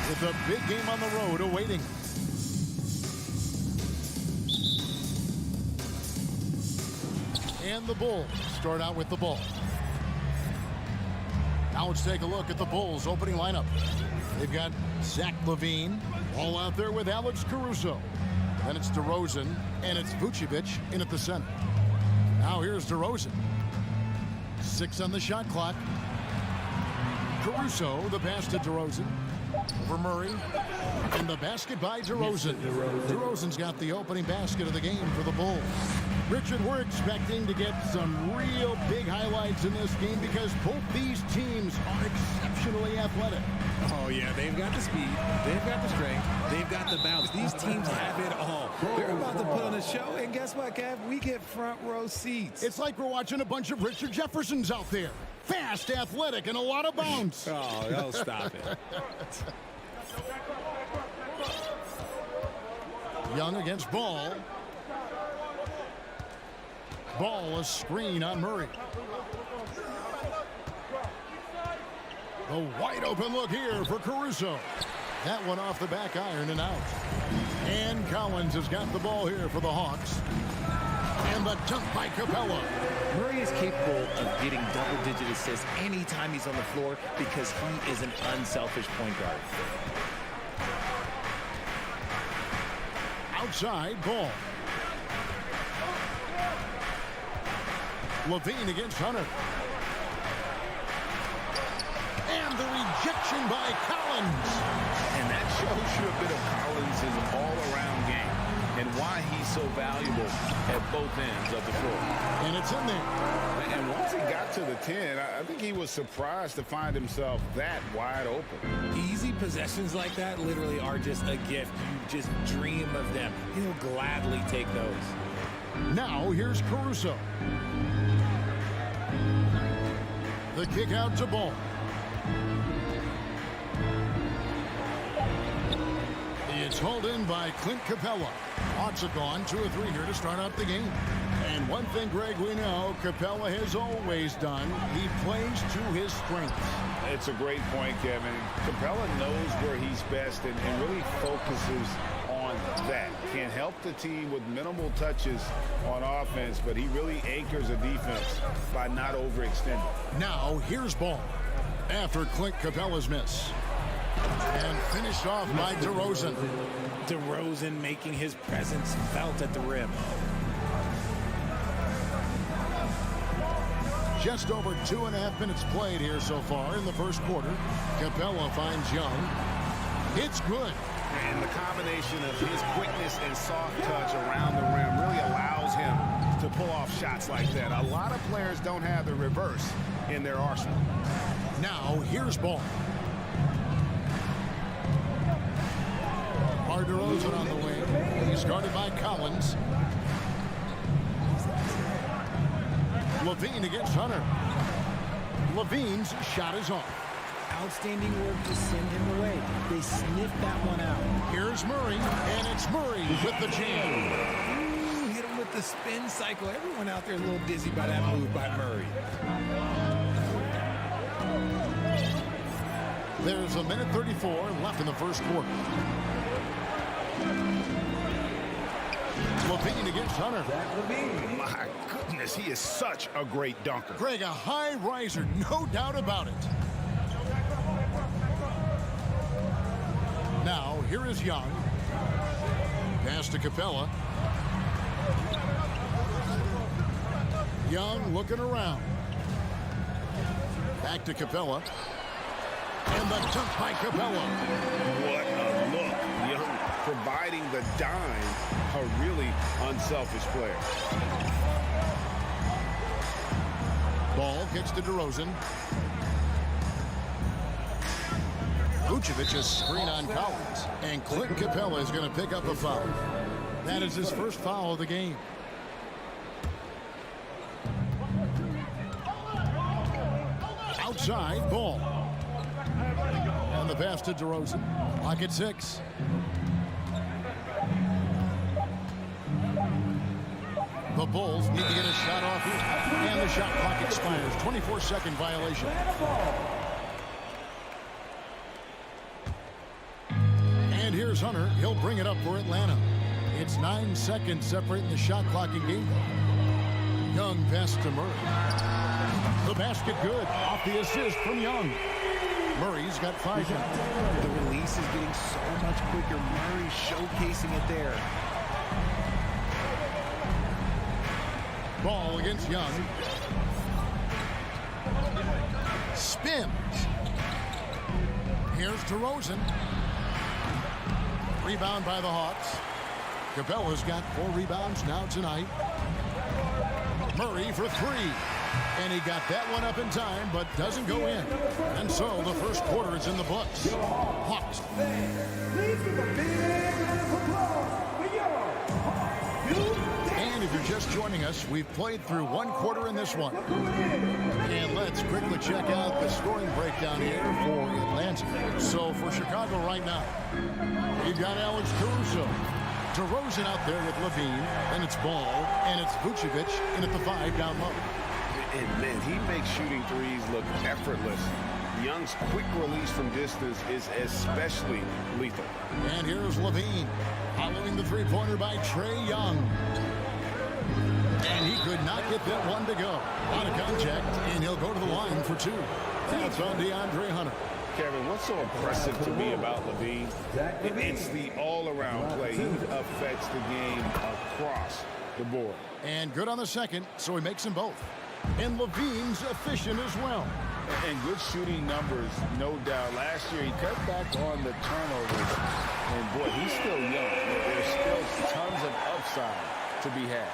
with a big game on the road awaiting. And the Bulls start out with the ball. Now let's take a look at the Bulls' opening lineup. They've got Zach LaVine, all out there with Alex Caruso. Then it's DeRozan, and it's Vucevic in at the center. Now here's DeRozan. 6 on the shot clock. Caruso, the pass to DeRozan. Over Murray. And the basket by DeRozan. DeRozan's got the opening basket of the game for the Bulls. Richard, we're expecting to get some real big highlights in this game because both these teams are exceptionally athletic. Oh, yeah, they've got the speed, they've got the strength, they've got the bounce. These teams have it all. They're about to put on a show, and guess what, Kev? We get front row seats. It's like we're watching a bunch of Richard Jeffersons out there. Fast, athletic, and a lot of bounce. Oh, stop it. Young against Ball. Ball, a screen on Murray. The wide open look here for Caruso. That one off the back iron and out. And Collins has got the ball here for the Hawks. And the dunk by Capella. Murray is capable of getting double-digit assists anytime he's on the floor because he is an unselfish point guard. Outside, Ball. LaVine against Hunter. And the rejection by Collins. And that shows you a bit of Collins' all-around game and why he's so valuable at both ends of the floor. And it's in there. And once he got to the 10, I think he was surprised to find himself that wide open. Easy possessions like that literally are just a gift. You just dream of them. He'll gladly take those. Now here's Caruso. The kick out to Ball. It's hauled in by Clint Capella. Hawks have gone 2 or 3 here to start out the game. And one thing, Greg, we know Capella has always done. He plays to his strengths. It's a great point, Kevin. Capella knows where he's best and really focuses on that. Can help the team with minimal touches on offense, but he really anchors a defense by not overextending. Now here's Ball after Clint Capella's miss. And finished off by DeRozan. DeRozan making his presence felt at the rim. Just over 2.5 minutes played here so far in the first quarter. Capella finds Young. It's good. And the combination of his quickness and soft touch around the rim really allows him to pull off shots like that. A lot of players don't have the reverse in their arsenal. Now here's Ball. DeRozan on the wing. He's guarded by Collins. LaVine against Hunter. LaVine's shot is off. Outstanding work to send him away. They sniffed that one out. Here's Murray, and it's Murray with the jam. Hit him with the spin cycle. Everyone out there is a little dizzy by that move by Murray. There's 1:34 left in the first quarter. LaVine against Hunter. My goodness, he is such a great dunker. Greg, a high riser, no doubt about it. Now, here is Young. Pass to Capella. Young looking around. Back to Capella. And the dunk by Capella. What a look. Young providing the dime. A really unselfish player. Ball gets to DeRozan. Vucevic, a screen on Collins. And Clint Capella is going to pick up a foul. That is his first foul of the game. Outside, Ball. And the pass to DeRozan. Clock at 6. The Bulls need to get a shot off here. And the shot clock expires. 24-second violation. Here's Hunter. He'll bring it up for Atlanta. It's 9 seconds separating the shot clock and game clock. Young pass to Murray. The basket good. Off the assist from Young. Murray's got 5 now. The release is getting so much quicker. Murray showcasing it there. Ball against Young. Spins. Here's DeRozan. Rebound by the Hawks. Capella's got 4 rebounds now tonight. Murray for 3. And he got that one up in time, but doesn't go in. And so the first quarter is in the books. Hawks. Please give a big round of applause for your And if you're just joining us, we've played through 1 quarter in this one. And let's quickly check out the scoring breakdown here for Atlanta. So for Chicago right now, you've got Alex Caruso. DeRozan out there with Levine. Then it's Ball, and it's Vucevic in at the 5 down low. And man, he makes shooting threes look effortless. Young's quick release from distance is especially lethal. And here's Levine, following the three-pointer by Trae Young. And he could not get that one to go. Out of contact, and he'll go to the line for 2. That's on DeAndre Hunter. Kevin, what's so impressive to me about Levine? It's the all-around play. He affects the game across the board. And good on the second, so he makes them both. And Levine's efficient as well. And good shooting numbers, no doubt. Last year, he cut back on the turnovers. And, boy, he's still young. There's still tons of upside to be had.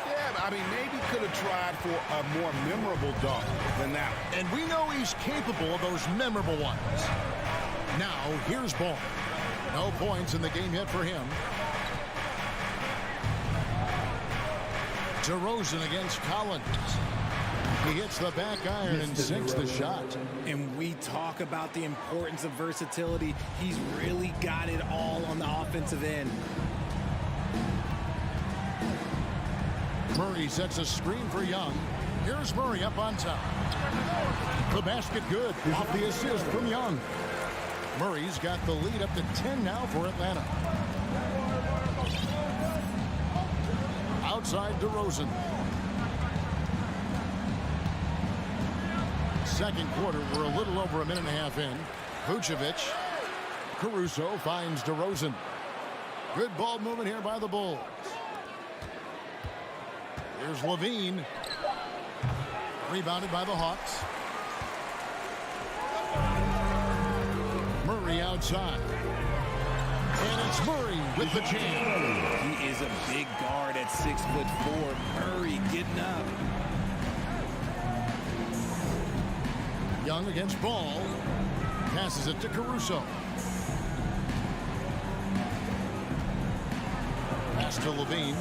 Yeah, I mean, maybe could have tried for a more memorable dunk than that. And we know he's capable of those memorable ones. Now, here's Ball. No points in the game yet for him. DeRozan against Collins. He hits the back iron and sinks the shot. And we talk about the importance of versatility. He's really got it all on the offensive end. Murray sets a screen for Young. Here's Murray up on top. The basket good. Off the assist from Young. Murray's got the lead up to 10 now for Atlanta. Outside DeRozan. Second quarter, we're a little over a minute and a half in. Vucevic. Caruso finds DeRozan. Good ball movement here by the Bulls. Here's Levine. Rebounded by the Hawks. Murray outside. And it's Murray with the jam. He is a big guard at 6'4". Murray getting up. Young against Ball. Passes it to Caruso. Pass to Levine.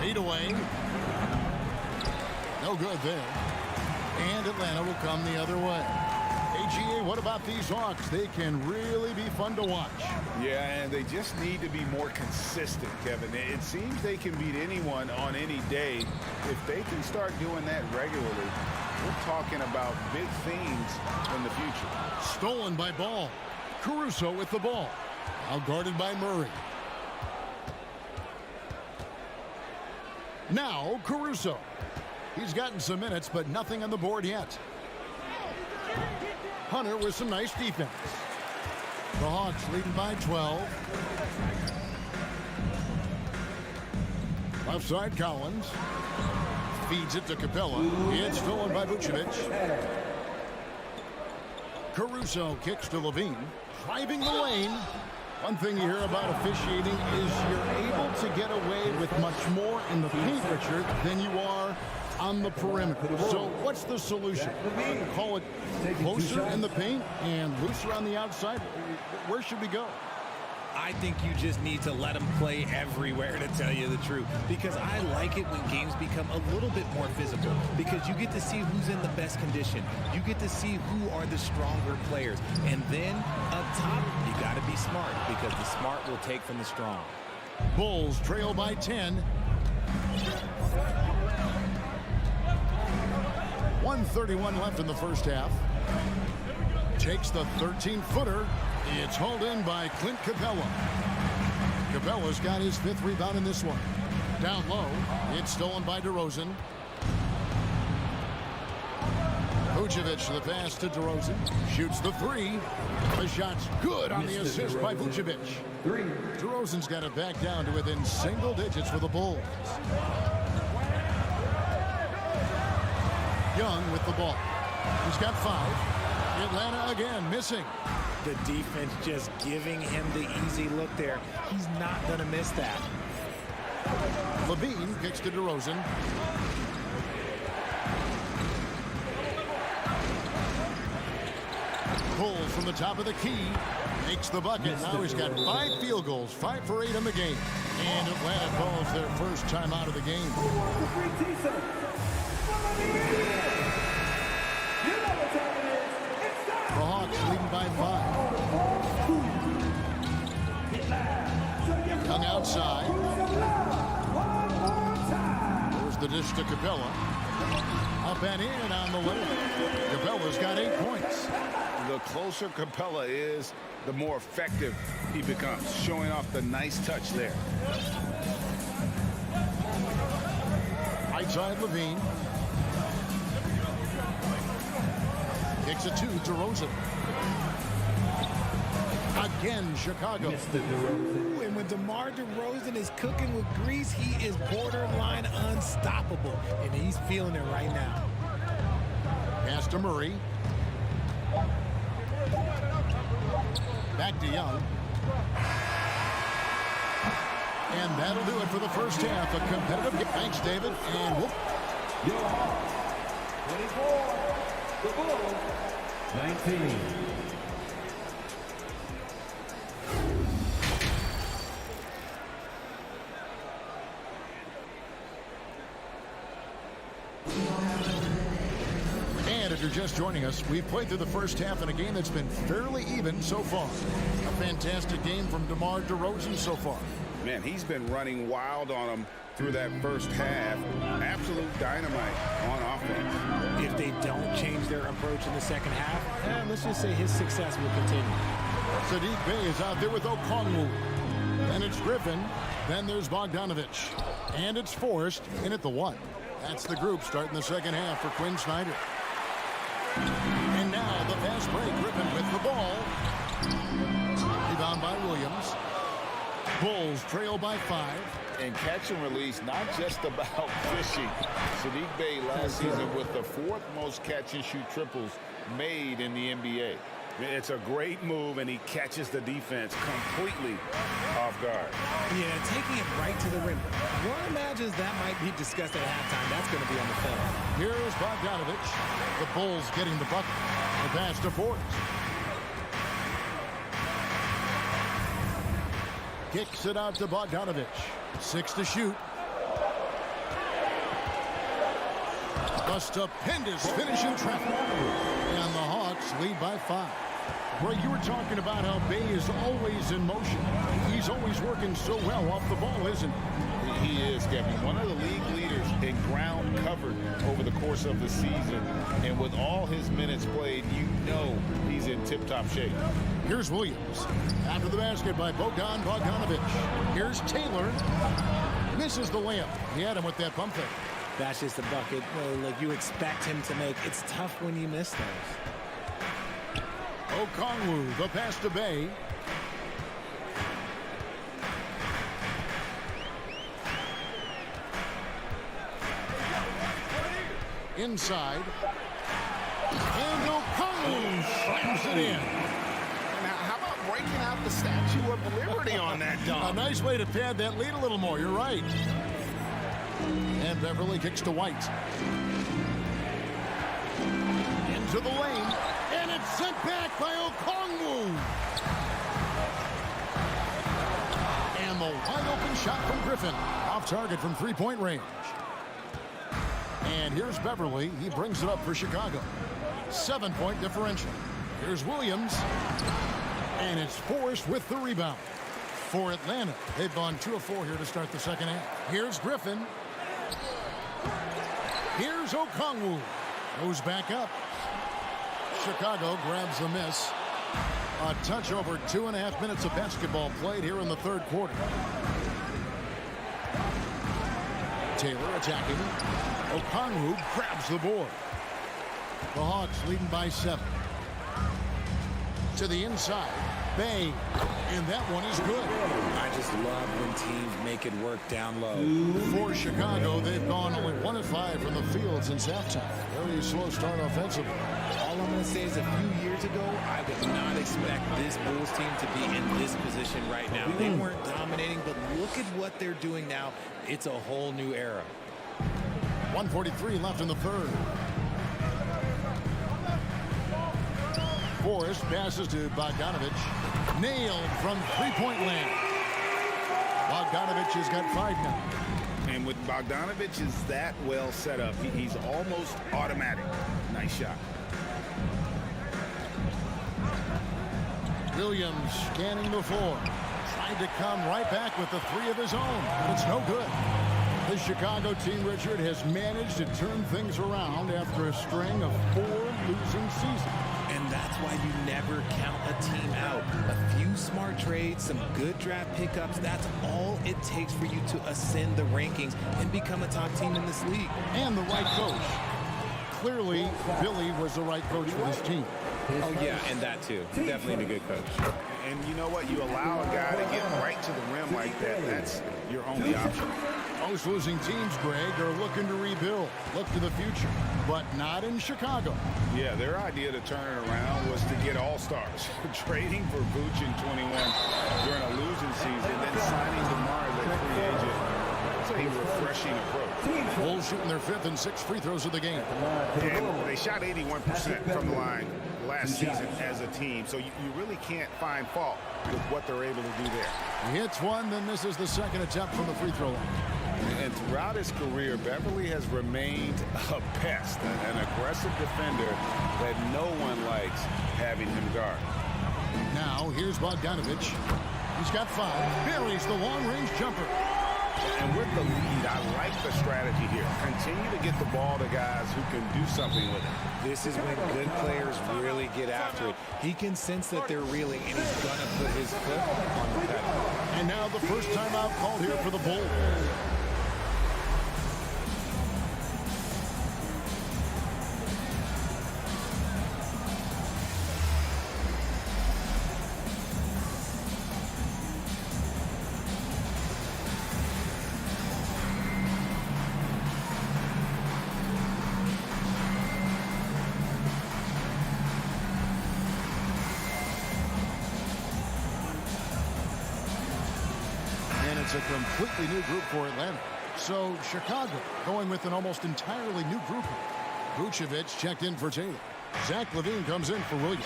Fade away. No good there. And Atlanta will come the other way. AGA, what about these Hawks? They can really be fun to watch. Yeah, and they just need to be more consistent, Kevin. It seems they can beat anyone on any day. If they can start doing that regularly, we're talking about big things in the future. Stolen by Ball. Caruso with the ball. Out guarded by Murray. Now Caruso. He's gotten some minutes, but nothing on the board yet. Hunter with some nice defense. The Hawks leading by 12. Left side Collins. Feeds it to Capella. It's stolen by Vucevic. Caruso kicks to Levine. Driving the lane. One thing you hear about officiating is you're able to get away with much more in the paint, Richard, than you are on the perimeter. So what's the solution? Call it closer in the paint and looser on the outside? Where should we go? I think you just need to let them play everywhere, to tell you the truth. Because I like it when games become a little bit more physical. Because you get to see who's in the best condition. You get to see who are the stronger players. And then, up top, you got to be smart. Because the smart will take from the strong. Bulls trail by 10. 1:31 left in the first half. Takes the 13-footer. It's hauled in by Clint Capella. Capella's got his 5th rebound in this one. Down low, it's stolen by DeRozan. Vucevic, the pass to DeRozan. Shoots the 3. The shot's good on the assist by Vucevic. DeRozan's got it back down to within single digits for the Bulls. Young with the ball. He's got 5. Atlanta again missing. The defense just giving him the easy look there. He's not going to miss that. Levine kicks to DeRozan. Pulls from the top of the key. Makes the bucket. Now he's got 5 field goals. 5 for 8 in the game. And Atlanta calls their first time out of the game. The Hawks leading by 5. Young outside. There's the dish to Capella. Up and in on the way. Capella's got 8 points. The closer Capella is, the more effective he becomes, showing off the nice touch there. Right side Levine. Kicks it to DeRozan. Again, Chicago. And when DeMar DeRozan is cooking with grease, he is borderline unstoppable. And he's feeling it right now. Pass to Murray. Back to Young. And that'll do it for the first half. A competitive game. Thanks, David. And whoop. 24, the Bulls, 19. And if you're just joining us, we've played through the first half in a game that's been fairly even so far. A fantastic game from DeMar DeRozan so far. Man, he's been running wild on them through that first half. Absolute dynamite on offense. If they don't change their approach in the second half, let's just say his success will continue. Sadiq Bey is out there with Okongwu. Then it's Griffin. Then there's Bogdanovich. And it's Forrest in at the 1. That's the group starting the second half for Quinn Snyder. And now the fast break. Griffin with the ball. Rebound by Williams. Bulls trail by 5. And catch and release, not just about fishing. Sadiq Bey last season with the 4th most catch and shoot triples made in the NBA. It's a great move, and he catches the defense completely off guard. Yeah, taking it right to the rim. One imagines that might be discussed at halftime. That's going to be on the film. Here's Bogdanovich. The Bulls getting the bucket. The pass to Forrest. Kicks it out to Bogdanovich. 6 to shoot. A stupendous finish in traffic. And the Hawks lead by 5. Greg, you were talking about how Bey is always in motion. He's always working so well off the ball, isn't he? He is, Kevin. One of the league leaders in ground covered over the course of the season. And with all his minutes played, you know he's in tip-top shape. Here's Williams. After the basket by Bogdanovich. Here's Taylor. Misses the layup. He had him with that pump fake. That's just a bucket like you expect him to make. It's tough when you miss those. Okongwu, the pass to Bey. Inside. And Okongwu slams it in. Now, how about breaking out the Statue of Liberty on that dunk? A nice way to pad that lead a little more. You're right. And Beverly kicks to White. Into the lane. And it's sent back by Okongwu. And the wide open shot from Griffin. Off target from 3-point range. And here's Beverly. He brings it up for Chicago. 7-point differential. Here's Williams. And it's Forrest with the rebound. For Atlanta, they've gone 2 of 4 here to start the second half. Here's Griffin. Here's Okongwu. Goes back up. Chicago grabs the miss. A touch over 2.5 minutes of basketball played here in the third quarter. Taylor attacking. Okongwu grabs the board. The Hawks leading by 7. To the inside. Bay. And that one is good. I just love when teams make it work down low. For Chicago, they've gone only 1 of 5 from the field since halftime. Very slow start offensively. All I'm going to say is a few years ago, I would not expect this Bulls team to be in this position right now. They weren't dominating, but look at what they're doing now. It's a whole new era. 1:43 left in the third. Forrest passes to Bogdanovich. Nailed from three-point land. Bogdanovich has got 5 now. And with Bogdanovich is that well set up, he's almost automatic. Nice shot. Williams scanning the floor. Tried to come right back with the 3 of his own, but it's no good. The Chicago team, Richard, has managed to turn things around after a string of 4 losing seasons. And that's why you never count a team out. A few smart trades, some good draft pickups, that's all it takes for you to ascend the rankings and become a top team in this league. And the right coach. Clearly, Billy was the right coach for this team. Oh, yeah, and that too. Definitely a good coach. And you know what? You allow a guy to get right to the rim like that. That's your only option. Most losing teams, Greg, are looking to rebuild, look to the future, but not in Chicago. Yeah, their idea to turn it around was to get all-stars. Trading for Vooch in 21 during a losing season, then signing DeMar as a free agent. That's a refreshing approach. Bulls shooting their 5th and 6th free throws of the game. And they shot 81% from the line last season as a team, so you really can't find fault with what they're able to do there. He hits one, then misses the second attempt from the free throw line. And throughout his career, Beverly has remained a pest, an aggressive defender that no one likes having him guard. Now, here's Bogdanovich. He's got 5. Buries the long-range jumper. And with the lead, I like the strategy here. Continue to get the ball to guys who can do something with it. This is when good players really get after it. He can sense that they're reeling, and he's going to put his foot on the pedal. And now the first timeout called here for the Bulls. A completely new group for Atlanta. So Chicago going with an almost entirely new group. Vucevic checked in for Taylor. Zach LaVine comes in for Williams.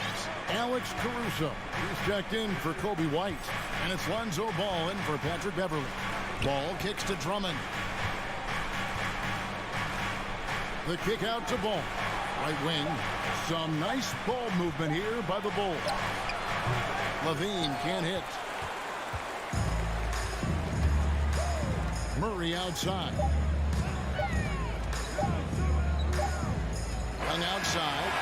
Alex Caruso, he's checked in for Kobe White. And it's Lonzo Ball in for Patrick Beverly. Ball kicks to Drummond. The kick out to Ball. Right wing. Some nice ball movement here by the Bulls. LaVine can't hit. Murray outside. Young outside.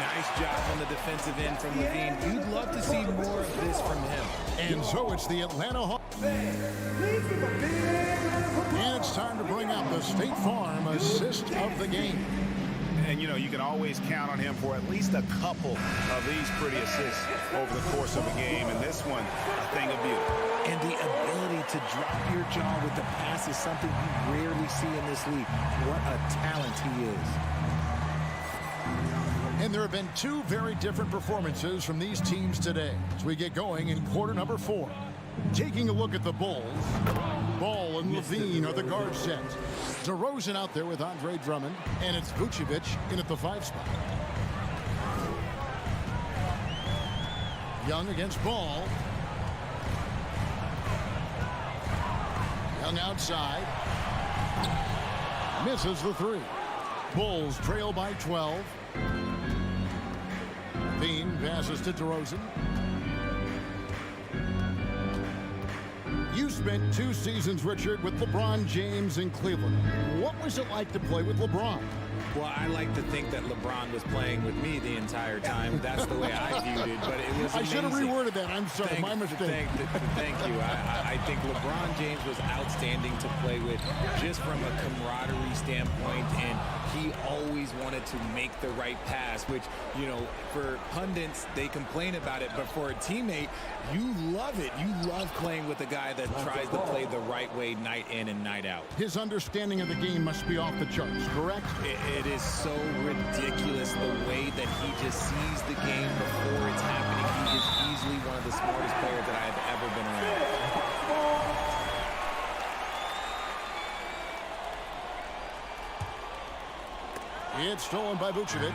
Nice job on the defensive end from LaVine. You'd love to see more of this from him. And so it's the Atlanta Hawks. And it's time to bring up the State Farm assist of the game. And, you know, you can always count on him for at least a couple of these pretty assists over the course of a game. And this one, a thing of beauty. And the ability to drop your jaw with the pass is something you rarely see in this league. What a talent he is. And there have been 2 very different performances from these teams today as we get going in quarter number 4. Taking a look at the Bulls, Ball and LaVine are the guard set. DeRozan out there with Andre Drummond, and it's Vucevic in at the 5 spot. Young against Ball. Young outside. Misses the 3. Bulls trail by 12. LaVine passes to DeRozan. You spent 2 seasons, Richard, with LeBron James in Cleveland. What was it like to play with LeBron? Well, I like to think that LeBron was playing with me the entire time. That's the way I viewed it, but it was I should have amazing. reworded that. I'm sorry, my mistake. Thank you. I think LeBron James was outstanding to play with just from a camaraderie standpoint, and he always wanted to make the right pass, which, you know, for pundits, they complain about it, but for a teammate, you love it. You love playing with a guy that tries to play the right way night in and night out. His understanding of the game must be off the charts, correct? It is so ridiculous the way that he just sees the game before it's happening. He is easily one of the smartest players that I have ever been around. It's stolen by Vucevic.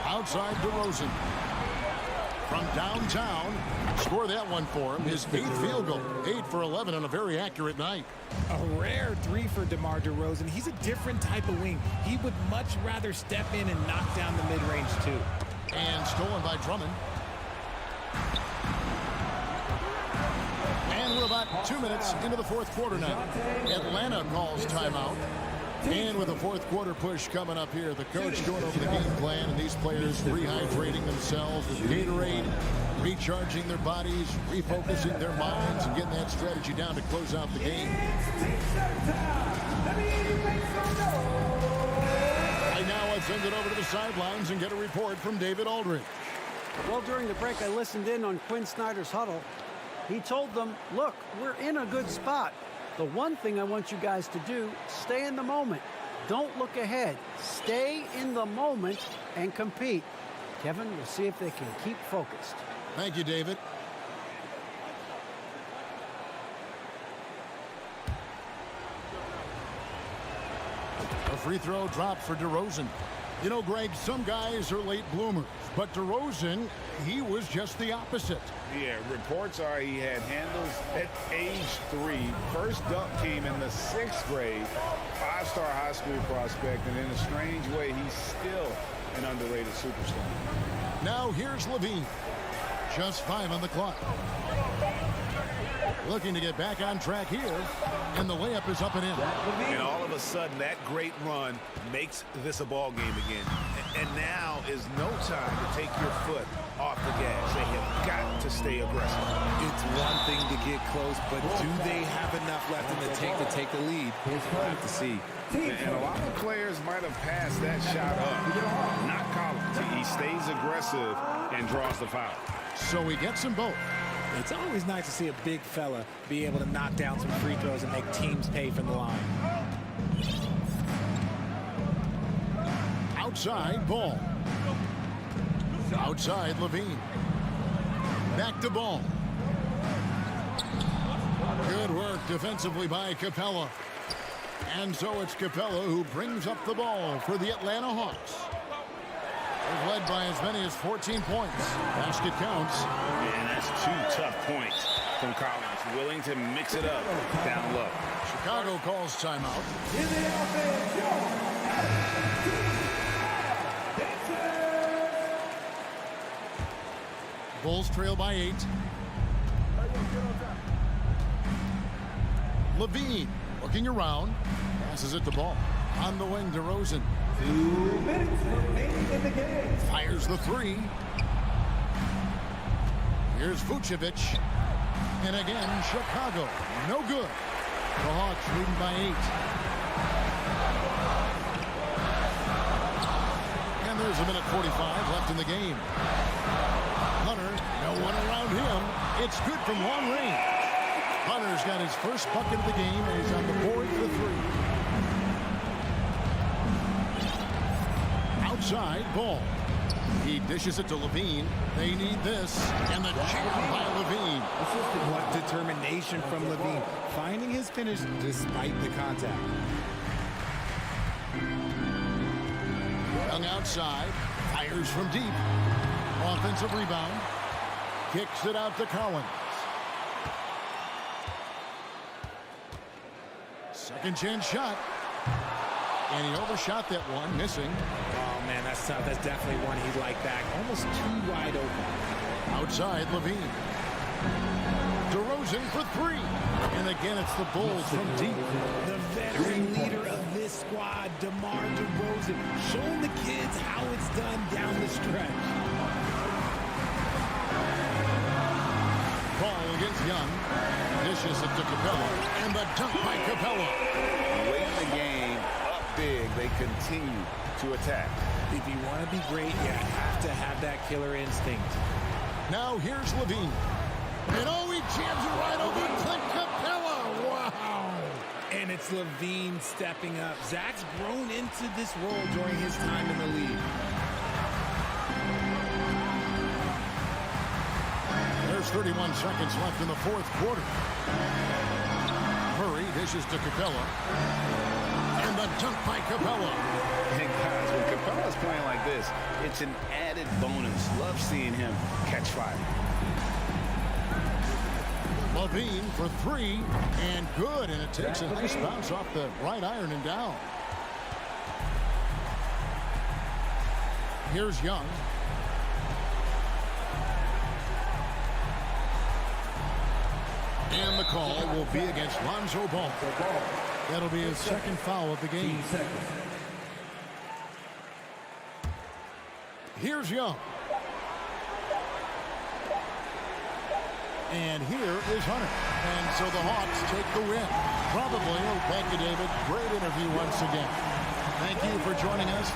Outside DeRozan. From downtown, score that one for him. His 8th field goal, 8 for 11 on a very accurate night. A rare 3 for DeMar DeRozan. He's a different type of wing. He would much rather step in and knock down the mid-range too. And stolen by Drummond. And we're about 2 minutes into the fourth quarter now. Atlanta calls timeout. And with the fourth quarter push coming up here, the coach going over the game plan, and these players rehydrating themselves with Gatorade, recharging their bodies, refocusing their minds, and getting that strategy down to close out the game. Right now, let's send it over to the sidelines and get a report from David Aldridge. Well, during the break, I listened in on Quinn Snyder's huddle. He told them, look, we're in a good spot. The one thing I want you guys to do, stay in the moment. Don't look ahead. Stay in the moment and compete. Kevin, we'll see if they can keep focused. Thank you, David. A free throw dropped for DeRozan. You know, Greg, some guys are late bloomers, but DeRozan, he was just the opposite. Yeah, reports are he had handles at age 3. First dunk came in the 6th grade. 5-star high school prospect, and in a strange way, he's still an underrated superstar. Now here's Levine. Just 5 on the clock. Looking to get back on track here, and the layup is up and in. And all of a sudden, that great run makes this a ball game again. And now is no time to take your foot off the gas. They have got to stay aggressive. It's one thing to get close, but do they have enough left in the tank to take the lead? We'll have to see. And a lot of players might have passed that shot up. Not Collins. He stays aggressive and draws the foul. So he gets them both. It's always nice to see a big fella be able to knock down some free throws and make teams pay from the line. Outside, Ball. Outside, Levine. Back to Ball. Good work defensively by Capella. And so it's Capella who brings up the ball for the Atlanta Hawks. They're led by as many as 14 points. Basket counts. And that's 2 tough points from Collins. Willing to mix it up down low. Chicago calls timeout. In the offense, Bulls trail by 8. Levine looking around. Passes it to Ball. On the wing, DeRozan. 2 minutes remaining in the game. Fires the 3. Here's Vucevic. And again, Chicago. No good. The Hawks leading by 8. And there's a minute 45 left in the game. Hunter, no one around him. It's good from long range. Hunter's got his first bucket of the game, and he's on the board for 3. Outside, Ball. He dishes it to Levine. They need this. And the jam by Levine. What determination from Levine. Finding his finish despite the contact. Young outside. Fires from deep. Offensive rebound. Kicks it out to Collins. Second chance shot. And he overshot that one, missing. Oh, man, that's tough. That's definitely one he'd like back. Almost too wide open. Outside, Levine. DeRozan for three. And again, it's the Bulls from deep. The veteran leader of this squad, DeMar DeRozan, showing the kids how it's done down the stretch. Ball against Young. Dishes it to Capella. And the dunk by Capella. Late in the game, up big, they continue to attack. If you want to be great, you have to have that killer instinct. Now here's Levine. And oh, he jams it right over Clint Capella. Wow. And it's Levine stepping up. Zach's grown into this role during his time in the league. There's 31 seconds left in the fourth quarter. Murray dishes to Capella. And the dunk by Capella. And guys, when Capella's playing like this, it's an added bonus. Love seeing him catch fire. Levine for three, and good, and it takes a nice bounce off the right iron and down. Here's Young. And the call will be against Lonzo Ball. That'll be his second foul of the game. Here's Young. And here is Hunter. And so the Hawks take the win. Probably. Thank you, David. Great interview once again. Thank you for joining us.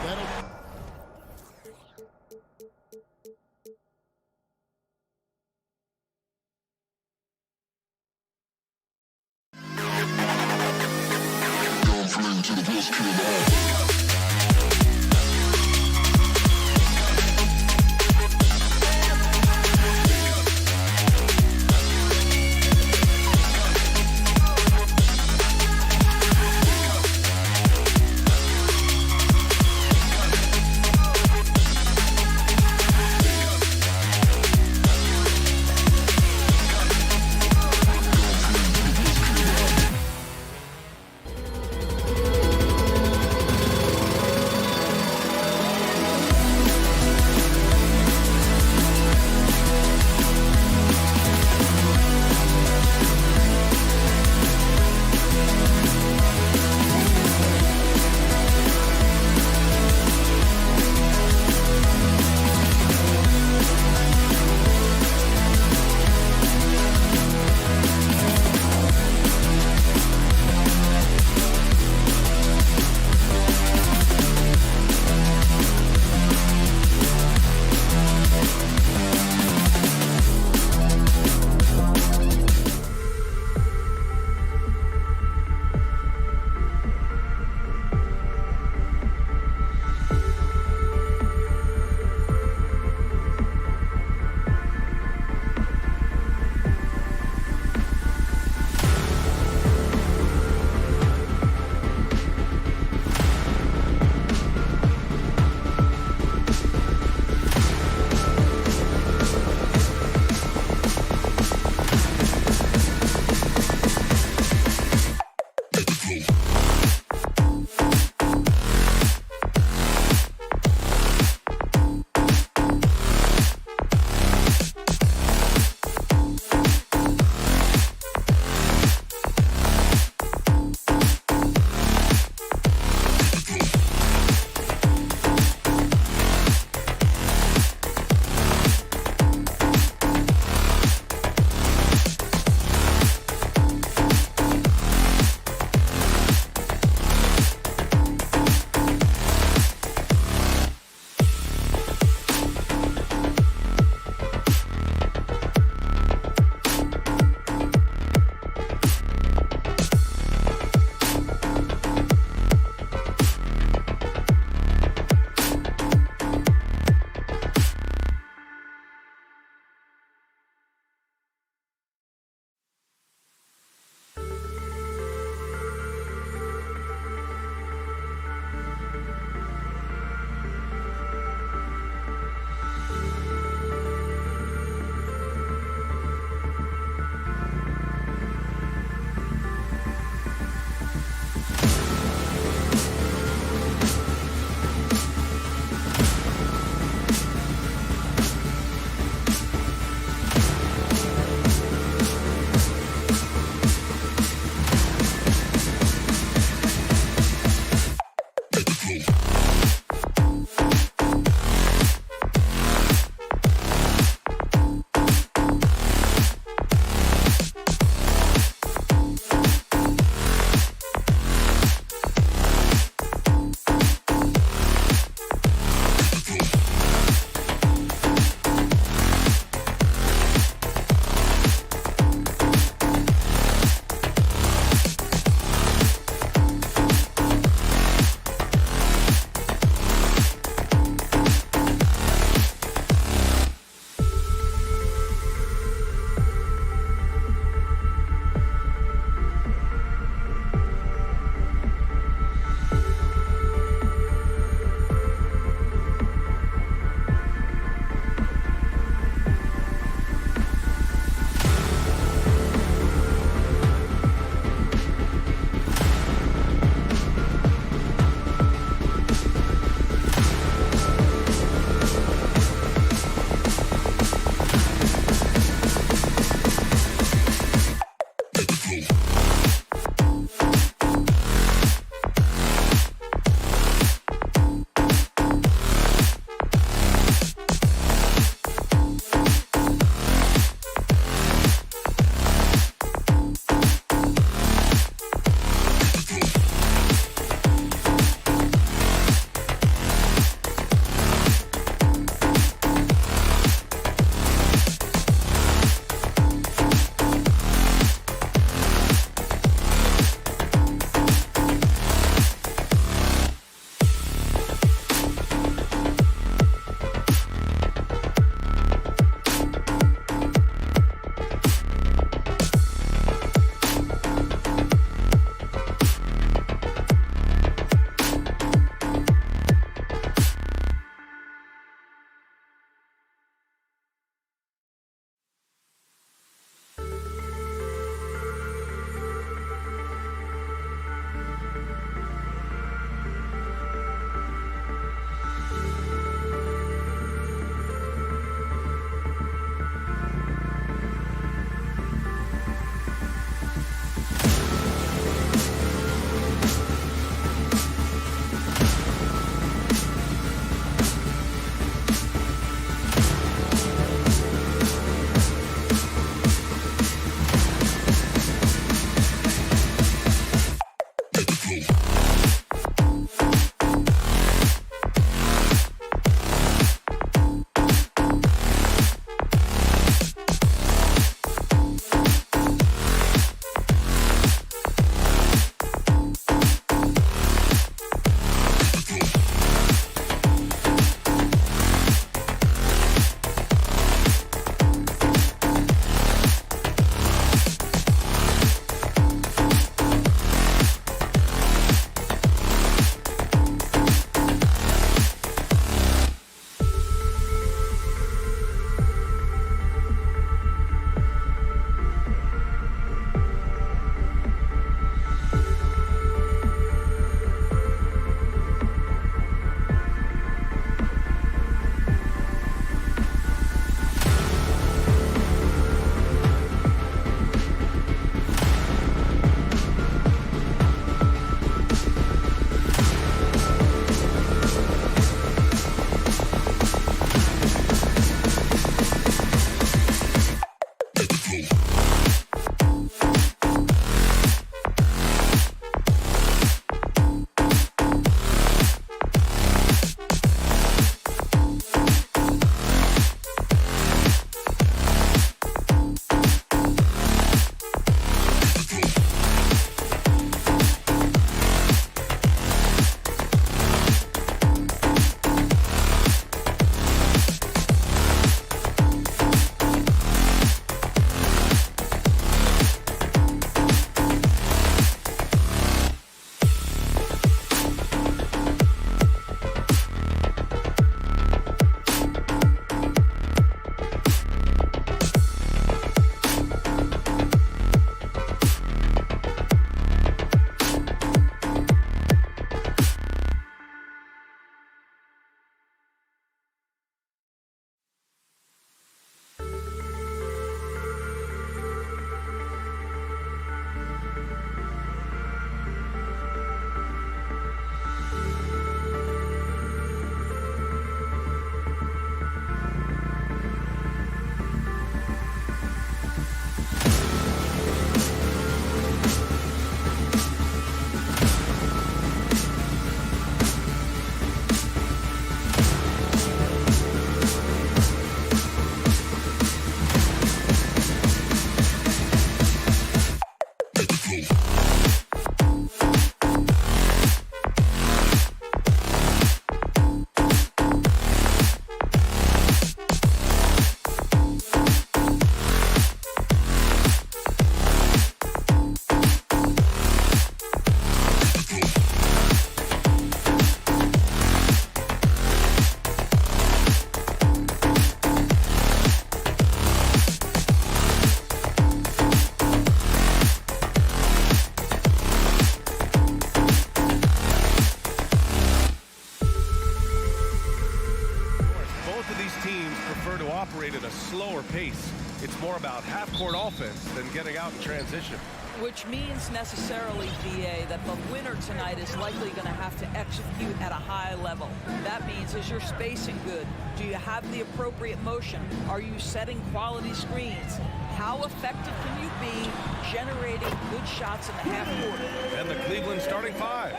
It's more about half-court offense than getting out in transition. Which means necessarily, DA, that the winner tonight is likely going to have to execute at a high level. That means, is your spacing good? Do you have the appropriate motion? Are you setting quality screens? How effective can you be generating good shots in the half court? And the Cleveland starting five.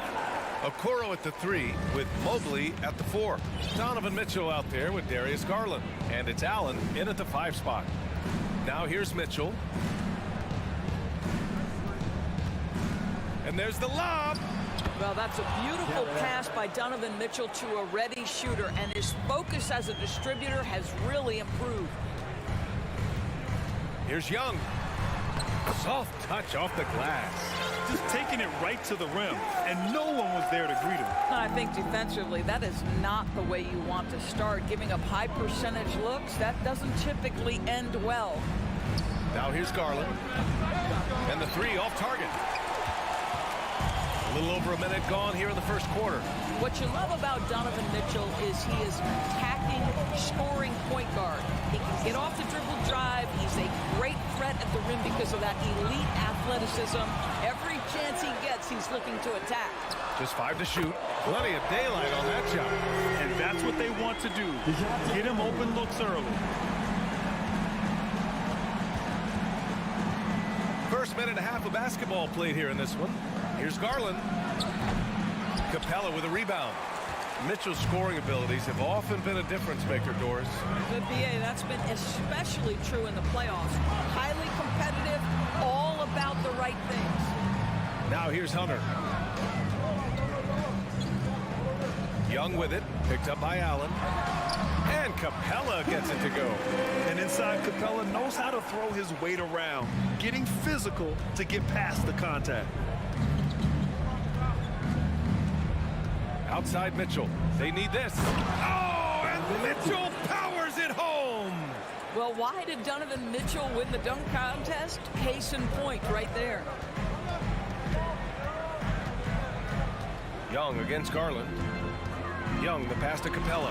Okoro at the 3 with Mobley at the 4. Donovan Mitchell out there with Darius Garland. And it's Allen in at the 5 spot. Now here's Mitchell. And there's the lob. Well, that's a beautiful pass by Donovan Mitchell to a ready shooter, and his focus as a distributor has really improved. Here's Young. Soft touch off the glass. Just taking it right to the rim, and no one was there to greet him. I think defensively, that is not the way you want to start. Giving up high percentage looks, that doesn't typically end well. Now here's Garland. And the 3 off target. A little over a minute gone here in the first quarter. What you love about Donovan Mitchell is he is an attacking, scoring point guard. He can get off the dribble drive. He's a great threat at the rim because of that elite athleticism. Every chance he gets, he's looking to attack. Just 5 to shoot. Plenty of daylight on that shot. And that's what they want to do. Get him open looks early. First minute and a half of basketball played here in this one. Here's Garland. Capella with a rebound. Mitchell's scoring abilities have often been a difference maker, Doris. The BA, that's been especially true in the playoffs. Highly competitive, all about the right things. Now here's Hunter. Young with it, picked up by Allen. And Capella gets it to go. And inside, Capella knows how to throw his weight around, getting physical to get past the contact. Outside Mitchell. They need this. Oh, and Mitchell powers it home. Well, why did Donovan Mitchell win the dunk contest? Case in point right there. Young against Garland. Young, the pass to Capella.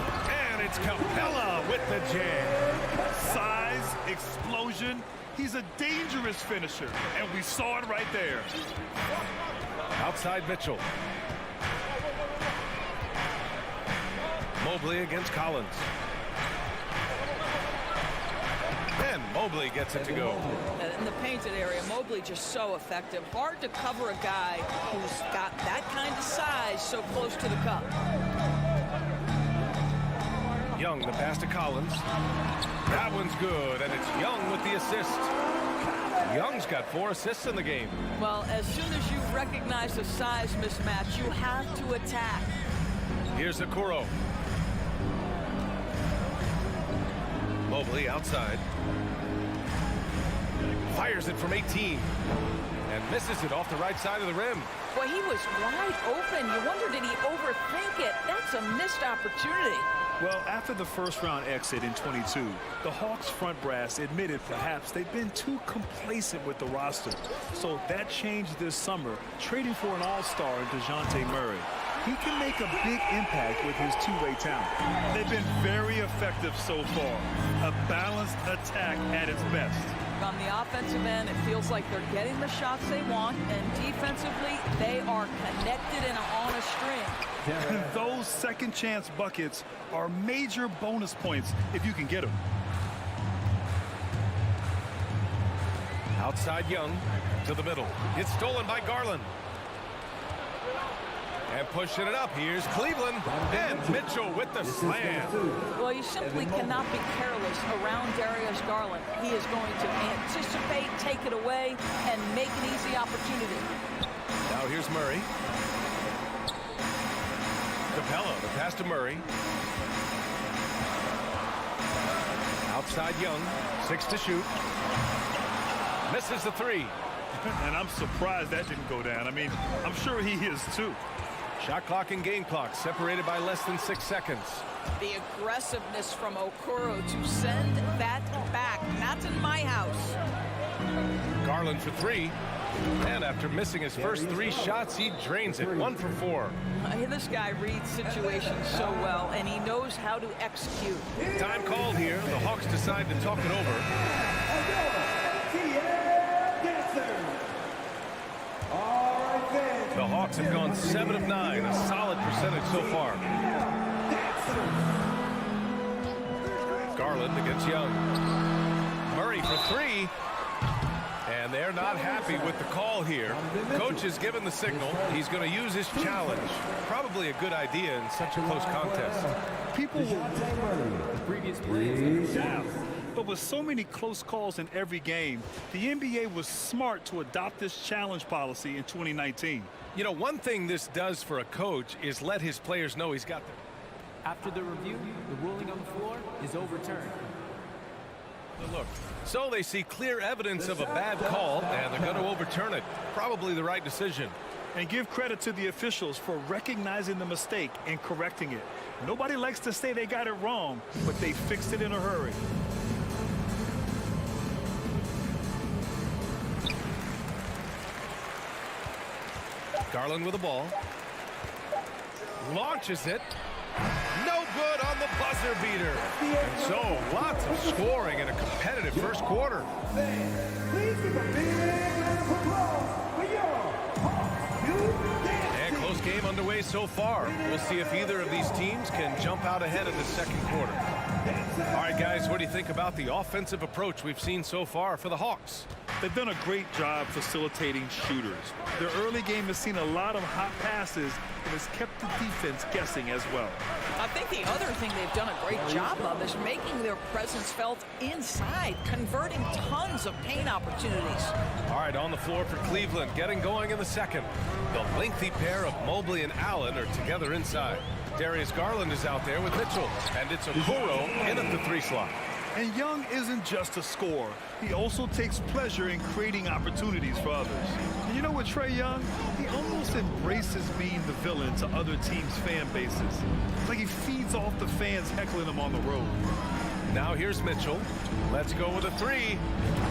And it's Capella with the jam. Size, explosion. He's a dangerous finisher, and we saw it right there. Outside Mitchell. Mobley against Collins. And Mobley gets it to go. In the painted area, Mobley just so effective. Hard to cover a guy who's got that kind of size so close to the cup. Young, the pass to Collins. That one's good, and it's Young with the assist. Young's got 4 assists in the game. Well, as soon as you recognize the size mismatch, you have to attack. Here's Okoro. Mobley outside. Fires it from 18. And misses it off the right side of the rim. Well, he was wide open. You wonder, did he overthink it? That's a missed opportunity. Well, after the first-round exit in 22, the Hawks front brass admitted perhaps they've been too complacent with the roster. So that changed this summer, trading for an all-star in DeJounte Murray. He can make a big impact with his two-way talent. They've been very effective so far. A balanced attack at its best. On the offensive end, it feels like they're getting the shots they want, and defensively, they are connected and on a string. And those second-chance buckets are major bonus points if you can get them. Outside Young to the middle. It's stolen by Garland. And pushing it up, here's Cleveland, and Mitchell with the slam. Well, you simply cannot be careless around Darius Garland. He is going to anticipate, take it away, and make an easy opportunity. Now here's Murray. Capella, the pass to Murray. Outside Young, 6 to shoot. Misses the 3. And I'm surprised that didn't go down. I mean, I'm sure he is too. Shot clock and game clock separated by less than 6 seconds. The aggressiveness from Okoro to send that back. That's in my house. Garland for 3. And after missing his first 3 shots, he drains it. 1 for 4. This guy reads situations so well, and he knows how to execute. Time called here. The Hawks decide to talk it over. 7 of 9, a solid percentage so far. Garland against Young. Murray for 3. And they're not happy with the call here. Coach has given the signal. He's going to use his challenge. Probably a good idea in such a close contest. People will the previous plays down. But with so many close calls in every game, the NBA was smart to adopt this challenge policy in 2019. You know, one thing this does for a coach is let his players know he's got them. After the review, the ruling on the floor is overturned. Look, so they see clear evidence of a bad call, and they're going to overturn it. Probably the right decision. And give credit to the officials for recognizing the mistake and correcting it. Nobody likes to say they got it wrong, but they fixed it in a hurry. Garland with the ball. Launches it. No good on the buzzer beater. And so lots of scoring in a competitive first quarter. Please give a big round of applause for your And close game underway so far. We'll see if either of these teams can jump out ahead in the second quarter. All right, guys, what do you think about the offensive approach we've seen so far for the Hawks? They've done a great job facilitating shooters. Their early game has seen a lot of hot passes and has kept the defense guessing as well. I think the other thing they've done a great job of is making their presence felt inside, converting tons of paint opportunities. All right, on the floor for Cleveland, getting going in the second. The lengthy pair of Mobley and Allen are together inside. Darius Garland is out there with Mitchell, and it's Okoro in at the 3 slot. And Young isn't just a scorer. He also takes pleasure in creating opportunities for others. And you know what, Trae Young? He almost embraces being the villain to other teams' fan bases. It's like he feeds off the fans heckling him on the road. Now here's Mitchell. Let's go with a 3.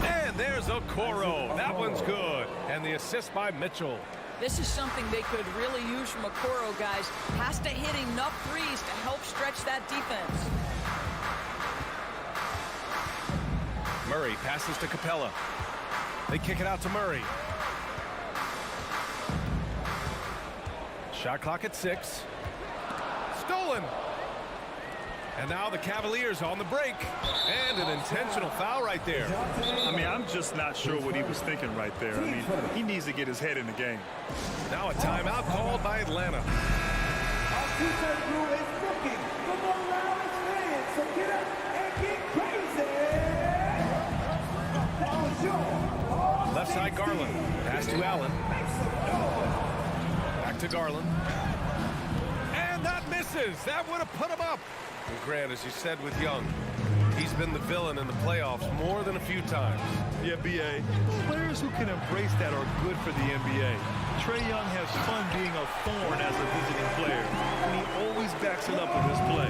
And there's Okoro. That one's good. And the assist by Mitchell. This is something they could really use from Okoro, guys. Has to hit enough threes to help stretch that defense. Murray passes to Capella. They kick it out to Murray. Shot clock at 6. Stolen. And now the Cavaliers on the break. And an intentional foul right there. I mean, I'm just not sure what he was thinking right there. I mean, he needs to get his head in the game. Now a timeout called by Atlanta. Our two-third crew is looking for the loudest fans, so get up and get crazy! Left side Garland. Pass to Allen. Back to Garland. And that misses. That would have put him up. And Grant, as you said with Young, he's been the villain in the playoffs more than a few times. Yeah, B.A. Players who can embrace that are good for the NBA. Trae Young has fun being a thorn as a visiting player, and he always backs it up with his play.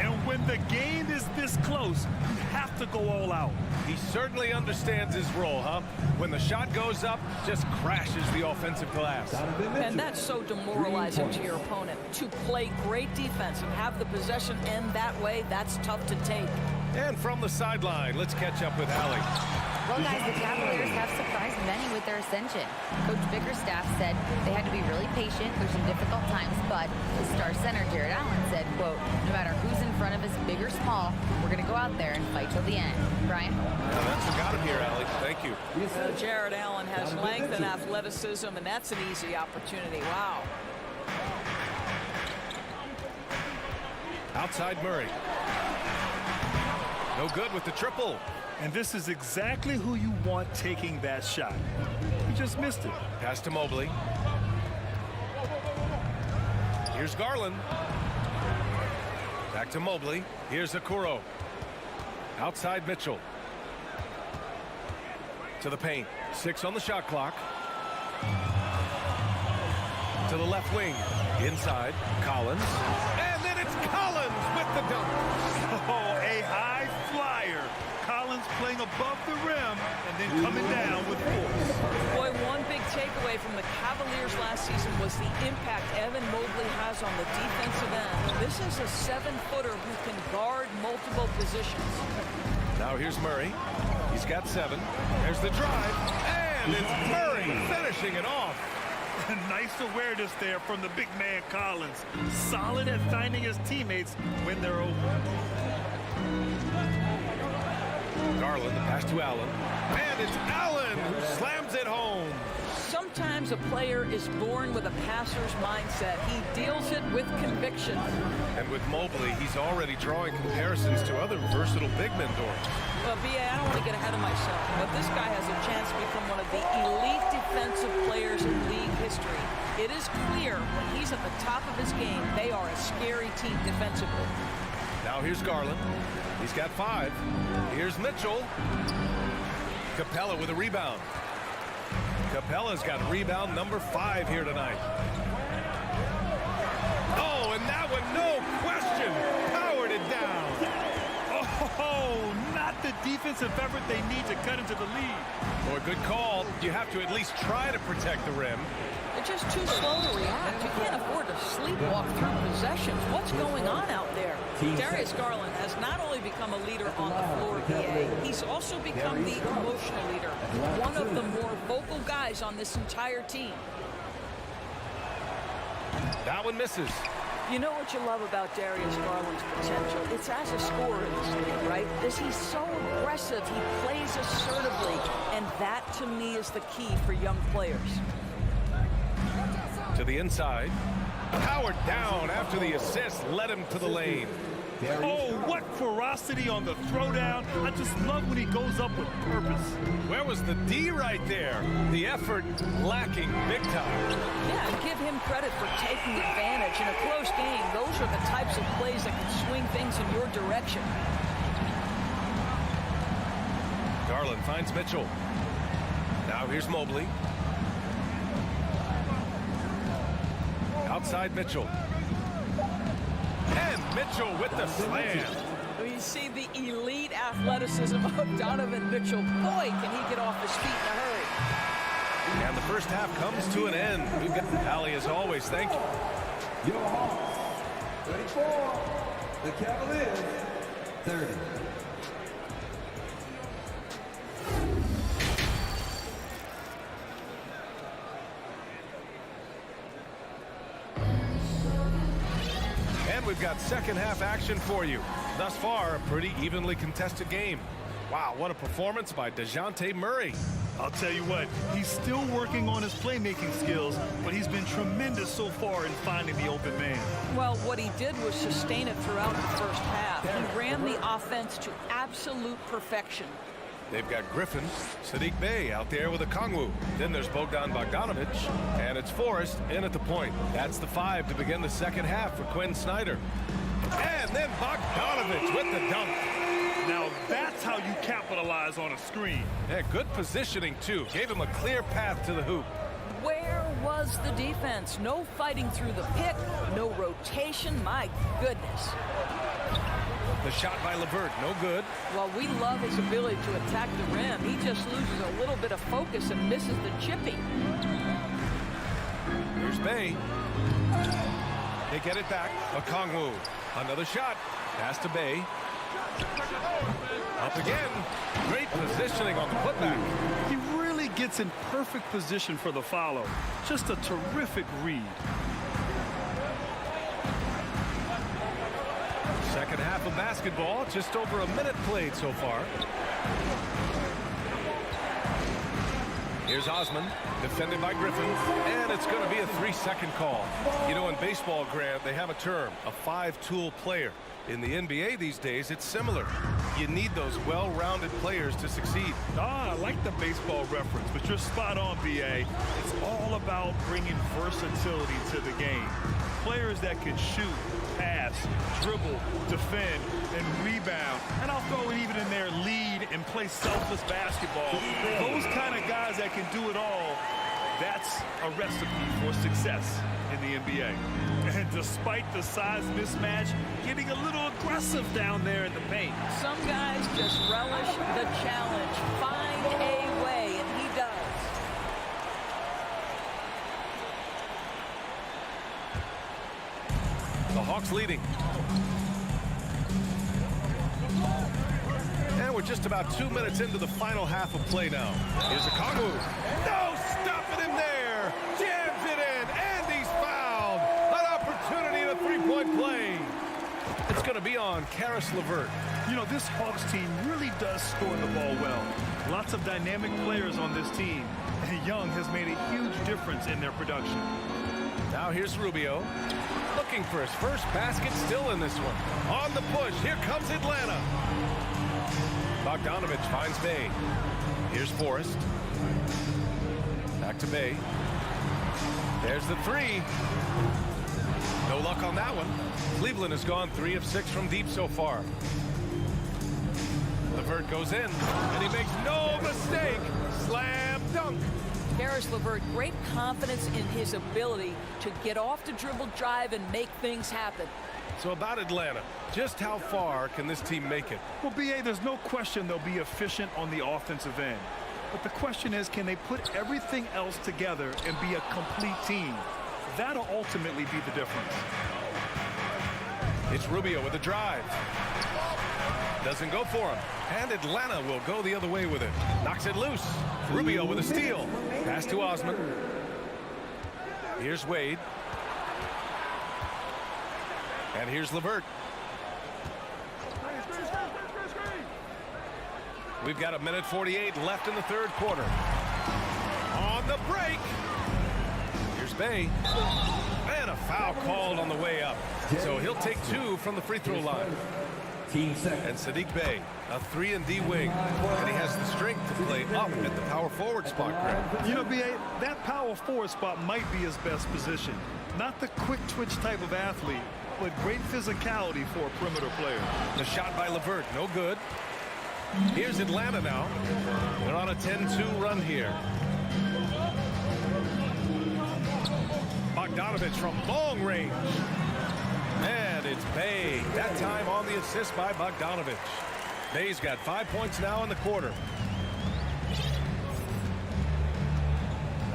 And when the game is this close, you have to go all out. He certainly understands his role, huh? When the shot goes up, just crashes the offensive glass. And that's so demoralizing to your opponent. To play great defense and have the possession end that way, that's tough to take. And from the sideline, let's catch up with Allie. Well, guys, the Cavaliers have surprised many with their ascension. Coach Bickerstaff said they had to be really patient through some difficult times, but the star center, Jared Allen, said, quote, no matter who's in front of us, big or small, we're going to go out there and fight till the end. Brian? Well, that's what got him here, Allie. Thank you. Jared Allen has length and athleticism, and that's an easy opportunity. Wow. Outside Murray. No good with the triple. And this is exactly who you want taking that shot. He just missed it. Pass to Mobley. Here's Garland. Back to Mobley. Here's Okoro. Outside Mitchell. To the paint. 6 on the shot clock. To the left wing. Inside. Collins. And then it's Collins with the dunk. Oh, a high flyer. Collins playing above the rim and then coming down with force. Boy, one big takeaway from the Cavaliers last season was the impact Evan Mobley has on the defensive end. This is a 7-footer who can guard multiple positions. Now here's Murray. He's got 7. There's the drive. And it's Murray finishing it off. Nice awareness there from the big man Collins. Solid at finding his teammates when they're open. Garland, the pass to Allen. And it's Allen who slams it home. Sometimes a player is born with a passer's mindset. He deals it with conviction. And with Mobley, he's already drawing comparisons to other versatile big men, Dory. Well, B.A., I don't want to get ahead of myself, but this guy has a chance to become one of the elite defensive players in league history. It is clear when he's at the top of his game, they are a scary team defensively. Now here's Garland. He's got 5. Here's Mitchell. Capella with a rebound. Capella's got rebound number 5 here tonight. Oh, and that one, no question, powered it down. Oh, not the defensive effort they need to cut into the lead. Boy, good call. You have to at least try to protect the rim. They're just too slow to react. You can't afford to sleepwalk through possessions. What's going on out there? Darius Garland has not only become a leader on the floor, BA, he's also become the emotional leader. One of the more vocal guys on this entire team. That one misses. You know what you love about Darius Garland's potential? It's as a scorer in this league, right? He's so aggressive. He plays assertively. And that, to me, is the key for young players. To the inside. Powered down after the assist led him to the lane. Oh, what ferocity on the throwdown. I just love when he goes up with purpose. Where was the D right there? The effort lacking big time. Yeah, and give him credit for taking advantage. In a close game, those are the types of plays that can swing things in your direction. Garland finds Mitchell. Now here's Mobley. Outside Mitchell. And Mitchell with the slam. You see the elite athleticism of Donovan Mitchell. Boy, can he get off his feet in a hurry. And the first half comes to an end. We've got the tally as always. Thank you. Your Hawks, 34. The Cavaliers, 30. And we've got second half action for you. Thus far, a pretty evenly contested game. Wow, what a performance by DeJounte Murray. I'll tell you what, he's still working on his playmaking skills, but he's been tremendous so far in finding the open man. Well, what he did was sustain it throughout the first half. He ran the offense to absolute perfection. They've got Griffin, Sadiq Bey out there with a Kongwu. Then there's Bogdan Bogdanovic, and it's Forrest in at the point. That's the 5 to begin the second half for Quinn Snyder. And then Bogdanovic with the dunk. Now that's how you capitalize on a screen. Yeah, good positioning too. Gave him a clear path to the hoop. Where was the defense? No fighting through the pick, no rotation. My goodness. The shot by LeVert, no good. Well, we love his ability to attack the rim. He just loses a little bit of focus and misses the chipping. Here's Bey. They get it back. Okongwu. Another shot. Pass to Bey. Up again. Great positioning on the putback. He really gets in perfect position for the follow. Just a terrific read. Second half of basketball, just over a minute played so far. Here's Osman, defended by Griffin, and it's going to be a 3-second call. You know, in baseball, Grant, they have a term, a 5-tool player. In the NBA these days, it's similar. You need those well-rounded players to succeed. I like the baseball reference, but you're spot on, BA. It's all about bringing versatility to the game. Players that can shoot, pass, dribble, defend, and rebound. And I'll throw it even in there, lead and play selfless basketball. Those kind of guys that can do it all, that's a recipe for success in the NBA. And despite the size mismatch, getting a little aggressive down there in the paint. Some guys just relish the challenge. Find a way, and he does. The Hawks leading. And we're just about 2 minutes into the final half of play now. Here's a Kongwu. No, stopping him there. Jams it play. It's going to be on Caris LeVert. You know, this Hawks team really does score the ball well. Lots of dynamic players on this team, and Young has made a huge difference in their production. Now here's Rubio. Looking for his first basket, still in this one. On the push, here comes Atlanta. Bogdanovich finds Bay. Here's Forrest. Back to Bay. There's the three. No luck on that one. Cleveland has gone 3 of 6 from deep so far. LeVert goes in, and he makes no mistake. Slam dunk. Caris LeVert, great confidence in his ability to get off the dribble drive and make things happen. So about Atlanta, just how far can this team make it? Well, B.A., there's no question they'll be efficient on the offensive end. But the question is, can they put everything else together and be a complete team? That'll ultimately be the difference. It's Rubio with a drive. Doesn't go for him. And Atlanta will go the other way with it. Knocks it loose. Rubio with a steal. Pass to Osman. Here's Wade. And here's LeVert. We've got 1:48 left in the third quarter. On the break. Here's Bay. And a foul called on the way up. So he'll take 2 from the free throw line. And Sadiq Bey, a 3-and-D wing. And he has the strength to play up at the power forward spot, Greg. You know, B.A., that power forward spot might be his best position. Not the quick twitch type of athlete, but great physicality for a perimeter player. The shot by LeVert, no good. Here's Atlanta now. They're on a 10-2 run here. Bogdanovich from long range. And it's Bay. That time on the assist by Bogdanovich. Bay's got 5 points now in the quarter.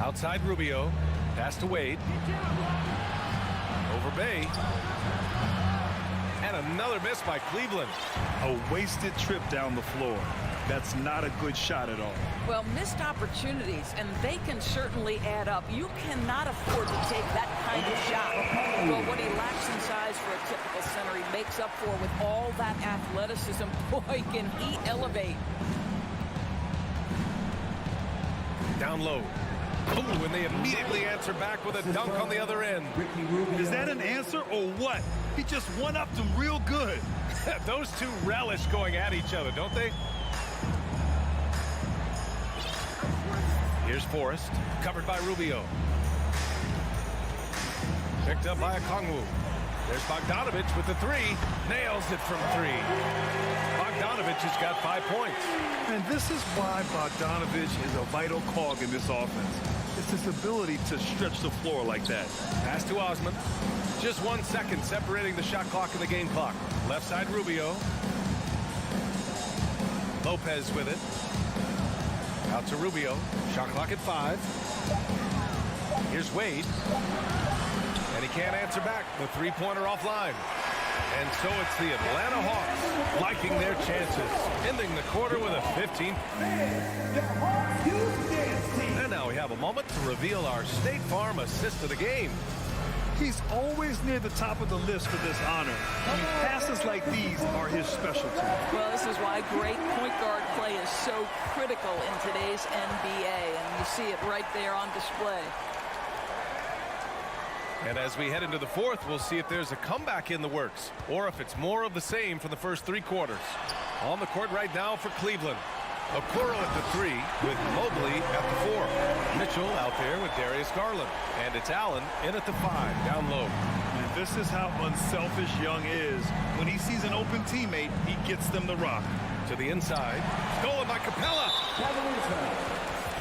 Outside Rubio. Pass to Wade. Over Bay. And another miss by Cleveland. A wasted trip down the floor. That's not a good shot at all. Well, missed opportunities, and they can certainly add up. You cannot afford to take that kind of shot. But what he lacks in size for a typical center, he makes up for with all that athleticism. Boy, can he elevate. Down low. Ooh, and they immediately answer back with a dunk on the other end. Is that an answer or what? He just one-upped him real good. Those two relish going at each other, don't they? Here's Forrest, covered by Rubio. Picked up by Okongwu. There's Bogdanovich with the three. Nails it from 3. Bogdanovich has got 5 points. And this is why Bogdanovich is a vital cog in this offense. It's his ability to stretch the floor like that. Pass to Osman. Just 1 second separating the shot clock and the game clock. Left side Rubio. Lopez with it. Out to Rubio. Shot clock at 5. Here's Wade. And he can't answer back. The three-pointer offline. And so it's the Atlanta Hawks liking their chances. Ending the quarter with a 15. And now we have a moment to reveal our State Farm assist of the game. He's always near the top of the list for this honor. I mean, passes like these are his specialty. Well, this is why great point guard play is so critical in today's NBA, and you see it right there on display. And as we head into the fourth, we'll see if there's a comeback in the works, or if it's more of the same from the first 3 quarters. On the court right now for Cleveland. Okoro at the 3 with Mobley at the 4. Mitchell out there with Darius Garland. And it's Allen in at the 5, down low. And this is how unselfish Young is. When he sees an open teammate, he gets them the rock. To the inside. Stolen by Capella.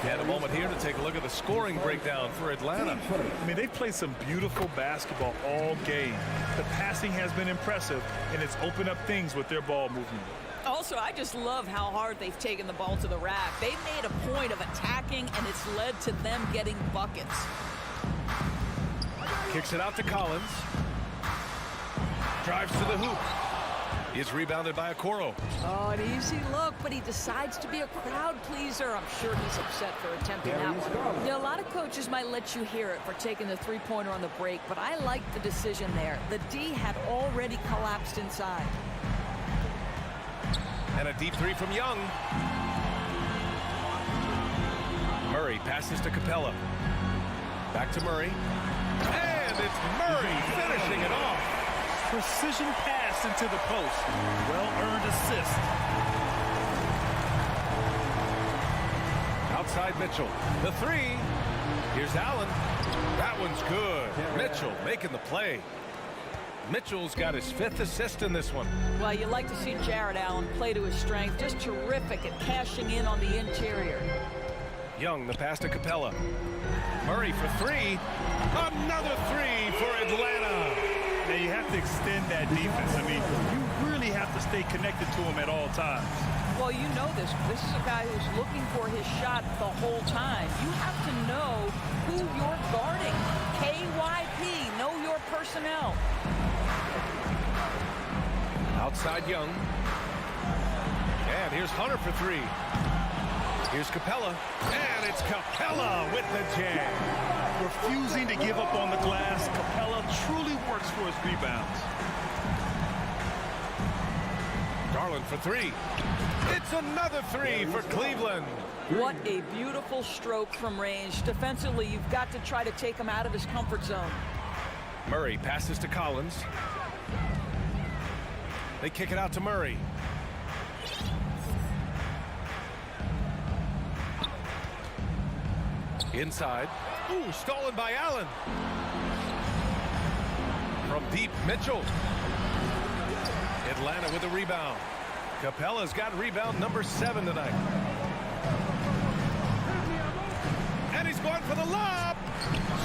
And a moment here to take a look at the scoring breakdown for Atlanta. I mean, they've played some beautiful basketball all game. The passing has been impressive, and it's opened up things with their ball movement. Also, I just love how hard they've taken the ball to the rack. They've made a point of attacking, and it's led to them getting buckets. Kicks it out to Collins. Drives to the hoop. He's rebounded by Okoro. Oh, an easy look, but he decides to be a crowd pleaser. I'm sure he's upset for attempting that one. You know, a lot of coaches might let you hear it for taking the three-pointer on the break, but I like the decision there. The D had already collapsed inside. And a deep three from Young. Murray passes to Capella. Back to Murray. And it's Murray finishing it off. Precision pass into the post. Well-earned assist. Outside Mitchell. The three. Here's Allen. That one's good. Mitchell making the play. Mitchell's got his 5th assist in this one. Well, you like to see Jared Allen play to his strength. Just terrific at cashing in on the interior. Young, the pass to Capella. Murray for three. Another three for Atlanta. Now you have to extend that defense. I mean, you really have to stay connected to him at all times. Well, you know this. This is a guy who's looking for his shot the whole time. You have to know who you're guarding. KYP, know your personnel. Outside Young. And here's Hunter for three. Here's Capella. And it's Capella with the jam. Refusing to give up on the glass, Capella truly works for his rebounds. Garland for three. It's another three for Cleveland. What a beautiful stroke from range. Defensively, you've got to try to take him out of his comfort zone. Murray passes to Collins. They kick it out to Murray. Inside. Ooh, stolen by Allen. From deep, Mitchell. Atlanta with a rebound. Capella's got rebound number 7 tonight. And he's going for the lob.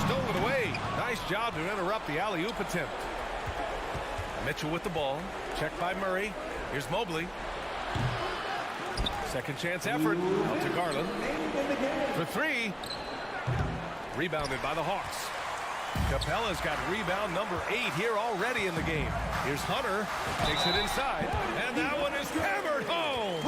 Stolen away. Nice job to interrupt the alley-oop attempt. Mitchell with the ball. Checked by Murray. Here's Mobley. Second chance effort. Out to Garland. For three. Rebounded by the Hawks. Capella's got rebound number 8 here already in the game. Here's Hunter. Takes it inside. And that one is hammered home.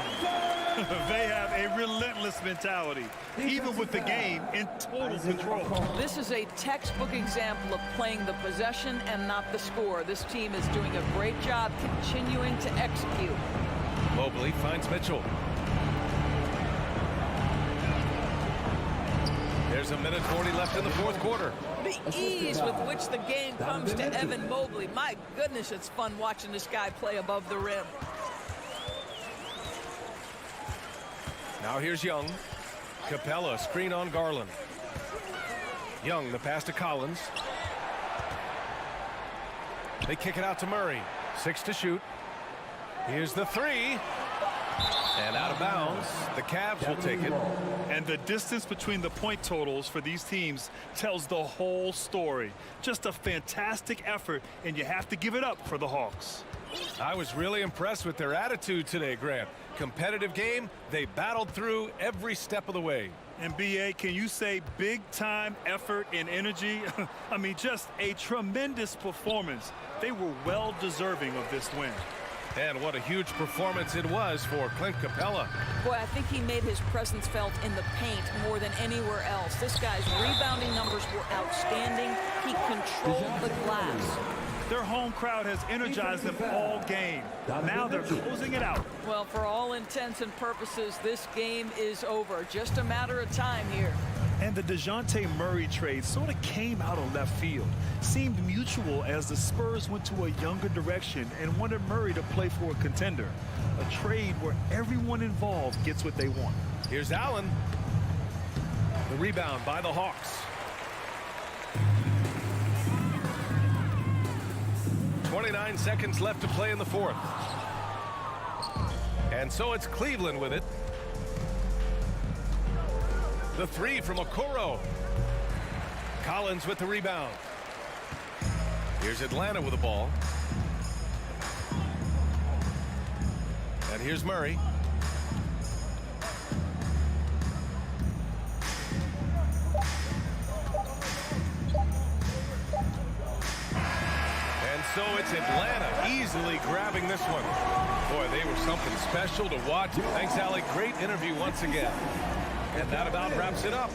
They have a relentless mentality, even with the game in total control. This is a textbook example of playing the possession and not the score. This team is doing a great job continuing to execute. Mobley finds Mitchell. There's a minute 40 left in the fourth quarter. The ease with which the game comes to Evan Mobley. My goodness, it's fun watching this guy play above the rim. Now here's Young. Capella, screen on Garland. Young, the pass to Collins. They kick it out to Murray. 6 to shoot. Here's the three. And out of bounds. The Cavs will take it. And the distance between the point totals for these teams tells the whole story. Just a fantastic effort, and you have to give it up for the Hawks. I was really impressed with their attitude today, Grant. Competitive game. They battled through every step of the way. And BA, can you say big-time effort and energy? I mean, just a tremendous performance. They were well deserving of this win. And what a huge performance it was for Clint Capella. Boy, I think he made his presence felt in the paint more than anywhere else. This guy's rebounding numbers were outstanding. He controlled the glass. Their home crowd has energized them all game. Now they're closing it out. Well, for all intents and purposes, this game is over. Just a matter of time here. And the DeJounte Murray trade sort of came out of left field. Seemed mutual as the Spurs went to a younger direction and wanted Murray to play for a contender. A trade where everyone involved gets what they want. Here's Allen. The rebound by the Hawks. 29 seconds left to play in the fourth. And so it's Cleveland with it. The three from Okoro. Collins with the rebound. Here's Atlanta with the ball. And here's Murray. And so so it's Atlanta easily grabbing this one. Boy, they were something special to watch. Thanks, Allie. Great interview once again. And that about wraps it up.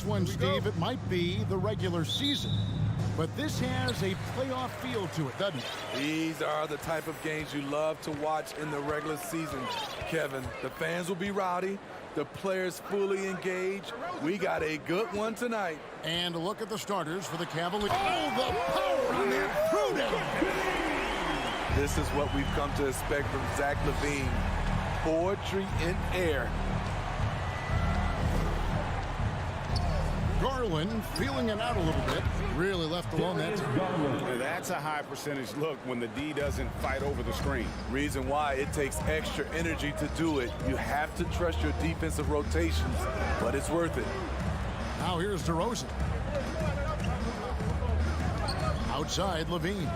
this one, Steve, it might be the regular season, but this has a playoff feel to it, doesn't it? These are the type of games you love to watch in the regular season, Kevin. The fans will be rowdy, the players fully engaged. We got a good one tonight. And look at the starters for the Cavaliers. Oh, the power on that throwdown! This is what we've come to expect from Zach LaVine. Poetry in air. Garland feeling it out a little bit. Really left alone that time. That's a high percentage look when the D doesn't fight over the screen. Reason why it takes extra energy to do it. You have to trust your defensive rotations, but it's worth it. Now here's DeRozan. Outside, LaVine.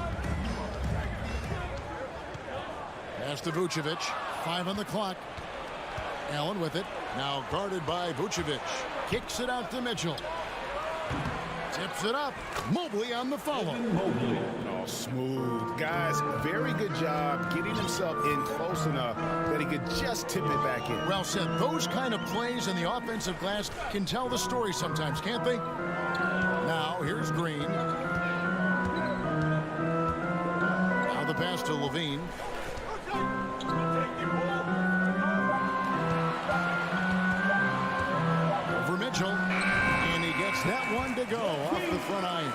Pass to Vucevic. 5 on the clock. Allen with it. Now guarded by Vucevic. Kicks it out to Mitchell. Tips it up. Mobley on the follow. Oh, smooth. Guys, very good job getting himself in close enough that he could just tip it back in. Well said. Those kind of plays in the offensive glass can tell the story sometimes, can't they? Now, here's Green. Now the pass to LaVine. Over Mitchell. And he gets that one to go off the front iron.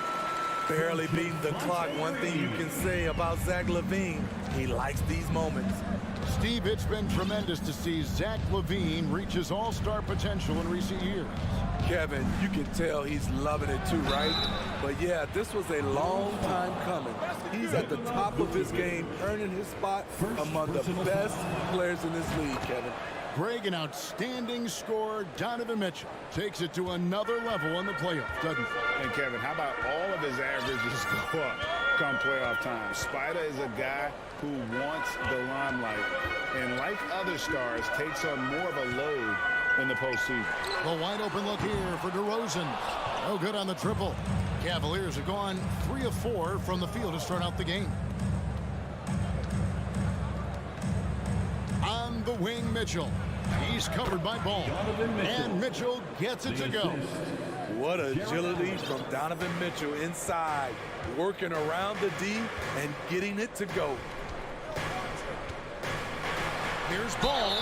Barely beating the clock. One thing you can say about Zach LaVine, he likes these moments. Steve, it's been tremendous to see Zach LaVine reach his all-star potential in recent years. Kevin, you can tell he's loving it too, right? But yeah, this was a long time coming. He's at the top of his game, earning his spot among the best players in this league, Kevin. Greg, an outstanding scorer. Donovan Mitchell takes it to another level in the playoffs, doesn't he? And Kevin, how about all of his averages go up come playoff time? Spider is a guy who wants the limelight, and like other stars, takes on more of a load in the postseason. The wide open look here for DeRozan. No good on the triple. Cavaliers are gone 3 of 4 from the field to start out the game. On the wing, Mitchell. He's covered by Ball. And Mitchell gets it to go. What agility from Donovan Mitchell inside, working around the D and getting it to go. Here's Ball.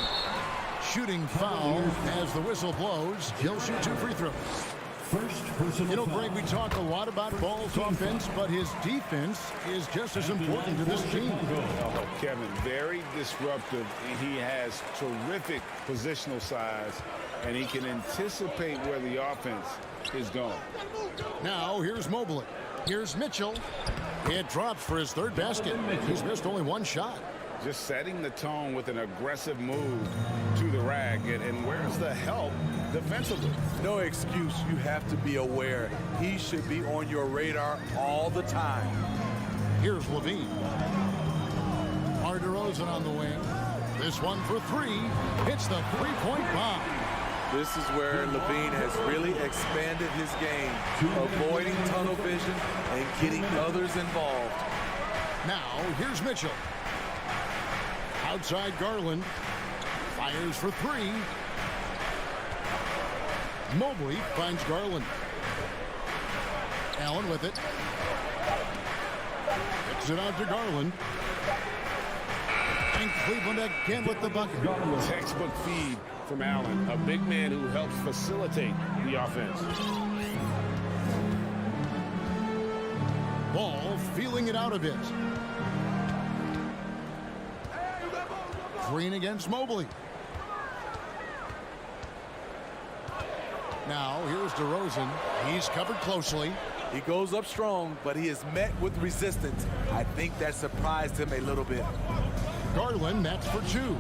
Shooting foul as the whistle blows. He'll shoot 2 free throws. You know, Greg, we talk a lot about Ball's offense, but his defense is just as important to this team. Oh, Kevin, very disruptive. He has terrific positional size, and he can anticipate where the offense is going. Now, here's Mobley. Here's Mitchell. It drops for his 3rd basket. He's missed only 1 shot. Just setting the tone with an aggressive move to the rack. And where's the help defensively? No excuse. You have to be aware. He should be on your radar all the time. Here's LaVine. DeRozan on the wing. This one for 3. Hits the 3-point bomb. This is where LaVine has really expanded his game, avoiding tunnel vision and getting others involved. Now, here's Mitchell. Outside Garland. Fires for 3. Mobley finds Garland. Allen with it. Kicks it out to Garland. And Cleveland again with the bucket. Textbook feed from Allen, a big man who helps facilitate the offense. Ball feeling it out a bit. Green against Mobley. Now, here's DeRozan. He's covered closely. He goes up strong, but he is met with resistance. I think that surprised him a little bit. Garland, that's for 2.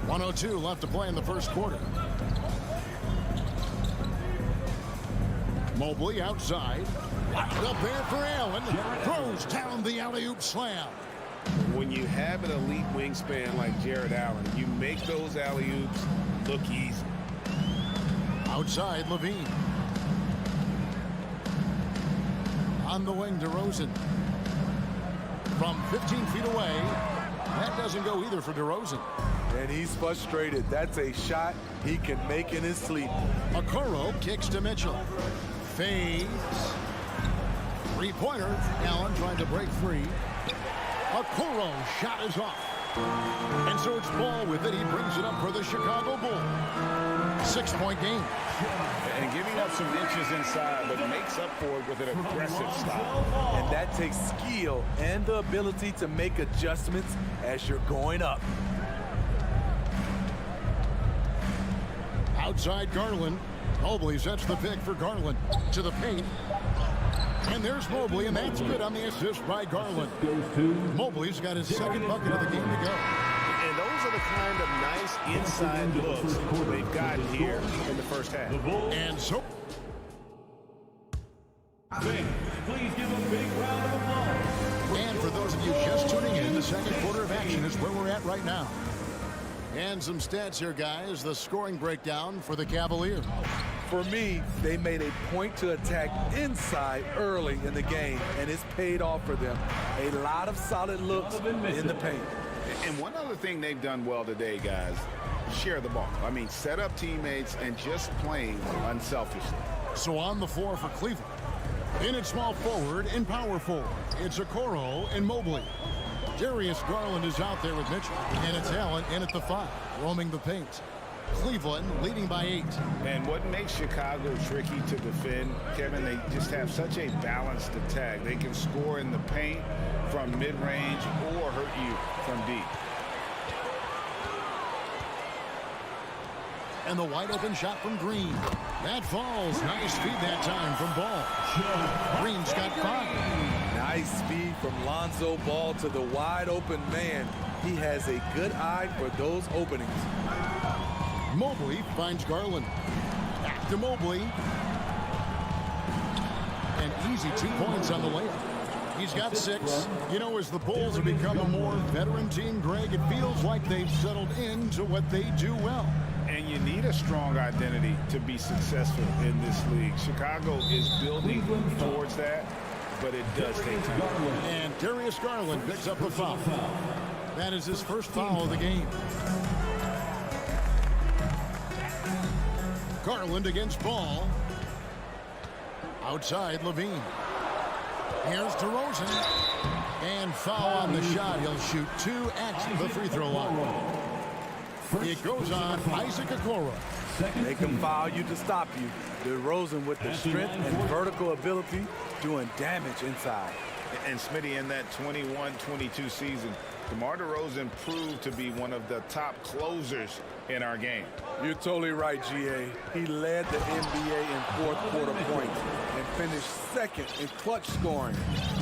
1:02 left to play in the first quarter. Mobley outside. Up there for Allen. Throws down the alley-oop slam. When you have an elite wingspan like Jared Allen, you make those alley-oops look easy. Outside, LaVine. On the wing, DeRozan. From 15 feet away. That doesn't go either for DeRozan. And he's frustrated. That's a shot he can make in his sleep. Okoro kicks to Mitchell. Fades. Three-pointer. Allen trying to break free. Okoro shot is off. And so it's Ball with it. He brings it up for the Chicago Bulls. 6-point game. And giving up some inches inside, but makes up for it with an aggressive style. And that takes skill and the ability to make adjustments as you're going up. Outside Garland. Mobley sets the pick for Garland. To the paint. And there's Mobley, and that's good on the assist by Garland. Mobley's got his second bucket of the game to go. And those are the kind of nice inside looks they've gotten here in the first half. And so... Please give a big round of applause. And for those of you just tuning in, the second quarter of action is where we're at right now. And some stats here, guys. The scoring breakdown for the Cavaliers. For me, they made a point to attack inside early in the game, and it's paid off for them. A lot of solid looks in the paint. And one other thing they've done well today, guys, share the ball. I mean, set up teammates and just playing unselfishly. So on the floor for Cleveland. In at small forward and power forward, it's Okoro and Mobley. Darius Garland is out there with Mitchell. And it's Allen in at the 5, roaming the paint. Cleveland leading by 8. And what makes Chicago tricky to defend, Kevin, they just have such a balanced attack. They can score in the paint from mid-range or hurt you from deep. And the wide open shot from Green. That falls. Nice feed that time from Ball. Green's got 5. Nice speed from Lonzo Ball to the wide open man. He has a good eye for those openings. Mobley finds Garland. Back to Mobley. And easy 2 points on the layup. He's got 6. You know, as the Bulls have become a more veteran team, Greg, it feels like they've settled into what they do well. And you need a strong identity to be successful in this league. Chicago is building towards that, but it does take time. And Darius Garland picks up the foul. That is his first foul of the game. Garland against Ball. Outside Levine. Here's DeRozan. And foul on the shot. He'll shoot 2 at the free throw line. It goes on Isaac Okoro. They can foul you to stop you. DeRozan with the strength and vertical ability doing damage inside. And Smitty, in that 21-22 season, DeMar DeRozan proved to be one of the top closers in our game. You're totally right, GA. He led the NBA in fourth quarter points and finished second in clutch scoring.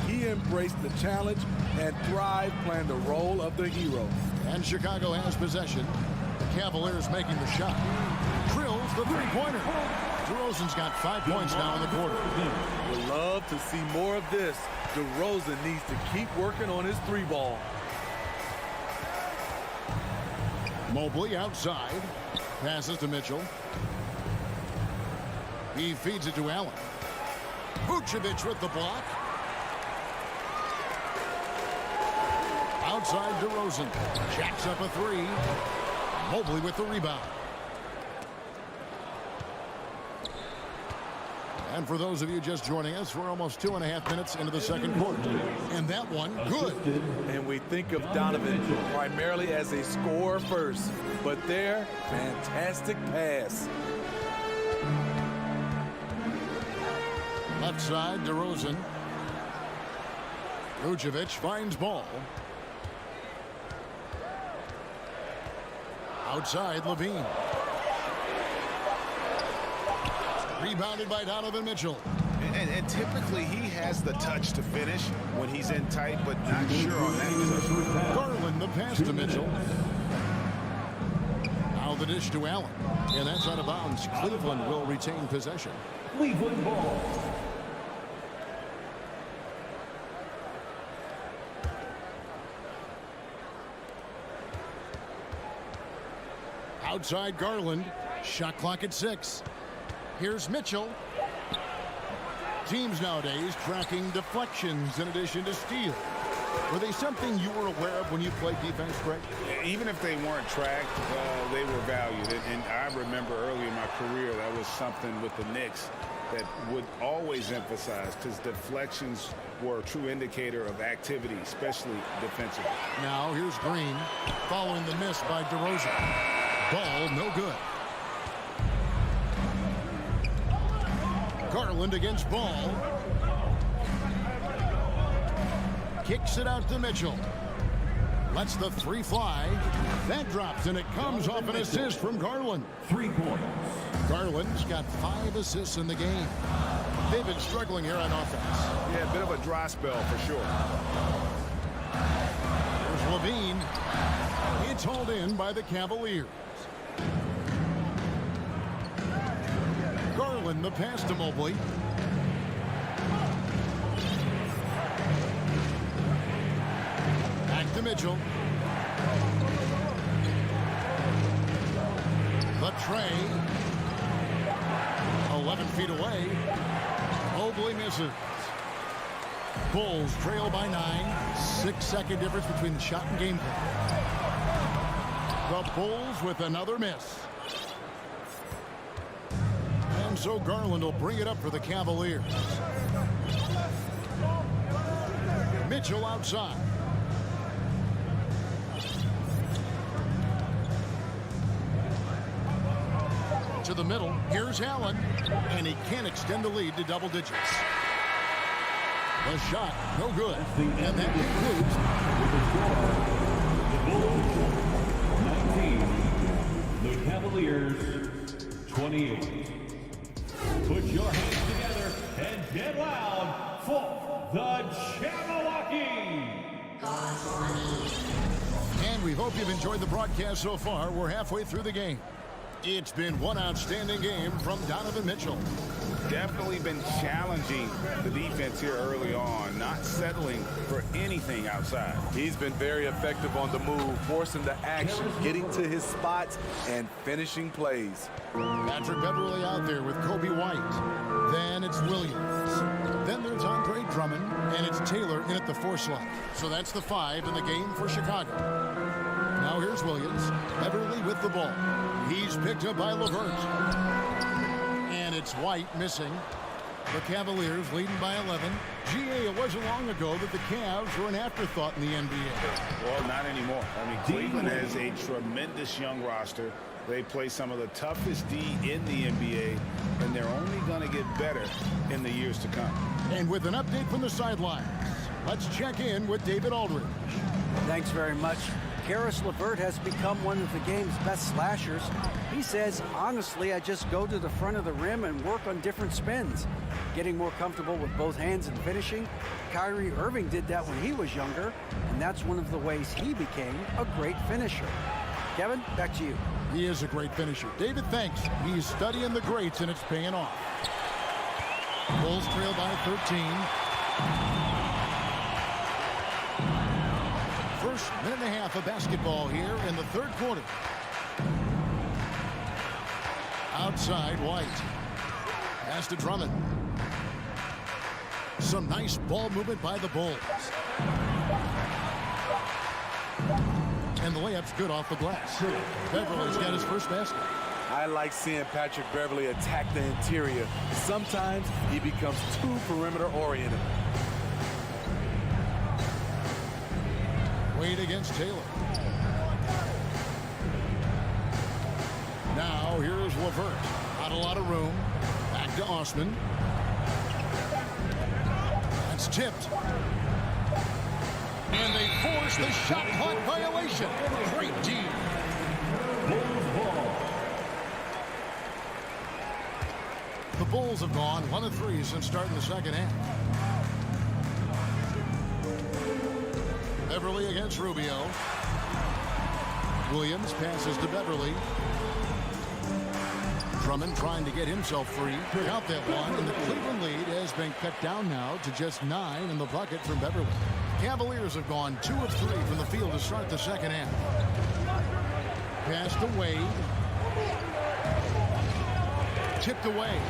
He embraced the challenge and thrived playing the role of the hero. And Chicago has possession. The Cavaliers making the shot. Drills the three-pointer. DeRozan's got 5 points now in the quarter. We'd love to see more of this. DeRozan needs to keep working on his 3-ball. Mobley outside. Passes to Mitchell. He feeds it to Allen. Vucevic with the block. Outside DeRozan. Jacks up a 3. Mobley with the rebound. And for those of you just joining us, we're almost 2.5 minutes into the second quarter. And that one, good. And we think of Donovan primarily as a scorer first. But there, fantastic pass. Left side, DeRozan. Vucevic finds Ball. Outside, Levine. Rebounded by Donovan Mitchell. And typically he has the touch to finish when he's in tight, but not sure on that possession. Garland the pass to Mitchell. Now the dish to Allen. And that's out of bounds. Cleveland will retain possession. Cleveland ball. Outside Garland. Shot clock at 6. Here's Mitchell. Teams nowadays tracking deflections in addition to steals. Were they something you were aware of when you played defense, Greg? Even if they weren't tracked, they were valued. And I remember early in my career, that was something with the Knicks that would always emphasize, because deflections were a true indicator of activity, especially defensively. Now here's Green following the miss by DeRozan. Ball no good. Garland against Ball. Kicks it out to Mitchell. Lets the three fly. That drops, and it comes off an assist from Garland. 3 points. Garland's got 5 assists in the game. They've been struggling here on offense. Yeah, a bit of a dry spell for sure. There's Levine. It's hauled in by the Cavaliers. Garland the pass to Mobley. Back to Mitchell. The tray. 11 feet away. Mobley misses. Bulls trail by 9. 6-second difference between the shot and game clock. The Bulls with another miss. And so Garland will bring it up for the Cavaliers. Mitchell outside. To the middle. Here's Allen. And he can't extend the lead to double digits. The shot, no good. And that concludes. The Bulls, 19. The Cavaliers, 28. Put your hands together and get loud for the Jabberwocky. And we hope you've enjoyed the broadcast so far. We're halfway through the game. It's been one outstanding game from Donovan Mitchell. Definitely been challenging the defense here early on, not settling for anything outside. He's been very effective on the move, forcing the action, getting to his spots, and finishing plays. Patrick Beverly out there with Kobe White. Then it's Williams. Then there's Andre Drummond, and it's Taylor in at the 4 slot. So that's the 5 in the game for Chicago. Now here's Williams. Beverly with the ball. He's picked up by LeVert. And it's White missing. The Cavaliers leading by 11. GA, it wasn't long ago that the Cavs were an afterthought in the NBA. Well, not anymore. I mean, Cleveland has a tremendous young roster. They play some of the toughest D in the NBA, and they're only going to get better in the years to come. And with an update from the sidelines, let's check in with David Aldridge. Thanks very much. Karis LeVert has become one of the game's best slashers. He says, honestly, I just go to the front of the rim and work on different spins. Getting more comfortable with both hands and finishing. Kyrie Irving did that when he was younger, and that's one of the ways he became a great finisher. Kevin, back to you. He is a great finisher. David, thanks. He's studying the greats, and it's paying off. Bulls trail by 13. First minute and a half of basketball here in the third quarter. Outside, White. Pass to Drummond. Some nice ball movement by the Bulls. And the layup's good off the glass. Beverly's got his first basket. I like seeing Patrick Beverly attack the interior. Sometimes he becomes too perimeter-oriented. Wade against Taylor. Now here's LeVert. Not a lot of room. Back to Osman. That's tipped. And they force the shot clock violation. Great team. The Bulls have gone 1 of 3 since starting the second half. Beverly against Rubio. Williams passes to Beverly. Drummond trying to get himself free. Out that one, and the Cleveland lead has been cut down now to just 9 in the bucket from Beverly. Cavaliers have gone 2 of 3 from the field to start the second half. Pass to Wade. Tipped away.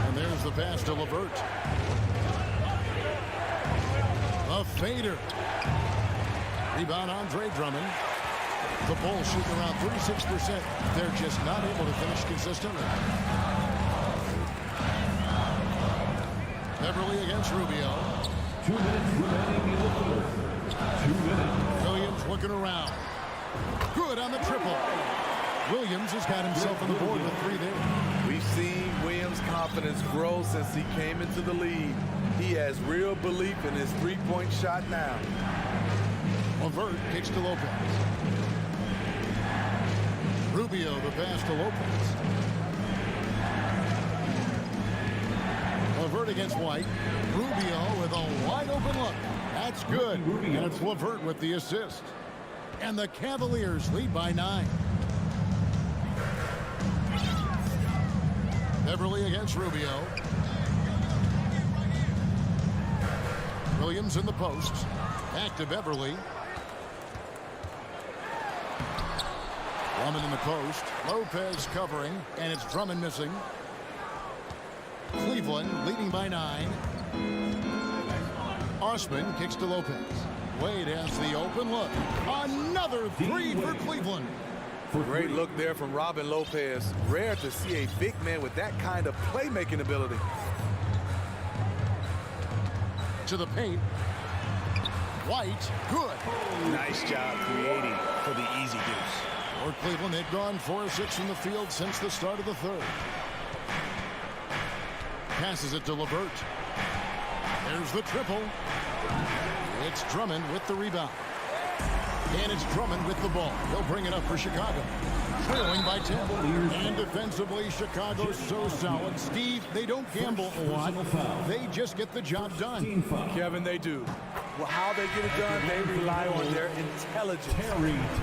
And there's the pass to LeVert. A fader. Rebound, Andre Drummond. The Bulls shooting around 36%. They're just not able to finish consistently. Beverly against Rubio. 2 minutes remaining in the third. 2 minutes. Williams looking around. Good on the triple. Williams has got himself on the board with 3 there. We've seen Williams' confidence grow since he came into the league. He has real belief in his three-point shot now. LeVert kicks to Lopez. Rubio the pass to Lopez. LeVert against White. Rubio with a wide open look. That's good. And it's LeVert with the assist. And the Cavaliers lead by 9. Beverly against Rubio. Williams in the post. Back to Beverly. Drummond in the post. Lopez covering, and it's Drummond missing. Cleveland leading by 9. Osman kicks to Lopez. Wade has the open look. Another 3 for Cleveland. Great look there from Robin Lopez. Rare to see a big man with that kind of playmaking ability. To the paint. White, good. Nice job creating for the easy deuce. For Cleveland, they've gone 4-6 from the field since the start of the third. Passes it to LeVert. There's the triple. It's Drummond with the rebound. And it's Drummond with the ball. He'll bring it up for Chicago. Trailing by 10. And defensively, Chicago's so solid. Steve, they don't gamble a lot. They just get the job done. Kevin, they do. Well, how they get it done, they rely on their intelligence.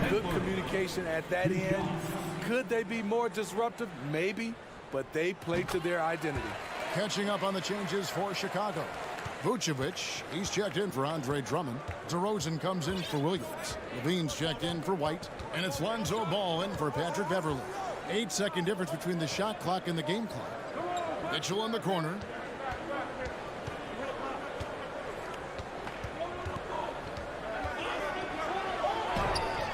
Good communication at that end. Could they be more disruptive? Maybe. But they play to their identity. Catching up on the changes for Chicago. Vucevic, he's checked in for Andre Drummond. DeRozan comes in for Williams. Levine's checked in for White. And it's Lonzo Ball in for Patrick Beverly. 8-second difference between the shot clock and the game clock. Mitchell in the corner.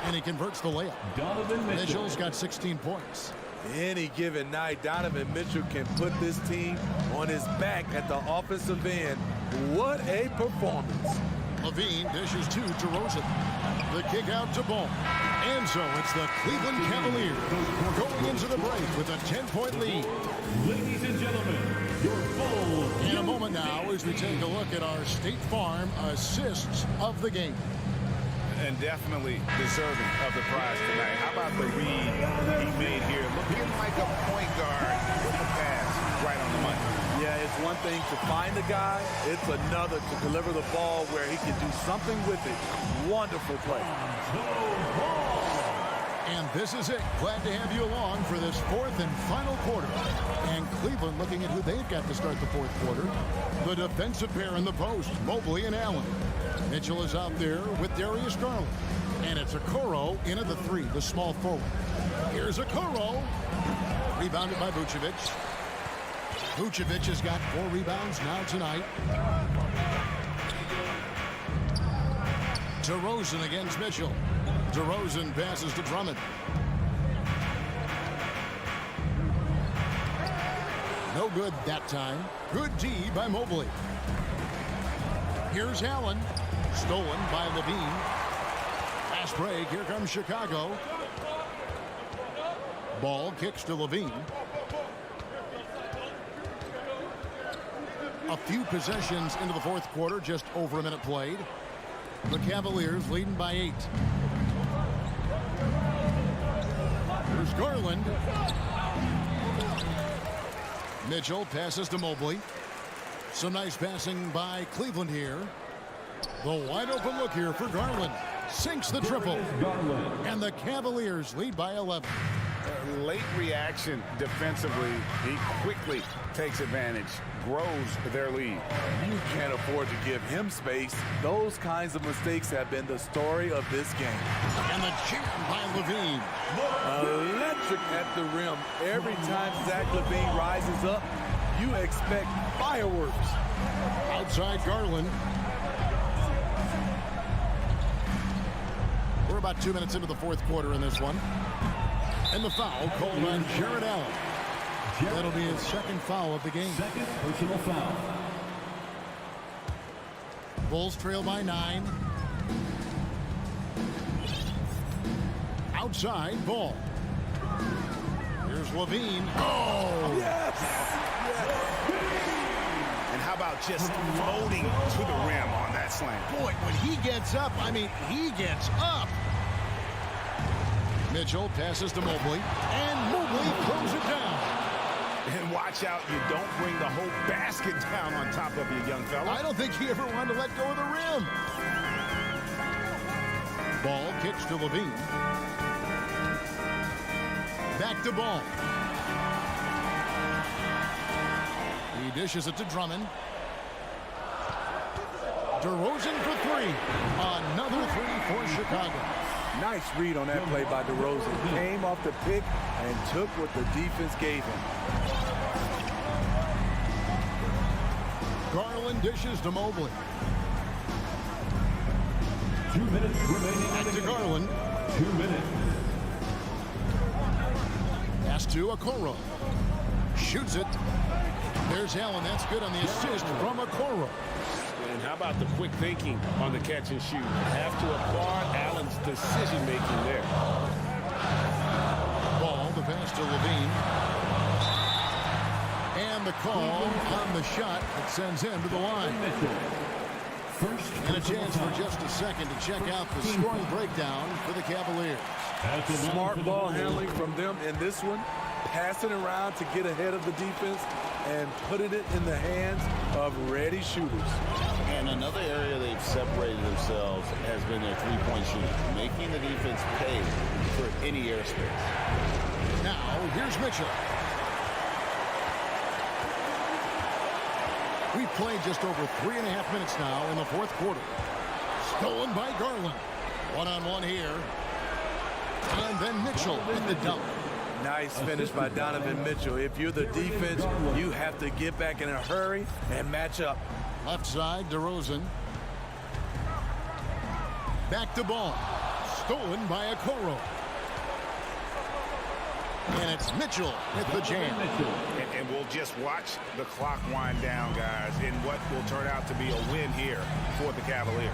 And he converts the layup. Donovan Mitchell. Mitchell's got 16 points. Any given night, Donovan Mitchell can put this team on his back at the offensive end. What a performance. Levine dishes to DeRozan. The kick out to Ball. And so it's the Cleveland Cavaliers going into the break with a 10-point lead. Ladies and gentlemen, your Bulls. In a moment now as we take a look at our State Farm assists of the game. And definitely deserving of the prize tonight. How about the read he made here? Looking like a point guard with the pass right on the money. Yeah, it's one thing to find the guy. It's another to deliver the ball where he can do something with it. Wonderful play. And this is it. Glad to have you along for this fourth and final quarter. And Cleveland looking at who they've got to start the fourth quarter. The defensive pair in the post, Mobley and Allen. Mitchell is out there with Darius Garland. And it's Okoro in at the 3, the small forward. Here's Okoro. Rebounded by Vucevic. Vucevic has got 4 rebounds now tonight. DeRozan against Mitchell. DeRozan passes to Drummond. No good that time. Good D by Mobley. Here's Allen. Stolen by Levine. Fast break. Here comes Chicago. Ball kicks to Levine. A few possessions into the fourth quarter. Just over a minute played. The Cavaliers leading by 8. Here's Garland. Mitchell passes to Mobley. Some nice passing by Cleveland here. The wide open look here for Garland. Sinks the triple. And the Cavaliers lead by 11. Late reaction defensively. He quickly takes advantage. Grows their lead. You can't afford to give him space. Those kinds of mistakes have been the story of this game. And the jam by Levine. Electric at the rim. Every time Zach Levine rises up, you expect fireworks. Outside Garland. about 2 minutes into the fourth quarter in this one. And the foul called on Jared Allen. That'll be his second foul of the game. Second personal foul. Bulls trail by 9. Outside, ball. Here's Levine. Oh! Yes! And how about just floating to the rim on that slam? Boy, when he gets up, I mean, he gets up. Mitchell passes to Mobley, and Mobley throws it down. And watch out, you don't bring the whole basket down on top of you, young fella. I don't think he ever wanted to let go of the rim. Ball kicks to Levine. Back to Ball. He dishes it to Drummond. DeRozan for 3. Another 3 for Chicago. Nice read on that play by DeRozan. Came off the pick and took what the defense gave him. Garland dishes to Mobley. 2 minutes remaining. Back to Garland. 2 minutes. Pass to Okoro. Shoots it. There's Allen. That's good on the assist from Okoro. And how about the quick thinking on the catch and shoot? Have to applaud Allen's decision-making there. Ball, the pass to Levine. And the call on the shot that sends him to the line. And a chance for just a second to check out the scoring breakdown for the Cavaliers. Smart ball handling from them in this one. Passing around to get ahead of the defense and putting it in the hands of ready shooters. And another area they've separated themselves has been their three-point shooting, making the defense pay for any airspace. Now, here's Mitchell. We've played just over 3.5 minutes now in the fourth quarter. Stolen by Garland. One-on-one here. And then Mitchell with the dunk. Nice finish by Donovan Mitchell. If you're the defense, you have to get back in a hurry and match up. Left side, DeRozan. Back to Ball. Stolen by Okoro. And it's Mitchell with the jam. And we'll just watch the clock wind down, guys, in what will turn out to be a win here for the Cavaliers.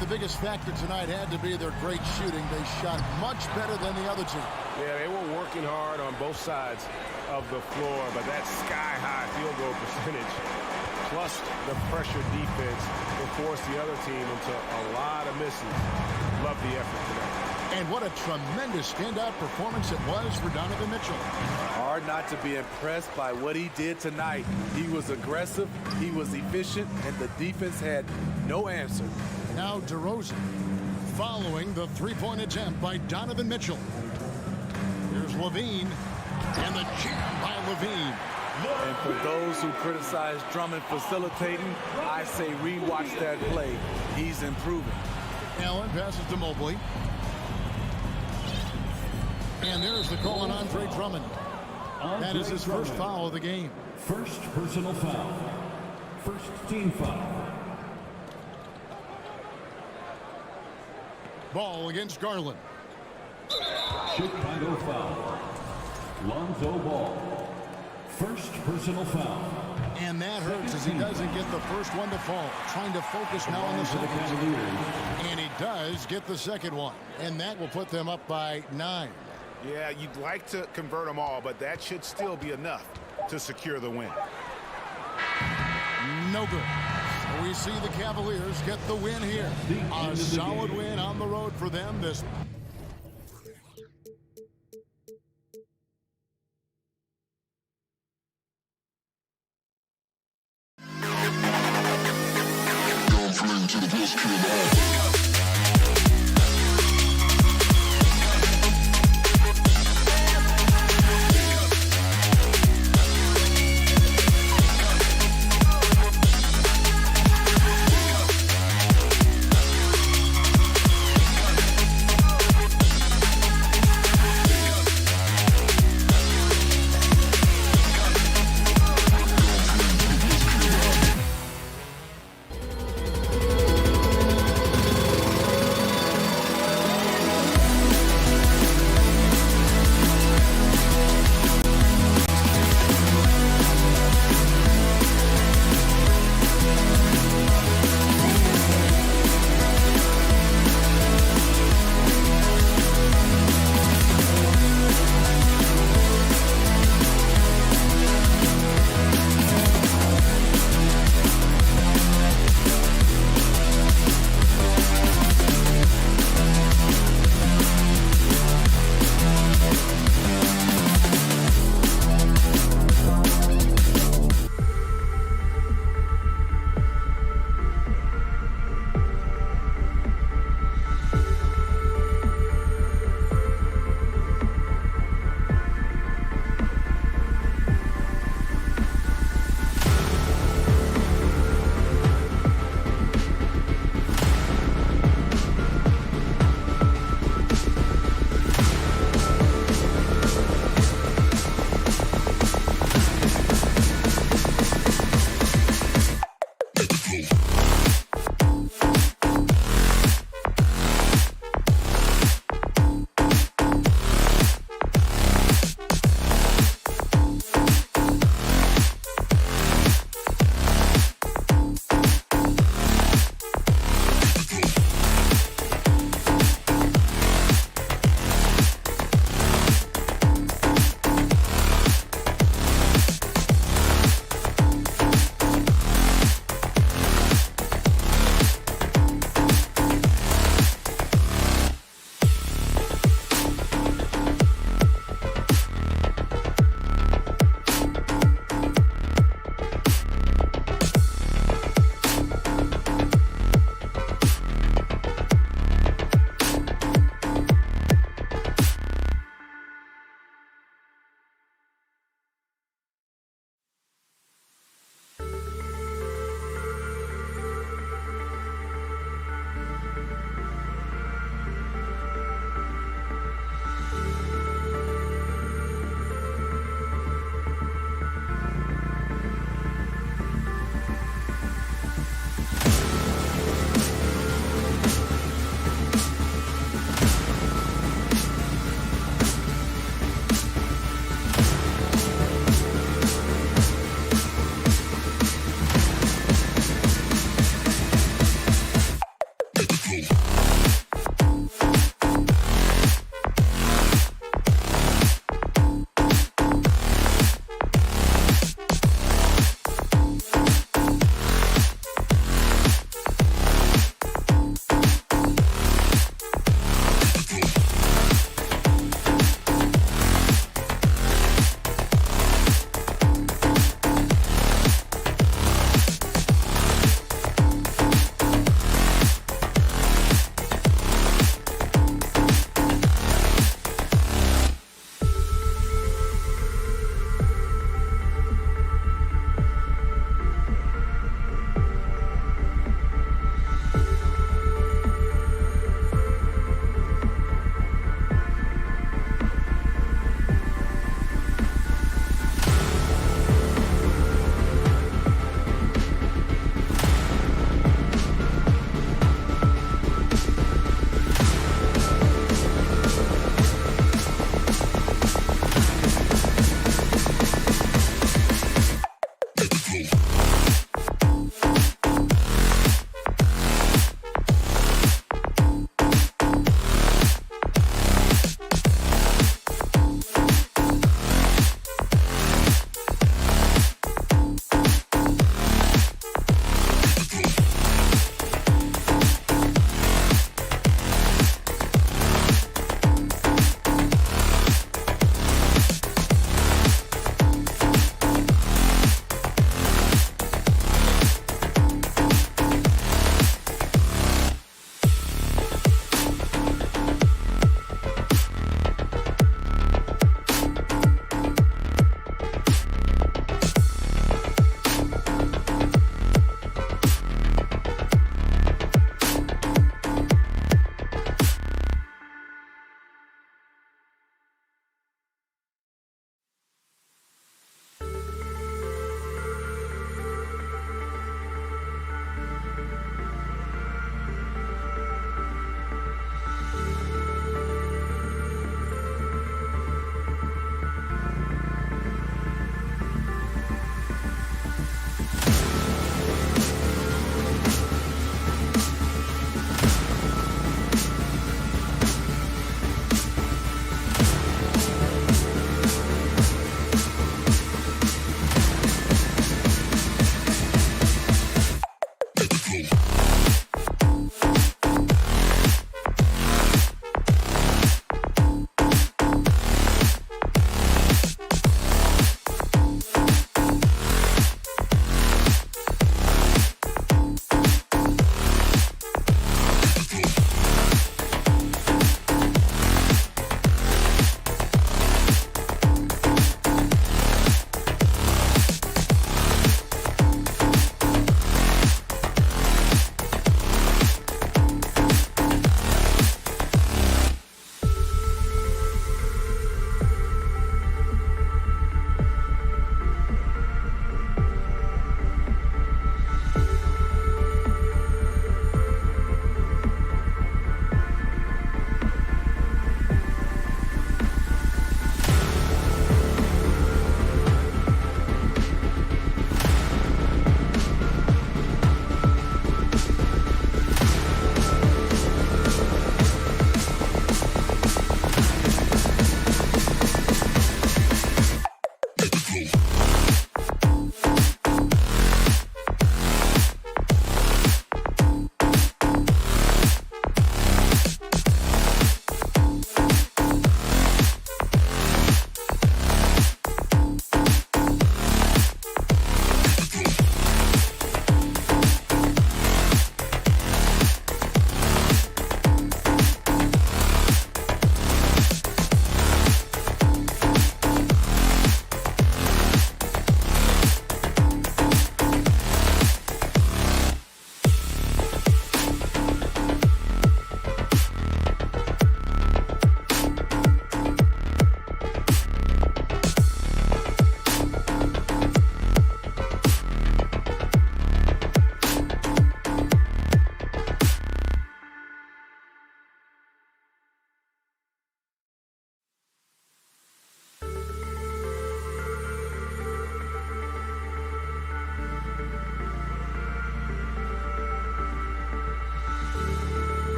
The biggest factor tonight had to be their great shooting. They shot much better than the other two. Yeah, they were working hard on both sides of the floor, but that sky-high field goal percentage plus the pressure defense will force the other team into a lot of misses. Love the effort tonight. And what a tremendous standout performance it was for Donovan Mitchell. Hard not to be impressed by what he did tonight. He was aggressive, he was efficient, and the defense had no answer. Now DeRozan following the three-point attempt by Donovan Mitchell. Here's Levine, and the jam by Levine. And for those who criticize Drummond facilitating, I say rewatch that play. He's improving. Allen passes to Mobley. And there's the call on Andre Drummond. That is his first foul of the game. First personal foul. First team foul. Ball against Garland. Chicago foul. Lonzo Ball. First personal foul. And that hurts as he doesn't get the first one to fall. Trying to focus now on the second. And he does get the second one. And that will put them up by 9. Yeah, you'd like to convert them all, but that should still be enough to secure the win. No good. So we see the Cavaliers get the win here. A solid win on the road for them this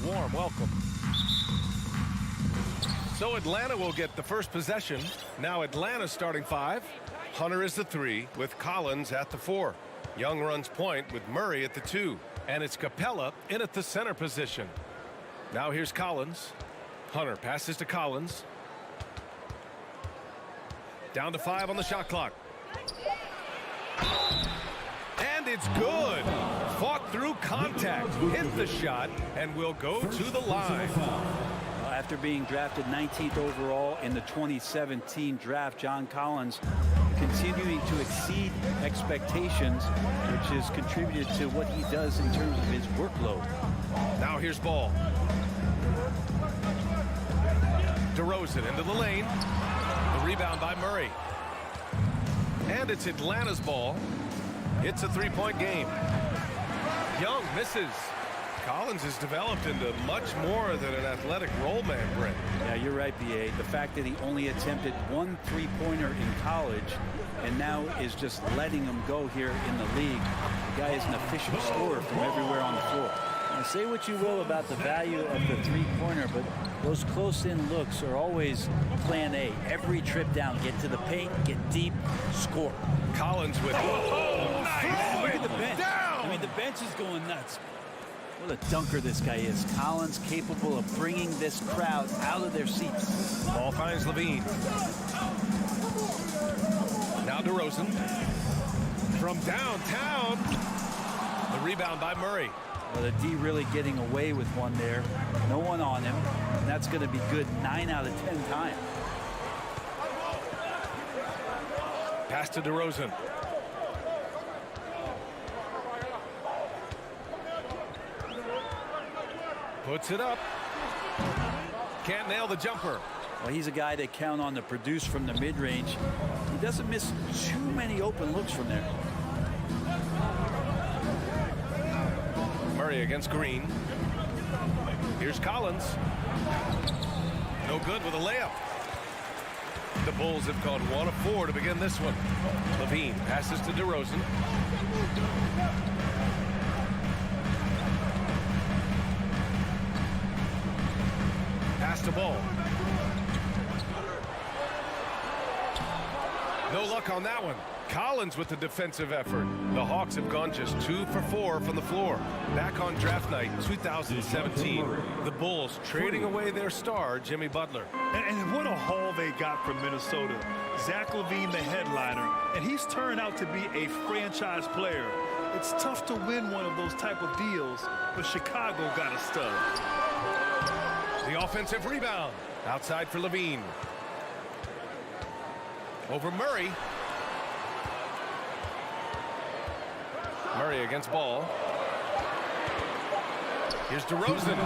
warm welcome. So Atlanta will get the first possession. Now Atlanta's starting 5. Hunter is the 3 with Collins at the 4. Young runs point with Murray at the 2. And it's Capella in at the center position. Now here's Collins. Hunter passes to Collins. Down to 5 on the shot clock. And it's good. Fought through contact, hit the shot, and will go to the line. After being drafted 19th overall in the 2017 draft, John Collins continuing to exceed expectations, which has contributed to what he does in terms of his workload. Now here's Ball. DeRozan into the lane. The rebound by Murray. And it's Atlanta's ball. It's a 3-point game. Young misses. Collins has developed into much more than an athletic roll man, Brent. Yeah, you're right, B.A. The fact that he only attempted 1 3-pointer in college and now is just letting him go here in the league. The guy is an efficient scorer from everywhere on the floor. Now, say what you will about the value of the 3-pointer, but those close-in looks are always plan A. Every trip down, get to the paint, get deep, score. Collins with nice. Look at the bench. Down. I mean, the bench is going nuts. What a dunker this guy is. Collins capable of bringing this crowd out of their seats. Ball finds Levine. Now DeRozan. From downtown. The rebound by Murray. Well, the D really getting away with one there. No one on him. And that's going to be good 9 out of 10 times. Pass to DeRozan. Puts it up. Can't nail the jumper. Well, he's a guy that count on to produce from the mid-range. He doesn't miss too many open looks from there. Murray against Green. Here's Collins. No good with a layup. The Bulls have gone 1 of 4 to begin this one. Levine passes to DeRozan. Pass to Ball. No luck on that one. Collins with the defensive effort. The Hawks have gone just 2 for 4 from the floor. Back on draft night 2017, the Bulls trading away their star, Jimmy Butler. And what a haul they got from Minnesota. Zach LaVine, the headliner, and he's turned out to be a franchise player. It's tough to win one of those type of deals, but Chicago got a stud. The offensive rebound. Outside for Levine. Over Murray. Murray against Ball. Here's DeRozan.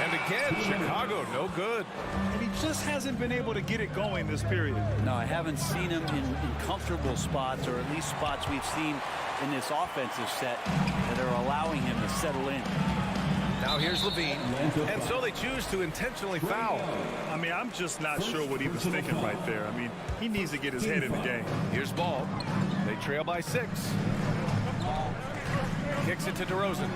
And again, Chicago, no good. And he just hasn't been able to get it going this period. No, I haven't seen him in comfortable spots, or at least spots we've seen in this offensive set that are allowing him to settle in. Now here's Levine, and so they choose to intentionally foul. I mean, I'm just not sure what he was thinking right there. I mean, he needs to get his head in the game. Here's Ball. They trail by 6. Kicks it to DeRozan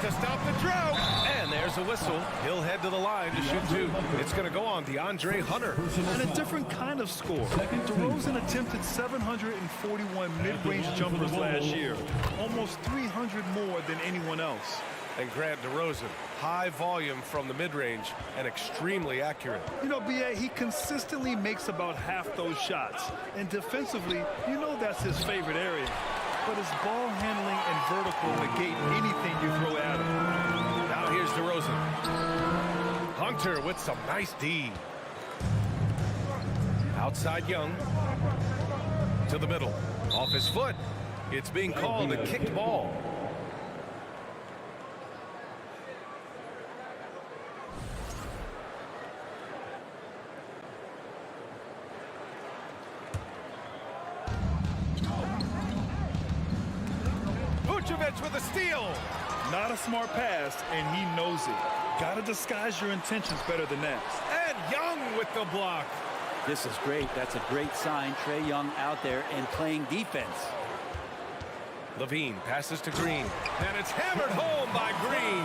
to stop the drought, and there's a whistle. He'll head to the line to shoot 2. It's going to go on DeAndre Hunter. And a different kind of score. DeRozan attempted 741 mid-range jumpers last year, almost 300 more than anyone else. And Grant DeRozan, high volume from the mid-range and extremely accurate. You know, B.A., he consistently makes about half those shots. And defensively, you know that's his favorite area. But his ball handling and vertical negate anything you throw at him. Now here's DeRozan. Hunter with some nice D. Outside Young. To the middle. Off his foot. It's being called a kicked ball. With a steal. Not a smart pass, and he knows it. Got to disguise your intentions better than that. And Young with the block. This is great. That's a great sign. Trae Young out there and playing defense. Levine passes to Green, and it's hammered home by Green.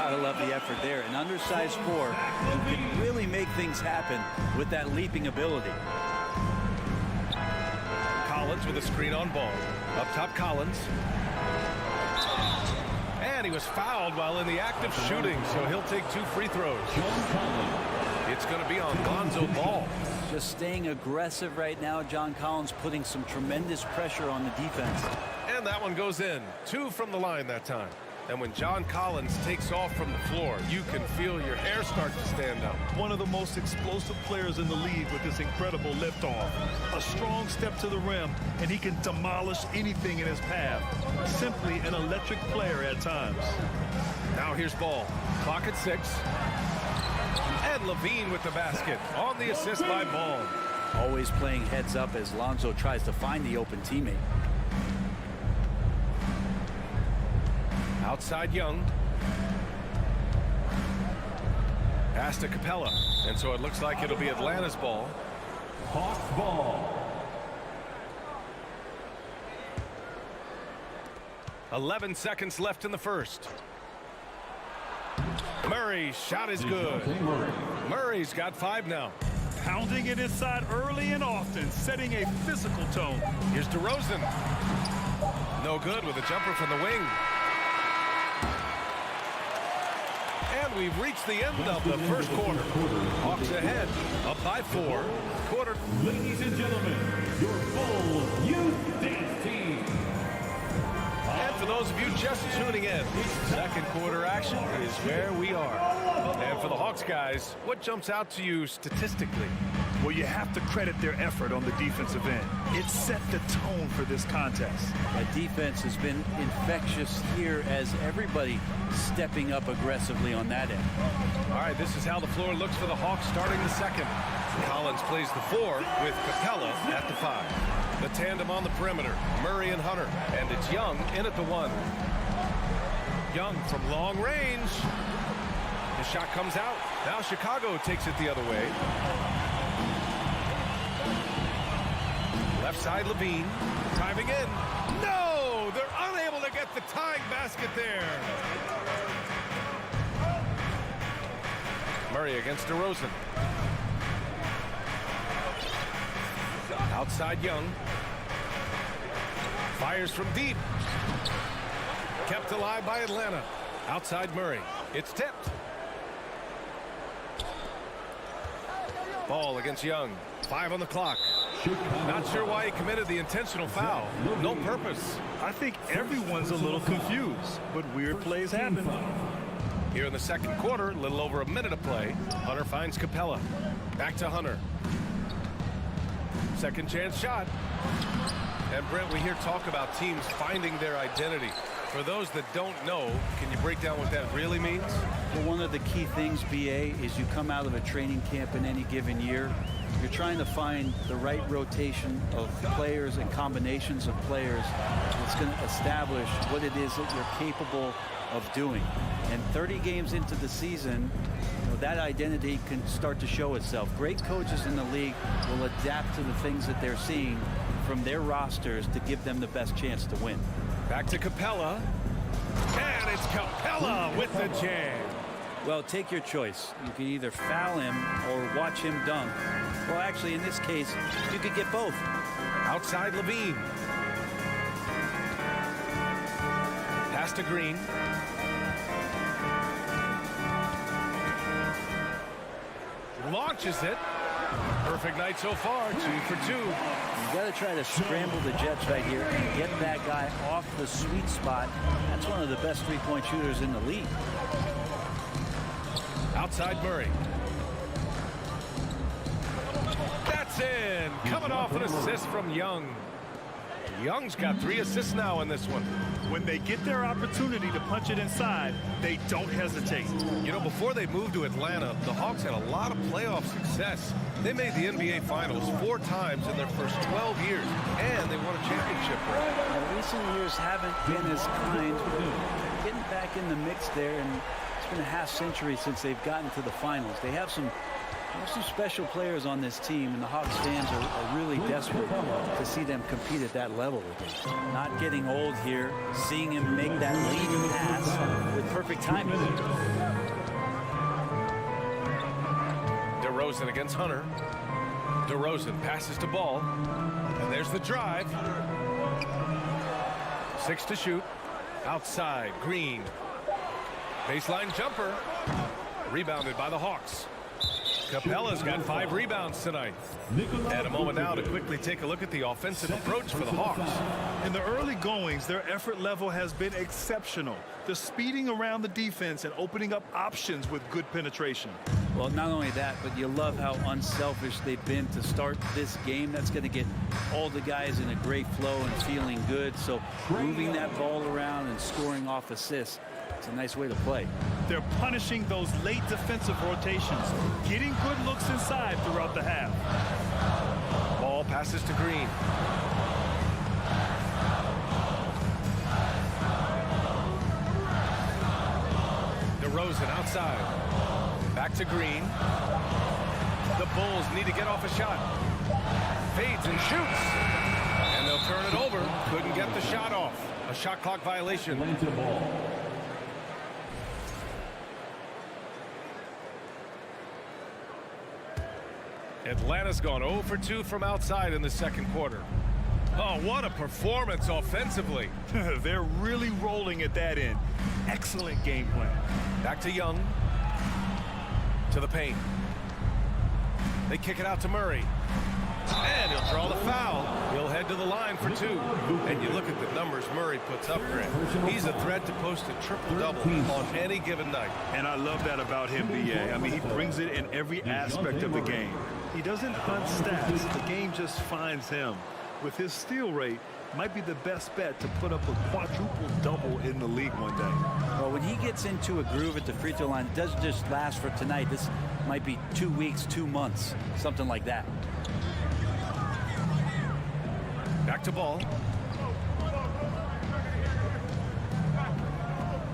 Gotta love the effort there. An undersized 4 who can really make things happen with that leaping ability. Collins with a screen on ball. Up top, Collins. And he was fouled while in the act of shooting, so he'll take 2 free throws. It's going to be on Lonzo Ball. Just staying aggressive right now. John Collins putting some tremendous pressure on the defense. And that one goes in. 2 from the line that time. And when John Collins takes off from the floor, you can feel your hair start to stand up. One of the most explosive players in the league with this incredible liftoff. A strong step to the rim, and he can demolish anything in his path. Simply an electric player at times. Now here's Ball. Clock at 6. And Levine with the basket on the assist by Ball. Always playing heads up as Lonzo tries to find the open teammate. Outside Young. Pass to Capella. And so it looks like it'll be Atlanta's ball. Hawks ball. 11 seconds left in the first. Murray's shot is good. Murray's got 5 now. Pounding it inside early and often, setting a physical tone. Here's DeRozan. No good with a jumper from the wing. And we've reached the end of the first quarter. Hawks ahead, up by 4. Quarter. Ladies and gentlemen, your full youth dance team. And for those of you just tuning in, second quarter action is where we are. And for the Hawks guys, what jumps out to you statistically? Well, you have to credit their effort on the defensive end. It set the tone for this contest. That defense has been infectious here as everybody stepping up aggressively on that end. All right, this is how the floor looks for the Hawks starting the second. Collins plays the 4 with Capella at the 5. The tandem on the perimeter, Murray and Hunter, and it's Young in at the 1. Young from long range. His shot comes out. Now Chicago takes it the other way. Left side, Levine. Timing in. No! They're unable to get the tying basket there. Murray against DeRozan. Outside Young. Fires from deep. Kept alive by Atlanta. Outside Murray. It's tipped. Ball against Young. 5 on the clock. Not sure why he committed the intentional foul. No purpose. I think everyone's a little confused, but weird plays happen. Here in the second quarter, a little over a minute of play. Hunter finds Capella. Back to Hunter. Second chance shot. And Brent, we hear talk about teams finding their identity. For those that don't know, can you break down what that really means? Well, one of the key things, BA, is you come out of a training camp in any given year. You're trying to find the right rotation of players and combinations of players that's going to establish what it is that you're capable of doing. And 30 games into the season, you know, that identity can start to show itself. Great coaches in the league will adapt to the things that they're seeing from their rosters to give them the best chance to win. Back to Capella. And it's Capella with the jam. Well, take your choice. You can either foul him or watch him dunk. Well, actually, in this case, you could get both. Outside Levine. Pass to Green. Launches it. Perfect night so far, 2 for 2. You got to try to scramble the Jets right here and get that guy off the sweet spot. That's one of the best three-point shooters in the league. Outside Murray. That's in. Coming off an assist from Young. Young's got 3 assists now in this one. When they get their opportunity to punch it inside, they don't hesitate. You know, before they moved to Atlanta, the Hawks had a lot of playoff success. They made the NBA Finals 4 times in their first 12 years, and they won a championship. Now, recent years haven't been as kind. Getting back in the mix there, and it's been a half century since they've gotten to the finals. They have some There's some special players on this team, and the Hawks fans are really desperate to see them compete at that level again. Not getting old here, seeing him make that lead pass with perfect timing. DeRozan against Hunter. DeRozan passes to Ball, and there's the drive. 6 to shoot. Outside, Green. Baseline jumper. Rebounded by the Hawks. Capella's got 5 rebounds tonight. And a moment now to quickly take a look at the offensive approach for the Hawks. In the early goings, their effort level has been exceptional. They're speeding around the defense and opening up options with good penetration. Well, not only that, but you love how unselfish they've been to start this game. That's going to get all the guys in a great flow and feeling good. So moving that ball around and scoring off assists, it's a nice way to play. They're punishing those late defensive rotations, getting good looks inside throughout the half. Ball passes to Green. DeRozan outside. Back to Green. The Bulls need to get off a shot. Fades and shoots. And they'll turn it over. Couldn't get the shot off. A shot clock violation. Atlanta's gone 0 for 2 from outside in the second quarter. Oh, what a performance offensively. They're really rolling at that end. Excellent game plan. Back to Young. To the paint. They kick it out to Murray. And he'll draw the foul. He'll head to the line for 2. And you look at the numbers Murray puts up, Grant. He's a threat to post a triple-double on any given night. And I love that about him, B.A. I mean, he brings it in every aspect of the game. He doesn't hunt stats. The game just finds him. With his steal rate, might be the best bet to put up a quadruple-double in the league one day. Well, when he gets into a groove at the free throw line, it doesn't just last for tonight. This might be 2 weeks, 2 months, something like that. Back to Ball.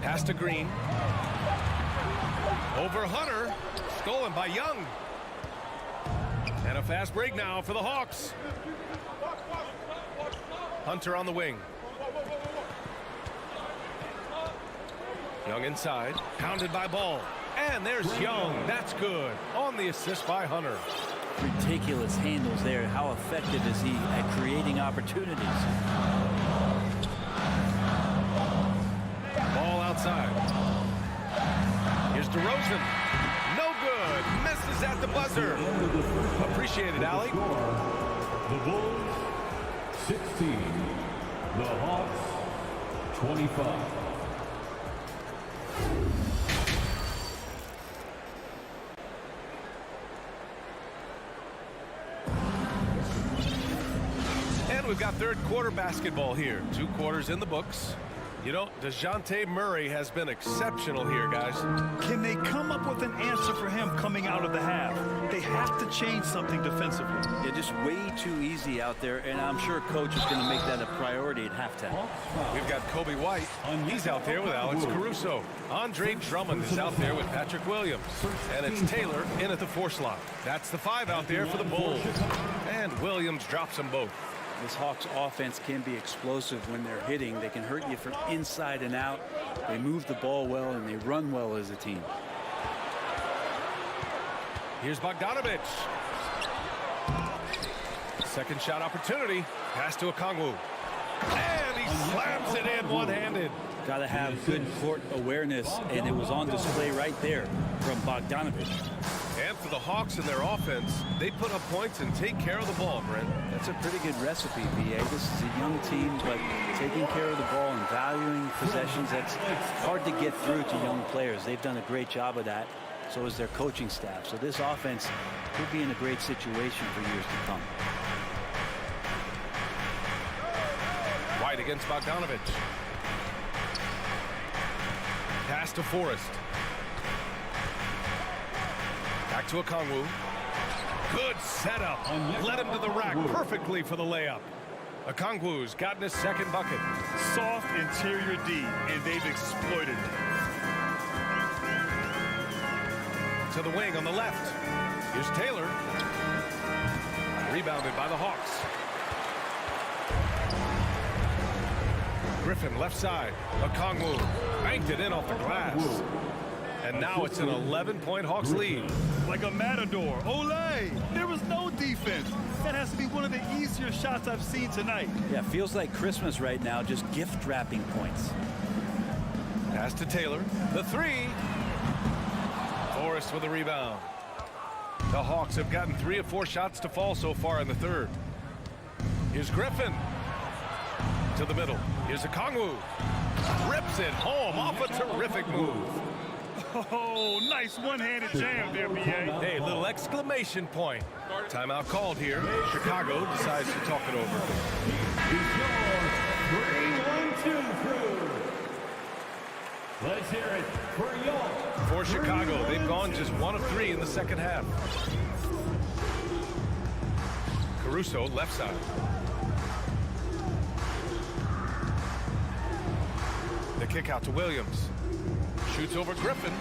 Pass to Green. Over Hunter. Stolen by Young. And a fast break now for the Hawks. Hunter on the wing. Young inside. Pounded by Ball. And there's Young. That's good. On the assist by Hunter. Ridiculous handles there. How effective is he at creating opportunities? Ball outside. Here's DeRozan. No good. Misses at the buzzer. Appreciate it, Allie. The Bulls 16. The Hawks 25. And we've got third quarter basketball here. 2 quarters in the books. You know, DeJounte Murray has been exceptional here, guys. Can they come up with an answer for him coming out of the half? They have to change something defensively. Yeah, just way too easy out there, and I'm sure coach is going to make that a priority at halftime. We've got Kobe White. He's out there with Alex Caruso. Andre Drummond is out there with Patrick Williams. And it's Taylor in at the 4 slot. That's the 5 out there for the Bulls. And Williams drops them both. This Hawks offense can be explosive when they're hitting. They can hurt you from inside and out. They move the ball well, and they run well as a team. Here's Bogdanovich. Second shot opportunity. Pass to Okongwu. And he slams it in one-handed. Got to have good court awareness, and it was on display right there from Bogdanovich. And for the Hawks in their offense, they put up points and take care of the ball, Brent. That's a pretty good recipe, B.A. This is a young team, but taking care of the ball and valuing possessions, that's hard to get through to young players. They've done a great job of that. So is their coaching staff. So this offense could be in a great situation for years to come. White against Bogdanovich. Pass to Forrest. Back to Okongwu. Good setup. Led him to the rack perfectly for the layup. Okongwu's gotten his second bucket. Soft interior D, and they've exploited it. To the wing on the left. Here's Taylor. Rebounded by the Hawks. Griffin left side. Okongwu banked it in off the glass. And now it's an 11-point Hawks lead. Like a matador. Olay! There was no defense. That has to be one of the easier shots I've seen tonight. Yeah, feels like Christmas right now, just gift wrapping points. Pass to Taylor. The three. Forrest with the rebound. The Hawks have gotten 3 of 4 shots to fall so far in the third. Here's Griffin. To the middle. Here's Okongwu. Rips it home off a terrific move. Oh, nice one-handed jam there, BA. Hey, little exclamation point. Timeout called here. Chicago decides to talk it over. 3-1-2 crew. Let's hear it for York. For Chicago, they've gone just 1 of 3 in the second half. Caruso, left side. The kick out to Williams. Shoots over Griffin.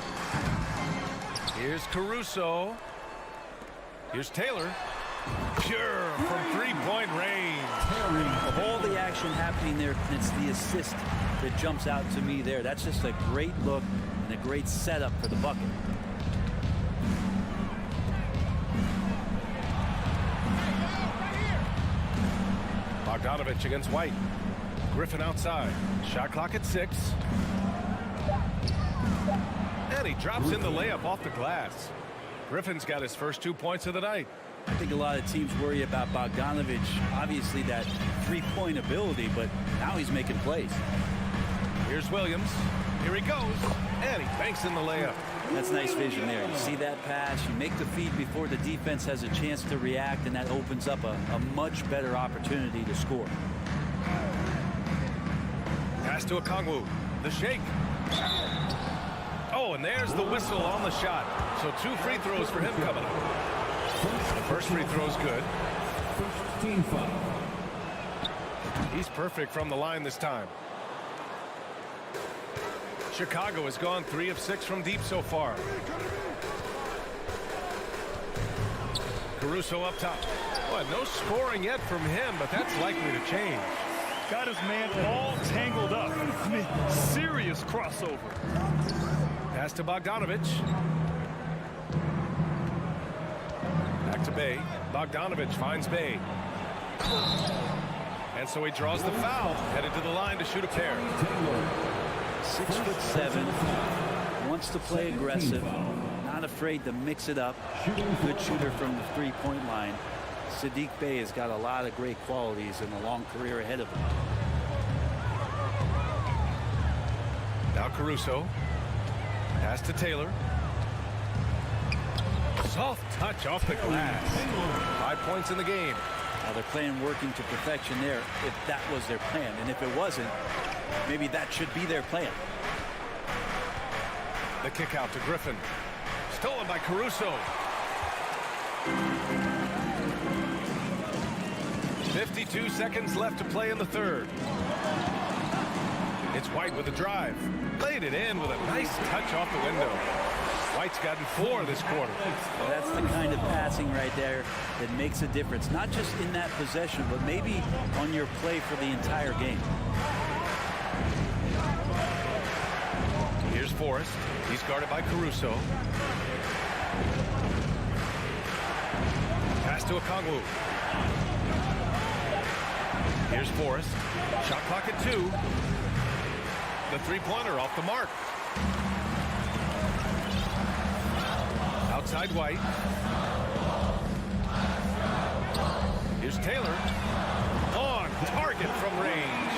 Here's Caruso. Here's Taylor. Pure from 3-point range. Of all the action happening there, it's the assist that jumps out to me there. That's just a great look and a great setup for the bucket. Bogdanovich against White. Griffin outside. Shot clock at 6. And he drops in the layup off the glass. Griffin's got his first 2 points of the night. I think a lot of teams worry about Bogdanovich, obviously that three-point ability, but now he's making plays. Here's Williams. Here he goes. And he banks in the layup. That's nice vision there. You see that pass, you make the feed before the defense has a chance to react, and that opens up a much better opportunity to score. Pass to Okongwu. The shake. Oh, and there's the whistle on the shot. So 2 free throws for him coming up. The first free throw's good. Team foul. He's perfect from the line this time. Chicago has gone 3 of 6 from deep so far. Caruso up top. Well, no scoring yet from him, but that's likely to change. Got his man all tangled up. I mean, serious crossover. Pass to Bogdanovich. Back to Bay. Bogdanovich finds Bay. And so he draws the foul. Headed to the line to shoot a pair. 6'7", wants to play aggressive, not afraid to mix it up. Good shooter from the three-point line. Saddiq Bey has got a lot of great qualities and a long career ahead of him. Now Caruso. Pass to Taylor. Soft touch off the glass. 5 points in the game. Now they're playing working to perfection there if that was their plan. And if it wasn't, maybe that should be their plan. The kick out to Griffin. Stolen by Caruso. 52 seconds left to play in the third. It's White with a drive. Laid it in with a nice touch off the window. White's gotten 4 this quarter. Well, that's the kind of passing right there that makes a difference. Not just in that possession, but maybe on your play for the entire game. Here's Forrest. He's guarded by Caruso. Pass to Okongwu. Here's Forrest. Shot clock at 2. The three-pointer off the mark. Outside White. Here's Taylor. On target from range.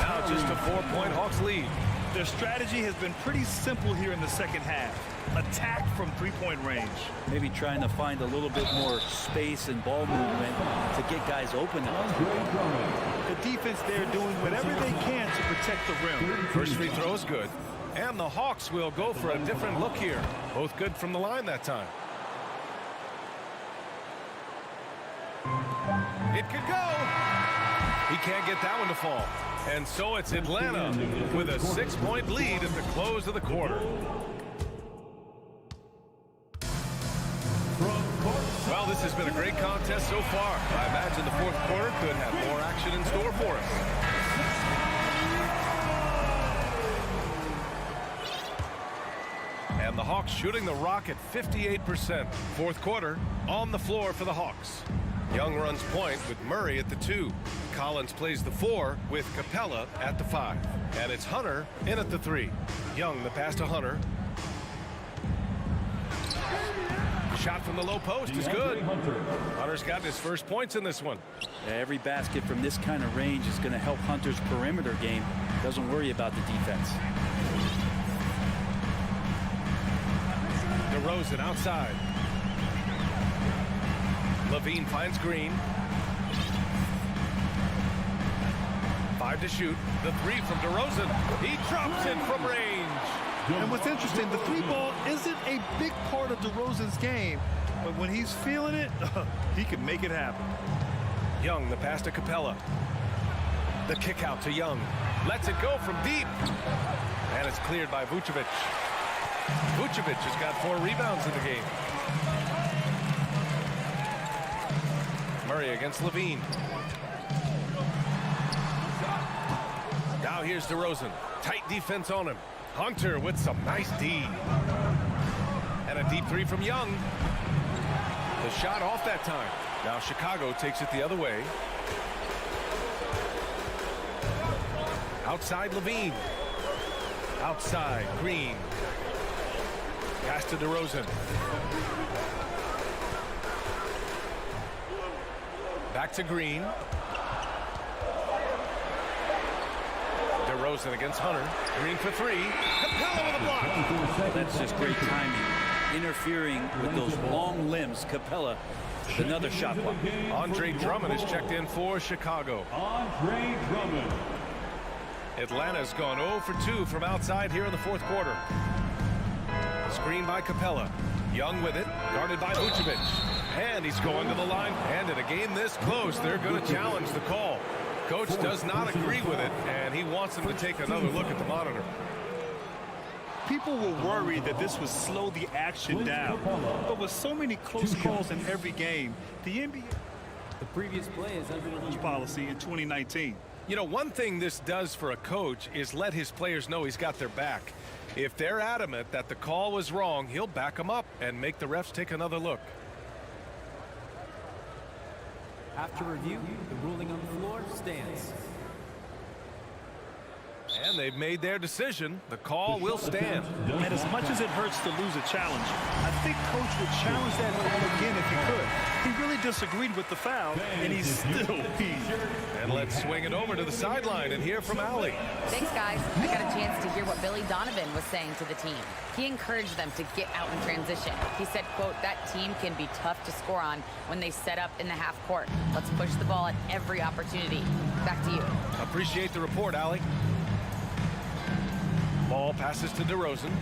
Now just a 4-point Hawks lead. Their strategy has been pretty simple here in the second half. Attack from three-point range. Maybe trying to find a little bit more space and ball movement to get guys open. The defense there doing whatever they can to protect the rim. First free throw is good. And the Hawks will go for a different look here. Both good from the line that time. It could go. He can't get that one to fall. And so it's Atlanta with a 6-point lead at the close of the quarter. From Well, this has been a great contest so far. I imagine the fourth quarter could have more action in store for us. And the Hawks shooting the rock at 58%. Fourth quarter on the floor for the Hawks. Young runs point with Murray at the 2. Collins plays the 4 with Capella at the 5. And it's Hunter in at the 3. Young, the pass to Hunter. Shot from the low post is good. Hunter's gotten his first points in this one. Every basket from this kind of range is going to help Hunter's perimeter game. Doesn't worry about the defense. DeRozan outside. Levine finds Green. 5 to shoot. The 3 from DeRozan. He drops in from range. And what's interesting, the 3-ball isn't a big part of DeRozan's game, but when he's feeling it, he can make it happen. Young, the pass to Capella. The kick out to Young. Lets it go from deep. And it's cleared by Vucevic. Vucevic has got 4 rebounds in the game. Murray against Levine. Now here's DeRozan. Tight defense on him. Hunter with some nice D. And a deep 3 from Young. The shot off that time. Now Chicago takes it the other way. Outside Levine. Outside Green. Pass to DeRozan. Back to Green. DeRozan against Hunter. Green for 3. Capella with a block. That's just great timing. Interfering with those long limbs. Capella, another shot block. Andre Drummond is checked in for Chicago. Andre Drummond. Atlanta's gone 0 for 2 from outside here in the fourth quarter. Screen by Capella. Young with it, guarded by Vucevic. And he's going to the line. And in a game this close, they're going to challenge the call. Coach does not agree with it, and he wants him to take another look at the monitor. People were worried that this would slow the action down. But with so many close calls in every game, the NBA The previous play is under the policy in 2019. You know, one thing this does for a coach is let his players know he's got their back. If they're adamant that the call was wrong, he'll back them up and make the refs take another look. After review, the ruling on the floor stands. And they've made their decision. The call will stand. And as much as it hurts to lose a challenge, I think Coach would challenge that call again if he could. He really disagreed with the foul, and he's still peeved. And let's swing it over to the sideline and hear from Allie. Thanks, guys. I got a chance to hear what Billy Donovan was saying to the team. He encouraged them to get out in transition. He said, quote, that team can be tough to score on when they set up in the half court. Let's push the ball at every opportunity. Back to you. Appreciate the report, Allie. Ball passes to DeRozan.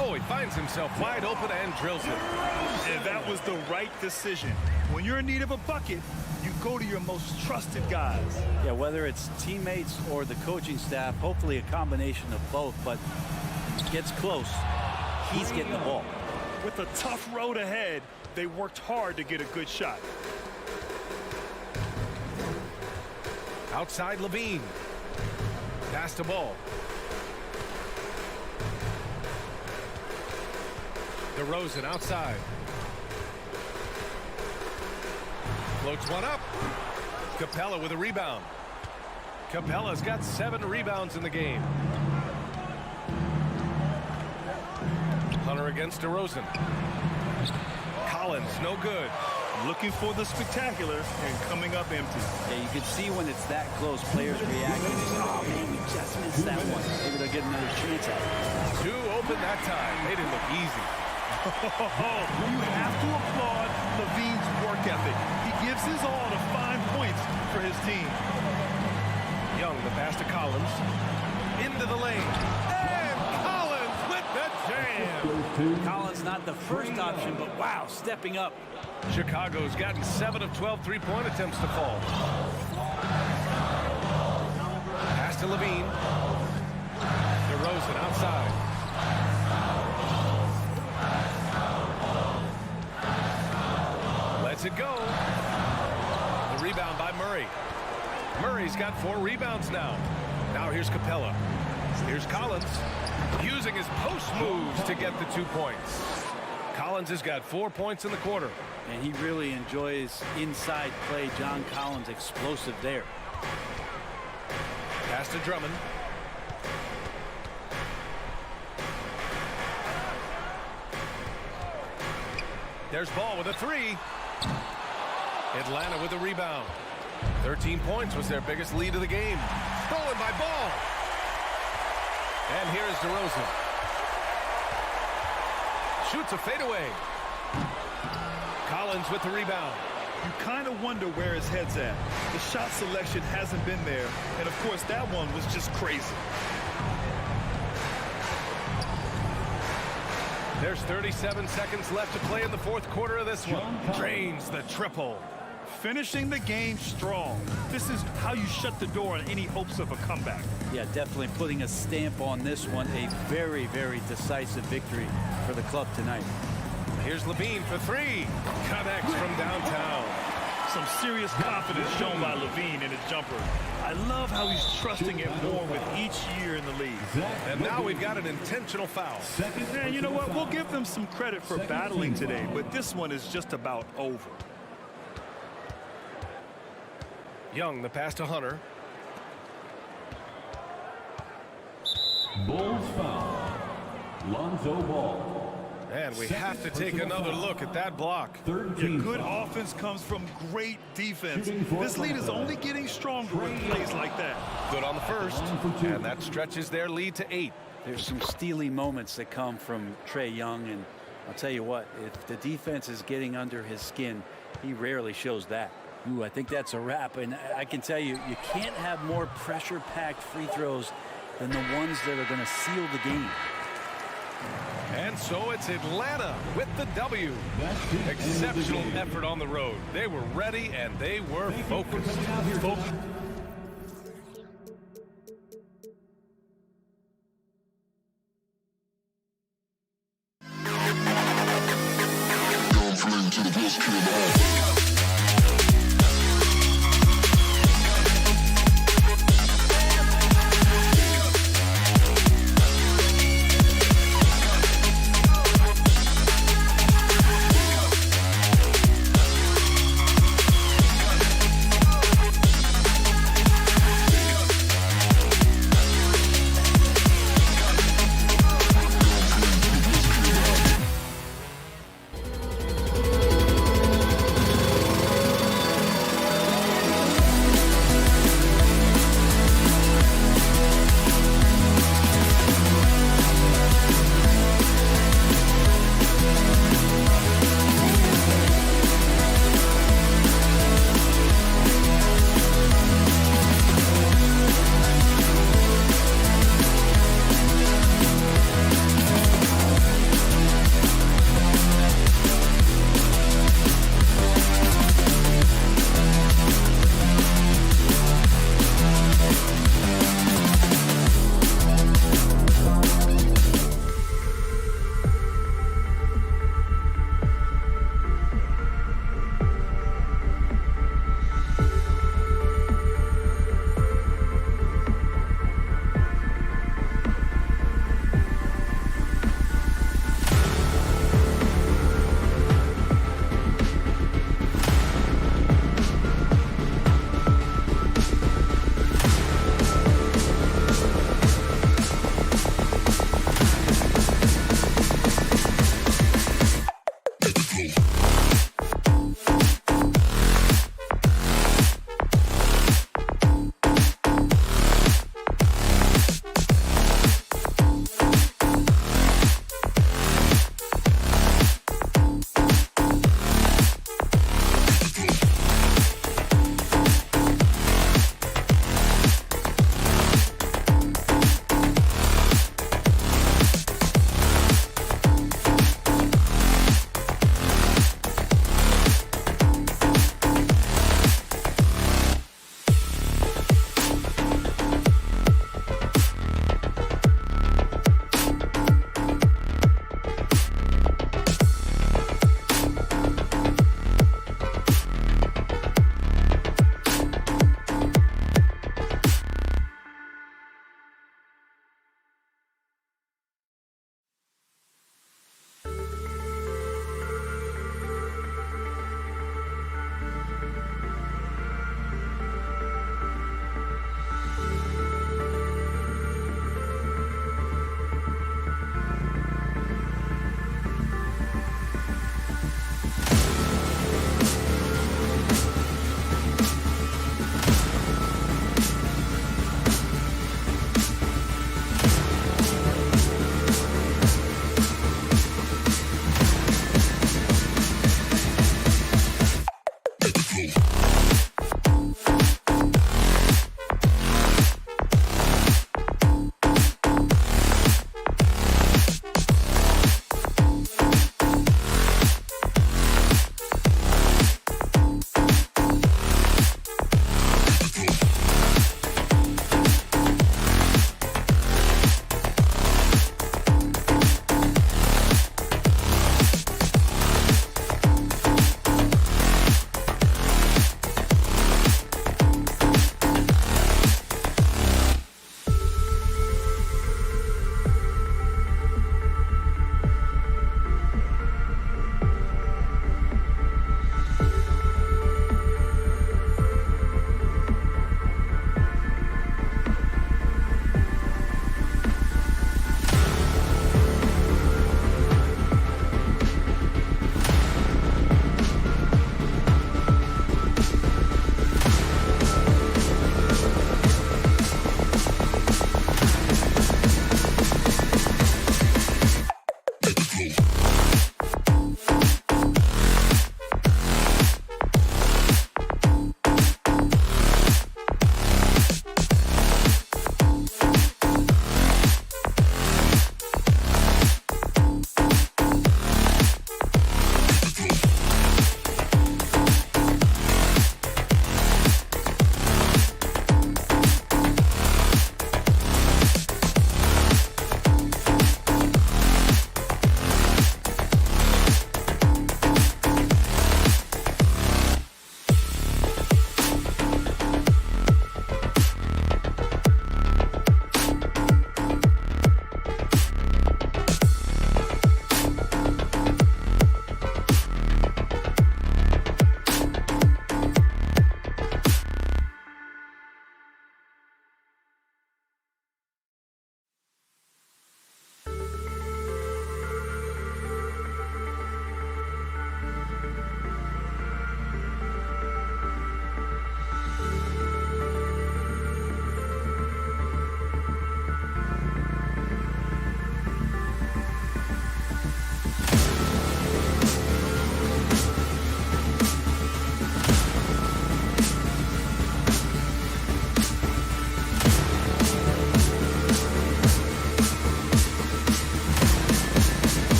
Oh, he finds himself wide open and drills it. And that was the right decision. When you're in need of a bucket, you go to your most trusted guys. Yeah, whether it's teammates or the coaching staff, hopefully a combination of both, but it gets close. He's getting the ball. With a tough road ahead, they worked hard to get a good shot. Outside Levine. Pass the ball. DeRozan outside. Floats one up. Capella with a rebound. Capella's got 7 rebounds in the game. Hunter against DeRozan. Collins, no good. Looking for the spectacular and coming up empty. Yeah, you can see when it's that close, players reacting. Oh, man, we just missed that one. Maybe they'll get another chance at it. 2 open that time. Made it look easy. You have to applaud Levine's work ethic. He gives his all to find points for his team. Young, the pass to Collins. Into the lane. And Collins with the jam. Collins not the first option, but wow, stepping up. Chicago's gotten 7 of 12 three-point attempts to fall. Pass to Levine. DeRozan outside. lets it go. The rebound by Murray. Murray's got 4 rebounds now. Now here's Capella. Here's Collins using his post moves to get the 2 points. Collins has got 4 points in the quarter. And he really enjoys inside play. John Collins explosive there. Pass to Drummond. There's Ball with a 3. Atlanta with a rebound. 13 points was their biggest lead of the game. Stolen by Ball. And here's DeRozan. Shoots a fadeaway. Collins with the rebound. You kind of wonder where his head's at. The shot selection hasn't been there. And, of course, that one was just crazy. There's 37 seconds left to play in the fourth quarter of this one. Drains the triple. Finishing the game strong. This is how you shut the door on any hopes of a comeback. Yeah, definitely putting a stamp on this one. A very, very decisive victory for the club tonight. Here's Levine for 3. Connects from downtown. Some serious confidence shown by Levine in his jumper. I love how he's trusting it more with each year in the league. And now we've got an intentional foul. And you know what? We'll give them some credit for battling today, but this one is just about over. Young, the pass to Hunter. Bulls foul. Lonzo Ball. And we have to take another look at that block. Good offense comes from great defense. This lead is only getting stronger with plays like that. Good on the first, and that stretches their lead to 8. There's some steely moments that come from Trae Young, and I'll tell you what, if the defense is getting under his skin, he rarely shows that. Ooh, I think that's a wrap, and I can tell you, you can't have more pressure-packed free throws than the ones that are going to seal the game. And so it's Atlanta with the W. Exceptional effort on the road. They were ready and they were focused.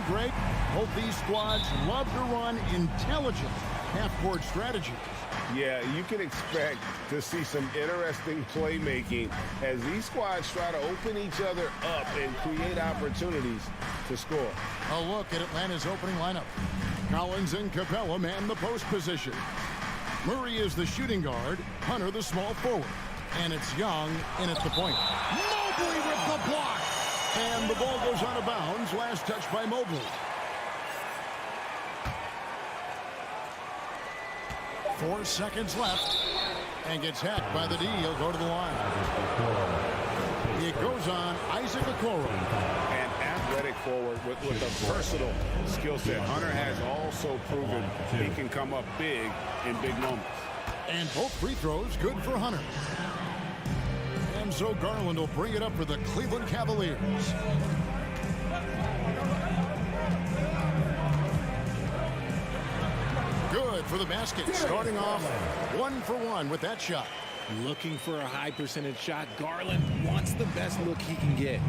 Greg, both these squads love to run intelligent half-court strategies. Yeah, you can expect to see some interesting playmaking as these squads try to open each other up and create opportunities to score. A look at Atlanta's opening lineup. Collins and Capella man the post position. Murray is the shooting guard, Hunter the small forward. And it's Young in at the point. Mobley with the block! And the ball goes out of bounds. Last touch by Mobley. 4 seconds left. And gets hacked by the D. He'll go to the line. It goes on Isaac Okoro. An athletic forward with a versatile skill set. Hunter has also proven he can come up big in big moments. And both free throws good for Hunter. And so Garland will bring it up for the Cleveland Cavaliers. Good for the basket. Starting off 1 for 1 with that shot. Looking for a high percentage shot. Garland wants the best look he can get.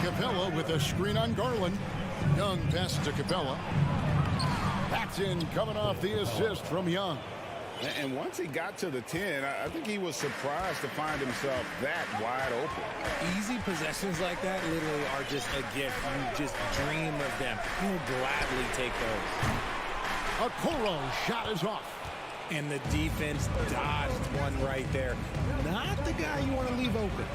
Capella with a screen on Garland. Young passes to Capella. Paxton coming off the assist from Young. And once he got to the 10, I think he was surprised to find himself that wide open. Easy possessions like that literally are just a gift. You just dream of them. You'll gladly take those. Okoro shot is off. And the defense dodged one right there. Not the guy you want to leave open.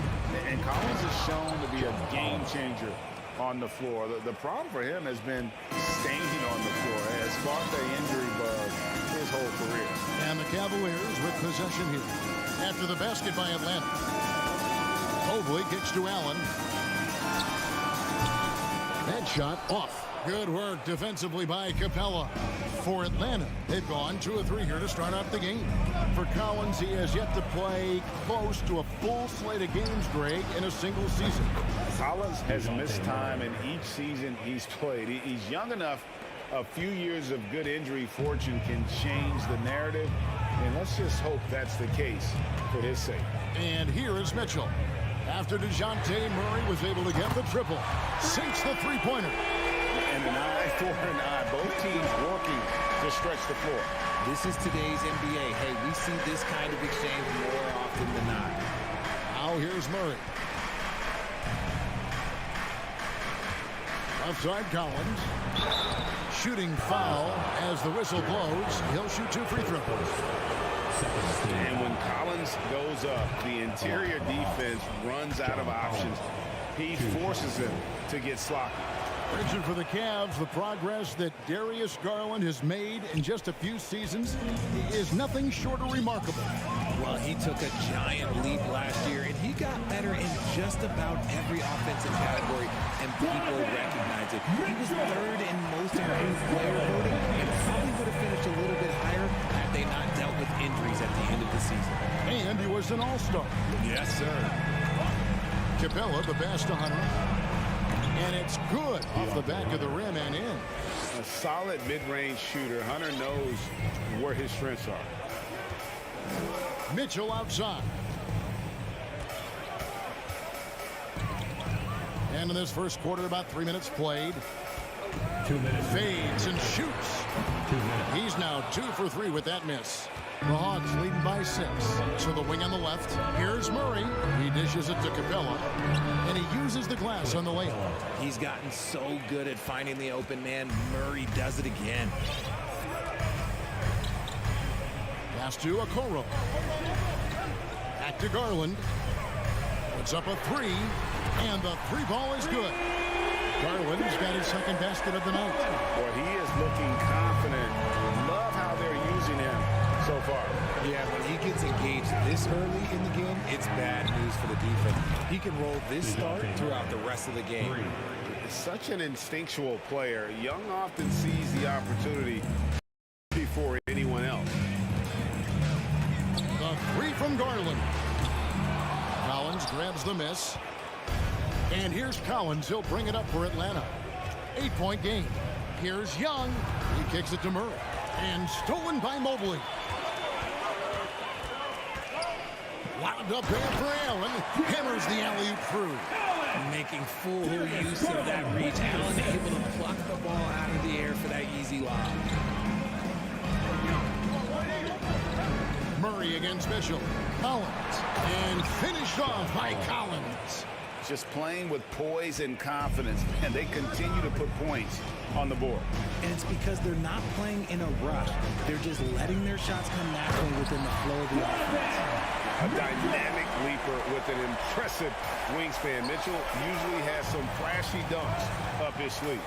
And Collins is shown to be a game changer on the floor. The problem for him has been staying on the floor. Has sparked an injury bug his whole career. And the Cavaliers with possession here. After the basket by Atlanta. Mobley kicks to Allen. That shot off. Good work defensively by Capella. For Atlanta, they've gone 2 of 3 here to start off the game. For Collins, he has yet to play close to a full slate of games, Greg, in a single season. Collins has missed time in each season he's played. He's young enough. A few years of good injury fortune can change the narrative, and let's just hope that's the case for his sake. And here is Mitchell. After DeJounte Murray was able to get the triple, sinks the three-pointer. And an eye for an eye. Both teams working to stretch the floor. This is today's NBA. Hey, we see this kind of exchange more often than not. Now here's Murray. Outside Collins. Shooting foul as the whistle blows. He'll shoot 2 free throws. And when Collins goes up, the interior defense runs out of options. He forces him to get sloppy. Richard, for the Cavs, the progress that Darius Garland has made in just a few seasons is nothing short of remarkable. Well, he took a giant leap last year, and he got better in just about every offensive category, and people recognize it. He was 3rd in most improved player voting, and probably would have finished a little bit higher had they not dealt with injuries at the end of the season. And he was an all-star. Yes, sir. Capella, the pass to Hunter. And it's good off the back of the rim and in. A solid mid-range shooter. Hunter knows where his strengths are. Mitchell outside. And in this first quarter, about 3 minutes played. 2 minutes. Fades and shoots. 2 minutes. He's now 2 for 3 with that miss. The Hawks leading by 6. So the wing on the left. Here's Murray. He dishes it to Capella. And he uses the glass on the layup. He's gotten so good at finding the open man. Murray does it again. Pass to Okoro. Back to Garland. Puts up a 3. And the 3 ball is good. Garland's got his second basket of the night. Boy, he is looking confident. Love how they're using him so far. Yeah, when he gets engaged this early in the game, it's bad news for the defense. He can roll this start throughout the rest of the game. Such an instinctual player. Young often sees the opportunity before anyone else. The 3 from Garland. Collins grabs the miss. And here's Collins. He'll bring it up for Atlanta. 8-point game. Here's Young. He kicks it to Murray. And stolen by Mobley. Lobbed up there for Allen. Hammers the alley-oop through. Making full use of that reach. Allen able to pluck the ball out of the air for that easy lob. Murray against Mitchell. Collins. And finished off by Collins. Just playing with poise and confidence, and they continue to put points on the board. And it's because they're not playing in a rush. They're just letting their shots come naturally within the flow of the offense. A dynamic leaper with an impressive wingspan. Mitchell usually has some flashy dunks up his sleeve.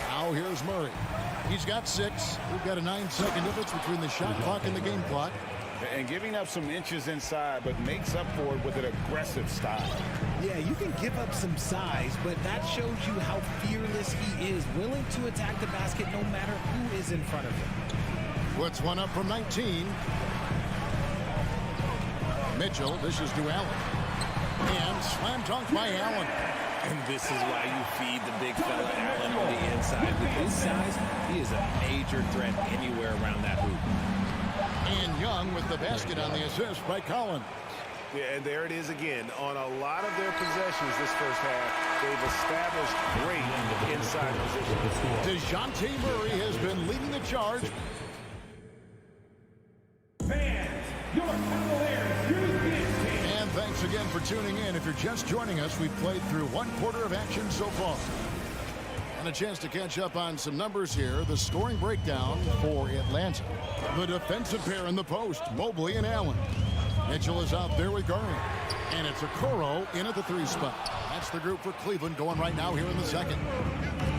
Now here's Murray. He's got 6. We've got a 9-second difference between the shot clock and the game clock. And giving up some inches inside, but makes up for it with an aggressive style. Yeah, you can give up some size, but that shows you how fearless he is, willing to attack the basket no matter who is in front of him. Puts one up from 19. Mitchell, this is to Allen. And slam dunk by Allen. And this is why you feed the big fella Allen on the inside. With his size, he is a major threat anywhere around that hoop. And Young with the basket on the assist by Collins. Yeah, and there it is again. On a lot of their possessions this first half, they've established great inside position. DeJounte Murray has been leading the charge. Fans, your Cavaliers, and thanks again for tuning in. If you're just joining us, we've played through 1 quarter of action so far. And a chance to catch up on some numbers here. The scoring breakdown for Atlanta. The defensive pair in the post, Mobley and Allen. Mitchell is out there with Garland. And it's Okoro in at the 3 spot. That's the group for Cleveland going right now here in the second.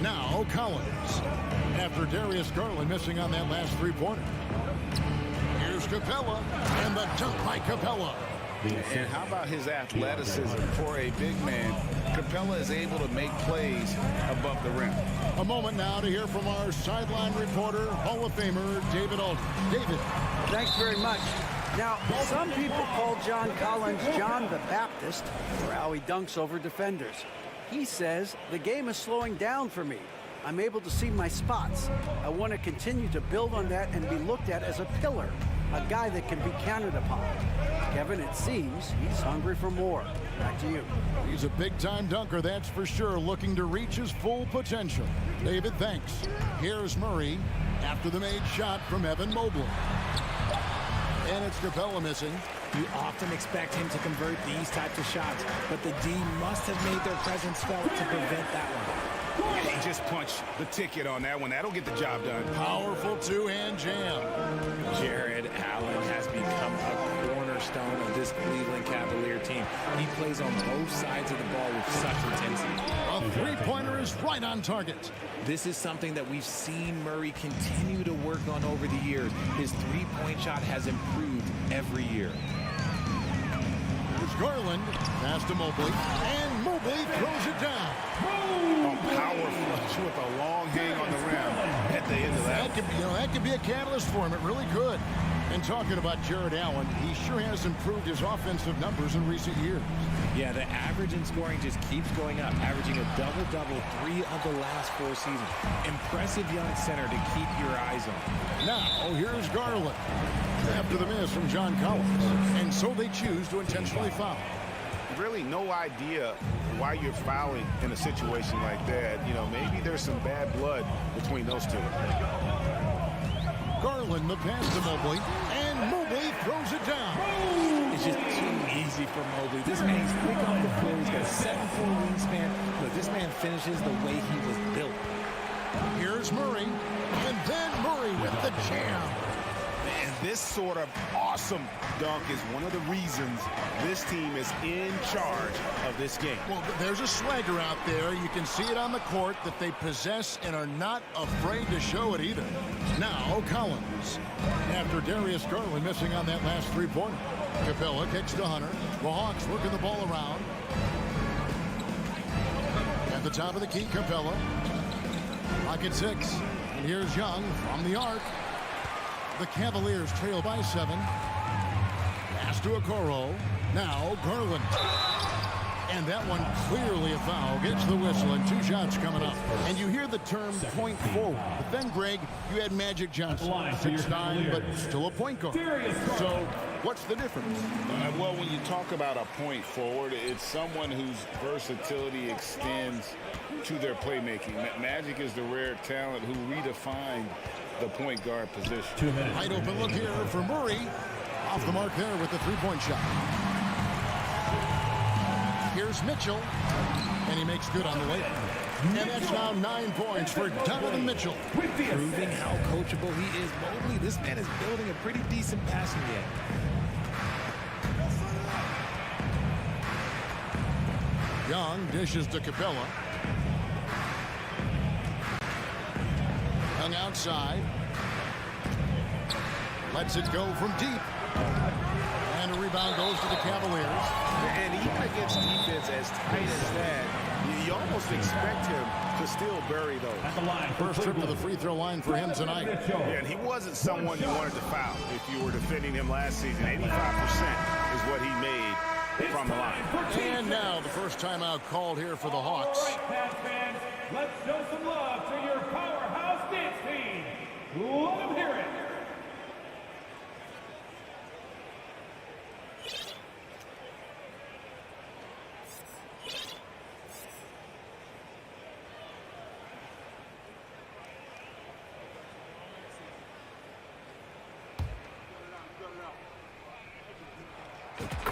Now Collins. After Darius Garland missing on that last 3-pointer. Here's Capella. And the dunk by Capella. And how about his athleticism for a big man? Capella is able to make plays above the rim. A moment now to hear from our sideline reporter, Hall of Famer, David Aldridge. David. Thanks very much. Now, some people call John Collins John the Baptist for how he dunks over defenders. He says, the game is slowing down for me. I'm able to see my spots. I want to continue to build on that and be looked at as a pillar, a guy that can be counted upon. Kevin, it seems he's hungry for more. Back to you. He's a big-time dunker, that's for sure, looking to reach his full potential. David, thanks. Here's Murray after the made shot from Evan Mobley. And it's Capella missing. You often expect him to convert these types of shots, but the D must have made their presence felt to prevent that one. And he just punched the ticket on that one. That'll get the job done. Powerful 2-hand jam. Jared Allen has become a cornerstone of this Cleveland Cavalier team. He plays on both sides of the ball with such intensity. A 3-pointer is right on target. This is something that we've seen Murray continue to work on over the years. His 3-point shot has improved every year. Here's Garland. Pass to Mobley. And Mobley throws it down. A power flush with a long hang on the rim at the end of that. That could be a catalyst for him. It really could. And talking about Jared Allen, he sure has improved his offensive numbers in recent years. Yeah, the average in scoring just keeps going up, averaging a double-double 3 of the last 4 seasons. Impressive young center to keep your eyes on. Now, here's Garland after the miss from John Collins. And so they choose to intentionally foul. Really no idea why you're fouling in a situation like that. You know, maybe there's some bad blood between those two. Garland, the pass to Mobley, and Mobley throws it down. It's just too easy for Mobley. This man's quick off the floor. He's got a 7-foot wingspan. Look, this man finishes the way he was built. Here's Murray, and then Murray with the jam. And this sort of awesome dunk is one of the reasons this team is in charge of this game. Well, there's a swagger out there. You can see it on the court that they possess and are not afraid to show it either. Now, Collins. After Darius Garland missing on that last 3-pointer. Capella kicks to Hunter. The Hawks working the ball around. At the top of the key, Capella. Pocket 6. And here's Young from the arc. The Cavaliers trail by 7. Pass to Okoro. Now Garland. And that one clearly a foul. Gets the whistle and 2 shots coming up. And you hear the term point forward. But then, Greg, you had Magic Johnson. 6'9", but still a point guard. So What's the difference? Well, when you talk about a point forward, it's someone whose versatility extends to their playmaking. Magic is the rare talent who redefined the point guard position. 2 minutes. Wide open look here for Murray. Off the mark there with the three-point shot. Here's Mitchell, and he makes good on the layup. And that's now 9 points for Donovan Mitchell. Proving how coachable he is. Mobley, this man is building a pretty decent passing game. Young dishes to Capella. Young outside. Lets it go from deep. And a rebound goes to the Cavaliers. And even against defense as tight as that, you almost expect him to still bury those. First trip to the free throw line for him tonight. Yeah, and he wasn't someone you wanted to foul if you were defending him last season. 85% is what he made from the line. And now the first timeout called here for the Hawks. All right, Pats fans, let's show some love to your powerhouse dance team. Let them hear it.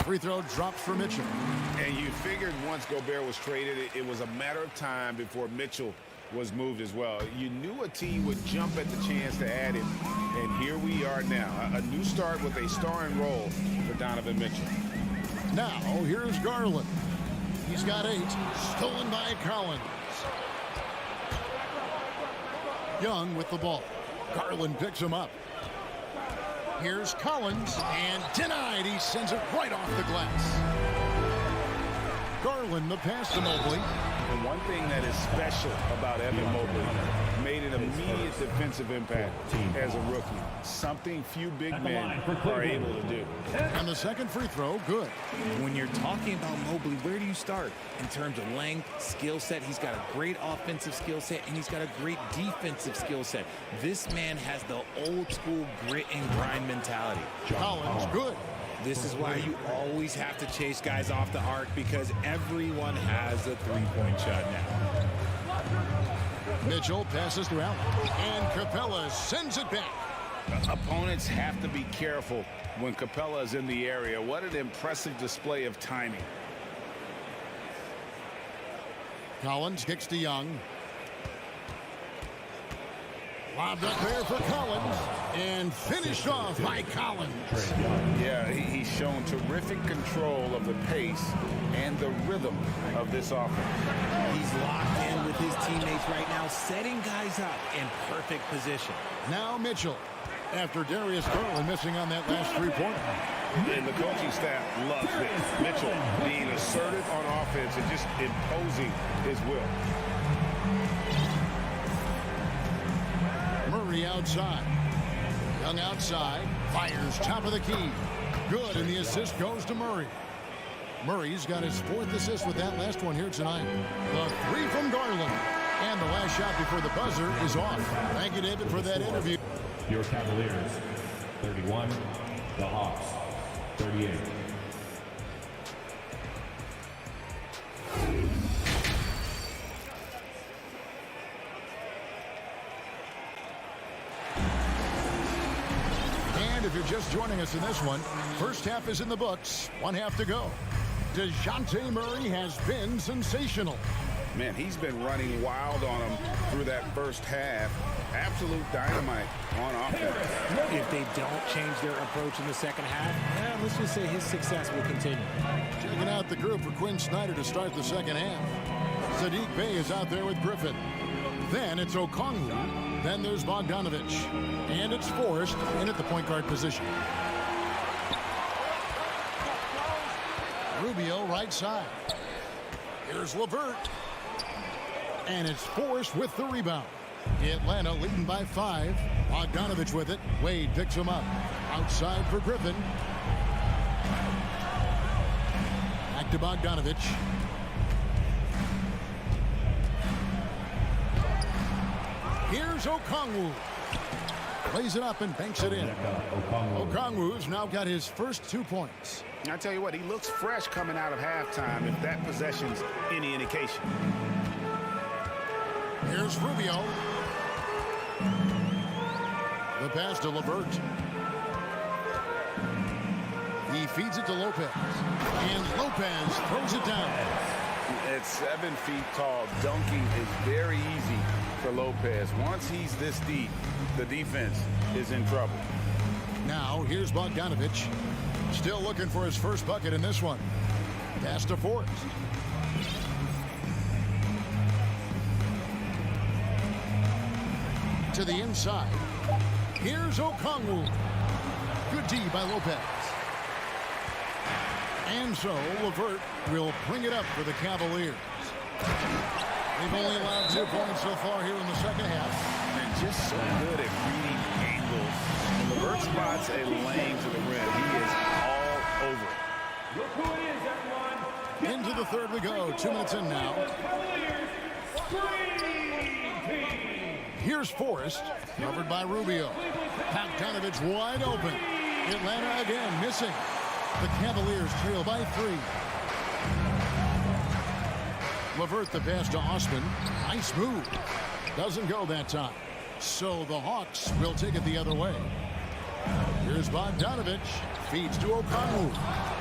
Free throw drops for Mitchell. And you figured once Gobert was traded, it was a matter of time before Mitchell was moved as well. You knew a team would jump at the chance to add him. And here we are now. A new start with a starring role for Donovan Mitchell. Now, here's Garland. He's got 8. Stolen by Collins. Young with the ball. Garland picks him up. Here's Collins, and denied. He sends it right off the glass. Garland, the pass to Mobley. And one thing that is special about Evan Mobley, made an immediate defensive impact as a rookie. Something few big men are able to do. And the second free throw, good. When you're talking about Mobley, where do you start? In terms of length, skill set, he's got a great offensive skill set, and he's got a great defensive skill set. This man has the old school grit and grind mentality. Collins, good. This is why you always have to chase guys off the arc, because everyone has a three-point shot now. Mitchell passes to Allen, and Capella sends it back. Opponents have to be careful when Capella is in the area. What an impressive display of timing. Collins kicks to Young. Lobbed up there for Collins, and finished off by Collins. Yeah, he's shown terrific control of the pace and the rhythm of this offense. He's locked in with his teammates right now, setting guys up in perfect position. Now Mitchell, after Darius Garland missing on that last three-pointer. And the coaching staff loves this. Mitchell being assertive on offense and just imposing his will. Murray outside. Young outside. Fires top of the key. Good, and the assist goes to Murray. Murray's got his 4th assist with that last one here tonight. The 3 from Garland. And the last shot before the buzzer is off. Thank you, David, for that interview. Your Cavaliers, 31. The Hawks, 38. And if you're just joining us in this one, first half is in the books. 1 half to go. DeJounte Murray has been sensational. Man, he's been running wild on him through that first half. Absolute dynamite on offense. If they don't change their approach in the second half, let's just say his success will continue. Checking out the group for Quinn Snyder to start the second half. Sadiq Bey is out there with Griffin. Then it's Okongwu. Then there's Bogdanovich. And it's Forrest in at the point guard position. Rubio right side. Here's LeVert. And it's Forrest with the rebound. Atlanta leading by 5. Bogdanovich with it. Wade picks him up. Outside for Griffin. Back to Bogdanovich. Here's Okongwu. Lays it up and banks it in. Okongwu's now got his first 2 points. I tell you what, he looks fresh coming out of halftime, if that possession's any indication. Here's Rubio. The pass to LeVert. He feeds it to Lopez. And Lopez throws it down. At 7 feet tall, dunking is very easy for Lopez. Once he's this deep, the defense is in trouble. Now, here's Bogdanovich. Still looking for his first bucket in this one. Pass to Forrest. To the inside. Here's Okongwu. Good D by Lopez. And so LeVert will bring it up for the Cavaliers. They've only allowed 2 points so far here in the second half. And just so good at reading angles. When LeVert spots a lane to the rim, he is all over it. Look who it is, everyone. Into the third we go. 2 minutes in now. Here's Forrest, covered by Rubio. Bogdanovich wide open. Atlanta again missing. The Cavaliers trail by 3. LeVert the pass to Osman. Nice move. Doesn't go that time. So the Hawks will take it the other way. Here's Bogdanovich. Feeds to Okongwu.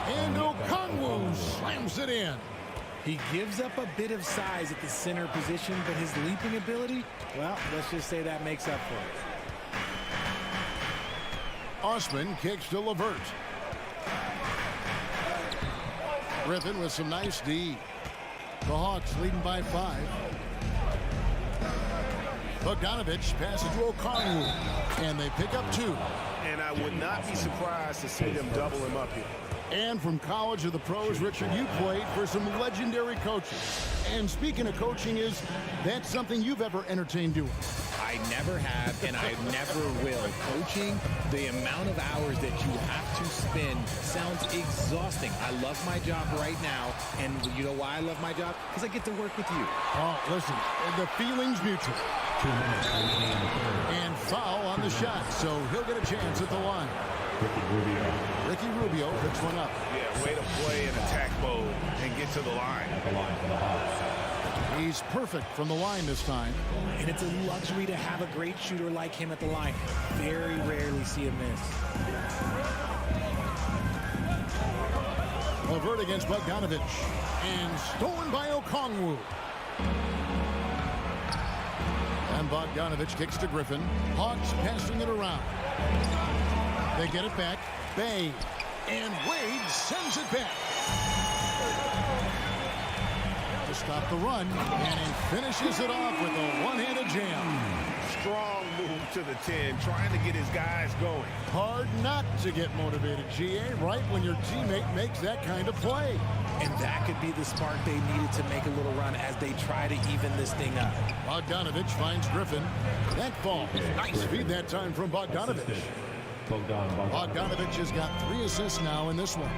And Okongwu slams it in. He gives up a bit of size at the center position, but his leaping ability, well, let's just say that makes up for it. Osman kicks to LeVert. Griffin with some nice D. The Hawks leading by 5. Bogdanovich passes to Okongwu. And they pick up 2. And I would not be surprised to see them double him up here. And from college to the pros, Richard, you played for some legendary coaches. And speaking of coaching, is that something you've ever entertained doing? I never have, and I never will. Coaching, the amount of hours that you have to spend sounds exhausting. I love my job right now, and you know why I love my job? Because I get to work with you. Oh, listen, the feeling's mutual. 2 minutes remaining in the third. And foul on the shot, so he'll get a chance at the line. Ricky Rubio picks one up. Yeah, way to play in attack mode and get to the line. At the line for the Hawks. He's perfect from the line this time. And it's a luxury to have a great shooter like him at the line. Very rarely see him miss. LeVert against Bogdanovich. And stolen by Okongwu. And Bogdanovich kicks to Griffin. Hawks passing it around. They get it back. Bay. And Wade sends it back. To stop the run. And he finishes it off with a one-handed jam. Strong move to the 10, trying to get his guys going. Hard not to get motivated, GA, right when your teammate makes that kind of play. And that could be the spark they needed to make a little run as they try to even this thing up. Bogdanovich finds Griffin. That ball. Nice feed that time from Bogdanovich. Bogdanovich has got 3 assists now in this one.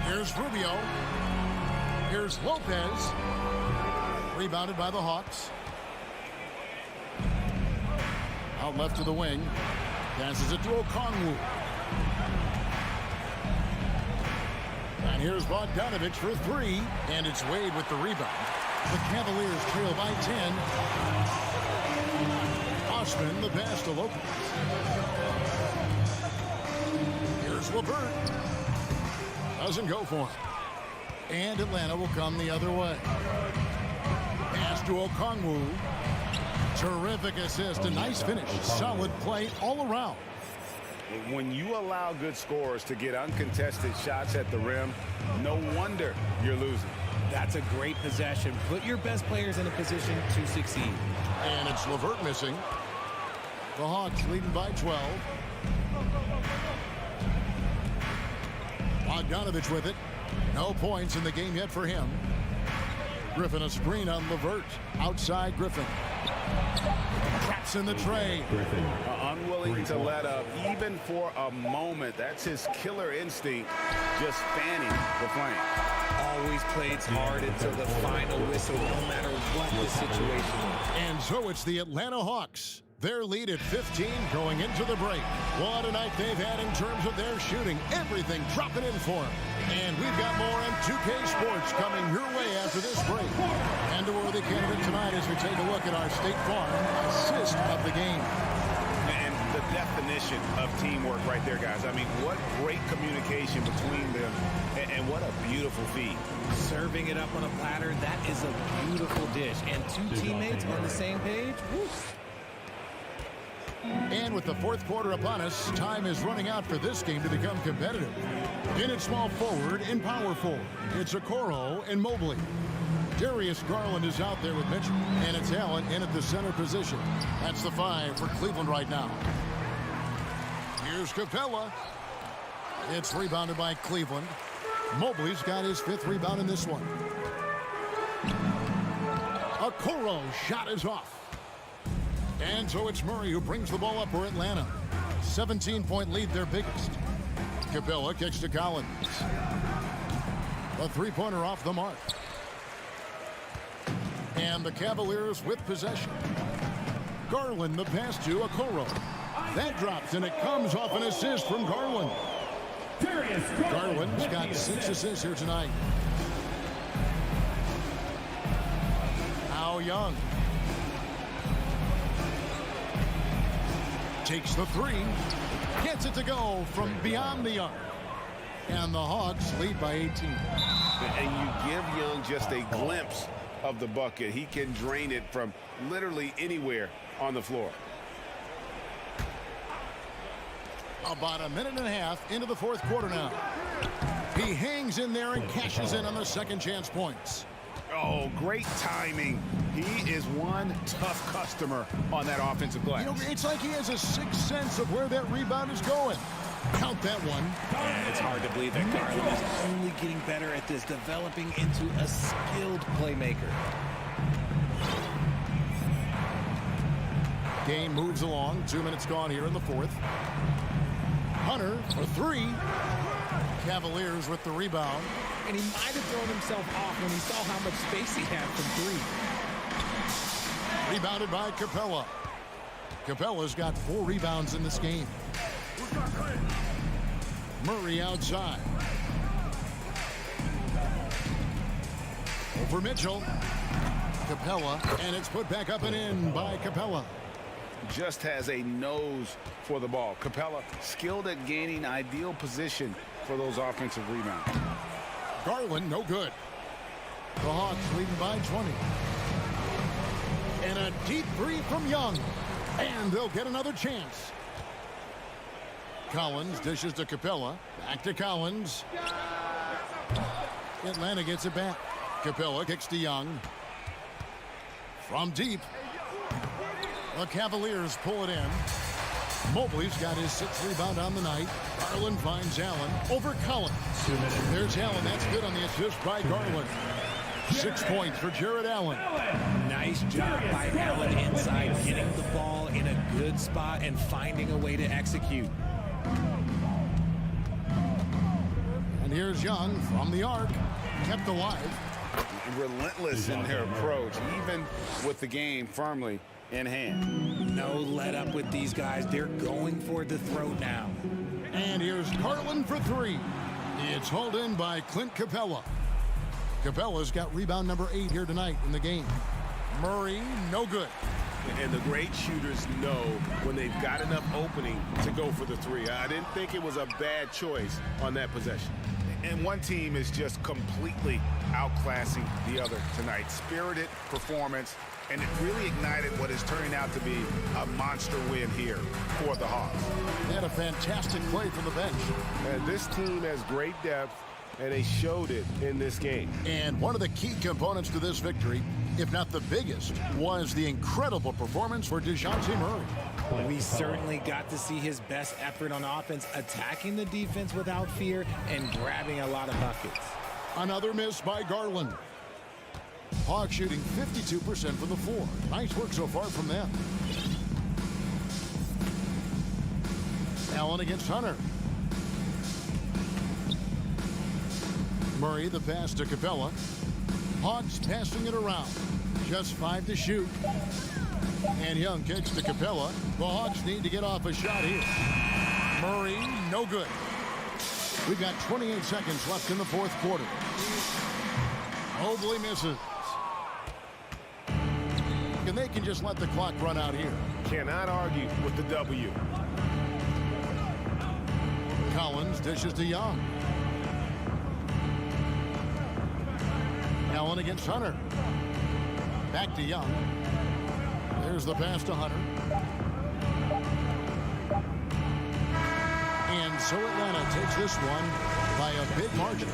Here's Rubio. Here's Lopez. Rebounded by the Hawks. Out left to the wing. Passes it to Okongwu. And here's Bogdanovich for 3. And it's Wade with the rebound. The Cavaliers trail by 10. Osman the pass to Lopez. Here's LeVert. Doesn't go for him. And Atlanta will come the other way. Pass to Okongwu. Terrific assist. A nice finish. Solid play all around. When you allow good scorers to get uncontested shots at the rim, no wonder you're losing. That's a great possession. Put your best players in a position to succeed. And it's LeVert missing. The Hawks leading by 12. Bogdanovich with it. No points in the game yet for him. Griffin a screen on LeVert. Outside Griffin. Traps in the tray. Unwilling to let up even for a moment. That's his killer instinct, just fanning the flame. always plays hard until the final whistle, no matter what the situation is. And so it's the Atlanta Hawks. Their lead at 15 going into the break. What a night they've had in terms of their shooting. Everything dropping in for them. And we've got more on 2K Sports coming your way after this break. And a worthy candidate tonight as we take a look at our State Farm assist of the game. And the definition of teamwork right there, guys. I mean, what great communication between them, and what a beautiful feed. Serving it up on a platter, that is a beautiful dish. And two teammates on the same page, woo. And with the fourth quarter upon us, time is running out for this game to become competitive. In at small forward and power forward, it's Okoro and Mobley. Darius Garland is out there with Mitchell, and it's Allen in at the center position. That's the 5 for Cleveland right now. Here's Capella. It's rebounded by Cleveland. Mobley's got his 5th rebound in this one. Okoro shot is off. And so it's Murray who brings the ball up for Atlanta. 17-point lead, their biggest. Capella kicks to Collins. A three-pointer off the mark. And the Cavaliers with possession. Garland the pass to Okoro. That drops, and it comes off an assist from Garland. Garland's got 6 assists here tonight. Now Young. Takes the 3, gets it to go from beyond the arc. And the Hawks lead by 18. And you give Young just a glimpse of the bucket. He can drain it from literally anywhere on the floor. About a minute and a half into the fourth quarter now. He hangs in there and cashes in on the second chance points. Oh, great timing. He is one tough customer on that offensive glass. You know, it's like he has a sixth sense of where that rebound is going. Count that one. Yeah, it's hard to believe that Garland is only getting better at this, developing into a skilled playmaker. Game moves along. 2 minutes gone here in the fourth. Hunter for 3. Cavaliers with the rebound. And he might have thrown himself off when he saw how much space he had from 3. Rebounded by Capella. Capella's got 4 rebounds in this game. Murray outside. Over Mitchell. Capella, and it's put back up and in by Capella. Just has a nose for the ball. Capella skilled at gaining ideal position for those offensive rebounds. Garland, no good. The Hawks leading by 20. And a deep 3 from Young. And they'll get another chance. Collins dishes to Capella. Back to Collins. Atlanta gets it back. Capella kicks to Young. From deep. The Cavaliers pull it in. Mobley's got his 6th rebound on the night. Garland finds Allen over Collins. There's Allen. That's good on the assist by Garland. 6 points for Jared Allen. Nice job by Allen inside, getting the ball in a good spot and finding a way to execute. And here's Young from the arc. Kept alive. Relentless in their approach, even with the game firmly in hand. No let up with these guys. They're going for the throat now. And here's Garland for 3. It's hauled in by Clint Capella. Capella's got rebound number 8 here tonight in the game. Murray, no good. And the great shooters know when they've got enough opening to go for the 3. I didn't think it was a bad choice on that possession. And one team is just completely outclassing the other tonight. Spirited performance, and it really ignited what is turning out to be a monster win here for the Hawks. They had a fantastic play from the bench. And this team has great depth, and they showed it in this game. And one of the key components to this victory, if not the biggest, was the incredible performance for DeJounte Murray. We certainly got to see his best effort on offense, attacking the defense without fear and grabbing a lot of buckets. Another miss by Garland. Hawks shooting 52% from the floor. Nice work so far from them. Allen against Hunter. Murray the pass to Capella. Hawks passing it around. Just 5 to shoot. And Young kicks to Capella. The Hawks need to get off a shot here. Murray, no good. We've got 28 seconds left in the fourth quarter. Mobley misses. And they can just let the clock run out here. Cannot argue with the W. Collins dishes to Young. Allen against Hunter. Back to Young. There's the pass to Hunter. And so Atlanta takes this one by a big margin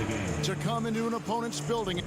to come into an opponent's building.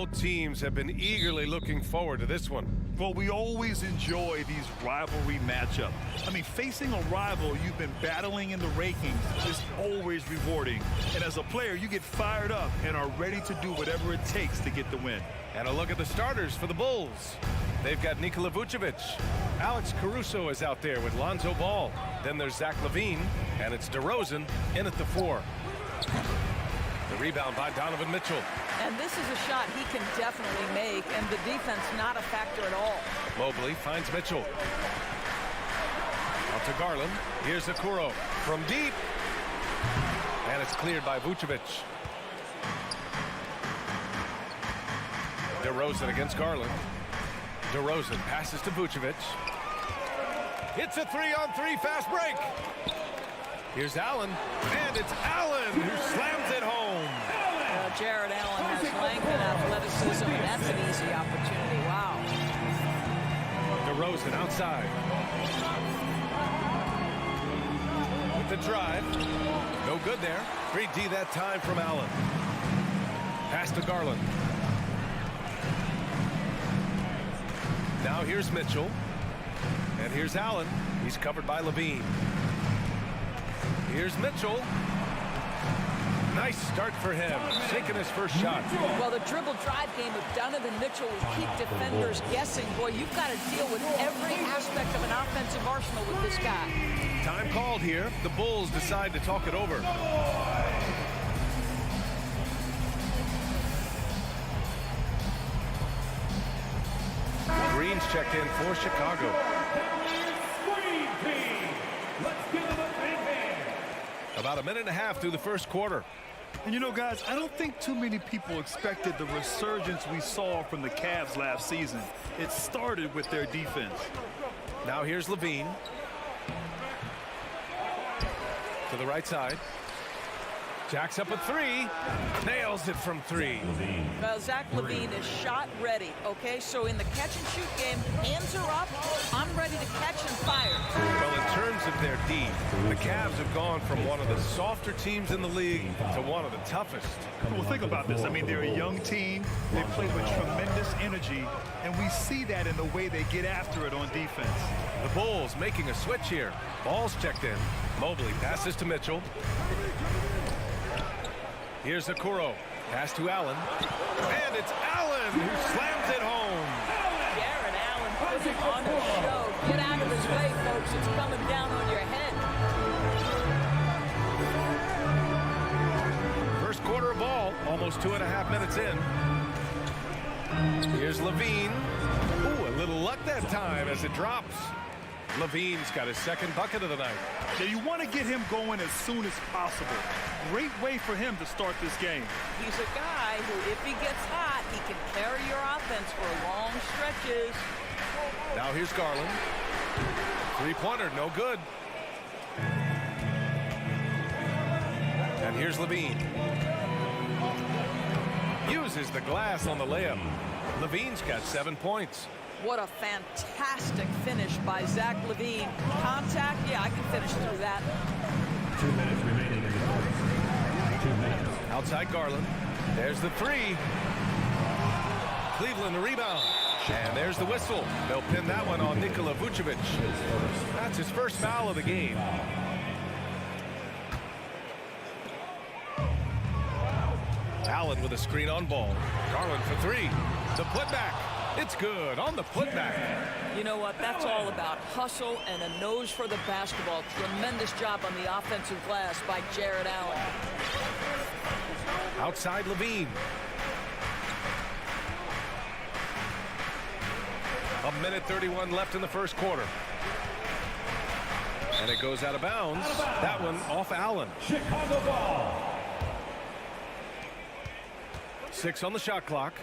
Both teams have been eagerly looking forward to this one. Well, we always enjoy these rivalry matchups. I mean, facing a rival you've been battling in the rankings is always rewarding. And as a player, you get fired up and are ready to do whatever it takes to get the win. And a look at the starters for the Bulls. They've got Nikola Vucevic. Alex Caruso is out there with Lonzo Ball. Then there's Zach LaVine, and it's DeRozan in at the 4. The rebound by Donovan Mitchell. And this is a shot he can definitely make, and the defense not a factor at all. Mobley finds Mitchell. Out to Garland. Here's Okoro from deep. And it's cleared by Vucevic. DeRozan against Garland. DeRozan passes to Vucevic. It's a 3-on-3 fast break. Here's Allen, and it's Allen who slams it home. Jared Allen has length and athleticism, and that's an easy opportunity. Wow. DeRozan outside. With the drive. No good there. 3D that time from Allen. Pass to Garland. Now here's Mitchell. And here's Allen. He's covered by LaVine. Here's Mitchell. Nice start for him, sinking his first shot. Well, the dribble drive game of Donovan Mitchell will keep defenders guessing. Boy, you've got to deal with every aspect of an offensive arsenal with this guy. Time called here. The Bulls decide to talk it over. Green's checked in for Chicago. About a minute and a half through the first quarter. And you know, guys, I don't think too many people expected the resurgence we saw from the Cavs last season. It started with their defense. Now here's LaVine. To the right side. Jacks up a 3. Nails it from 3. Well, Zach LaVine is shot ready, okay? So in the catch-and-shoot game, hands are up. I'm ready to catch and fire. Well, in terms of their D, the Cavs have gone from one of the softer teams in the league to one of the toughest. Well, think about this. I mean, they're a young team. They play with tremendous energy, and we see that in the way they get after it on defense. The Bulls making a switch here. Ball's checked in. Mobley passes to Mitchell. Here's Okoro. Pass to Allen. And it's Allen who slams it home. Jared Allen putting on the show. Get out of his way, folks. It's coming down on your head. First quarter of ball. Almost 2.5 minutes in. Here's LaVine. Ooh, a little luck that time as it drops. LaVine's got his second bucket of the night. Yeah, you want to get him going as soon as possible. Great way for him to start this game. He's a guy who, if he gets hot, he can carry your offense for long stretches. Now here's Garland. Three-pointer, no good. And here's LaVine. Uses the glass on the layup. LaVine's got 7 points. What a fantastic finish by Zach LaVine. Contact, yeah, I can finish through that. 2 minutes remaining in the quarter. 2 minutes. Outside Garland. There's the 3. Cleveland the rebound. And there's the whistle. They'll pin that one on Nikola Vucevic. That's his first foul of the game. Allen with a screen on ball. Garland for 3. The putback. It's good on the putback. You know what? That's all about hustle and a nose for the basketball. Tremendous job on the offensive glass by Jared Allen. Outside LaVine. A minute 31 left in the first quarter. And it goes out of bounds. That one off Allen. Chicago ball. 6 on the shot clock.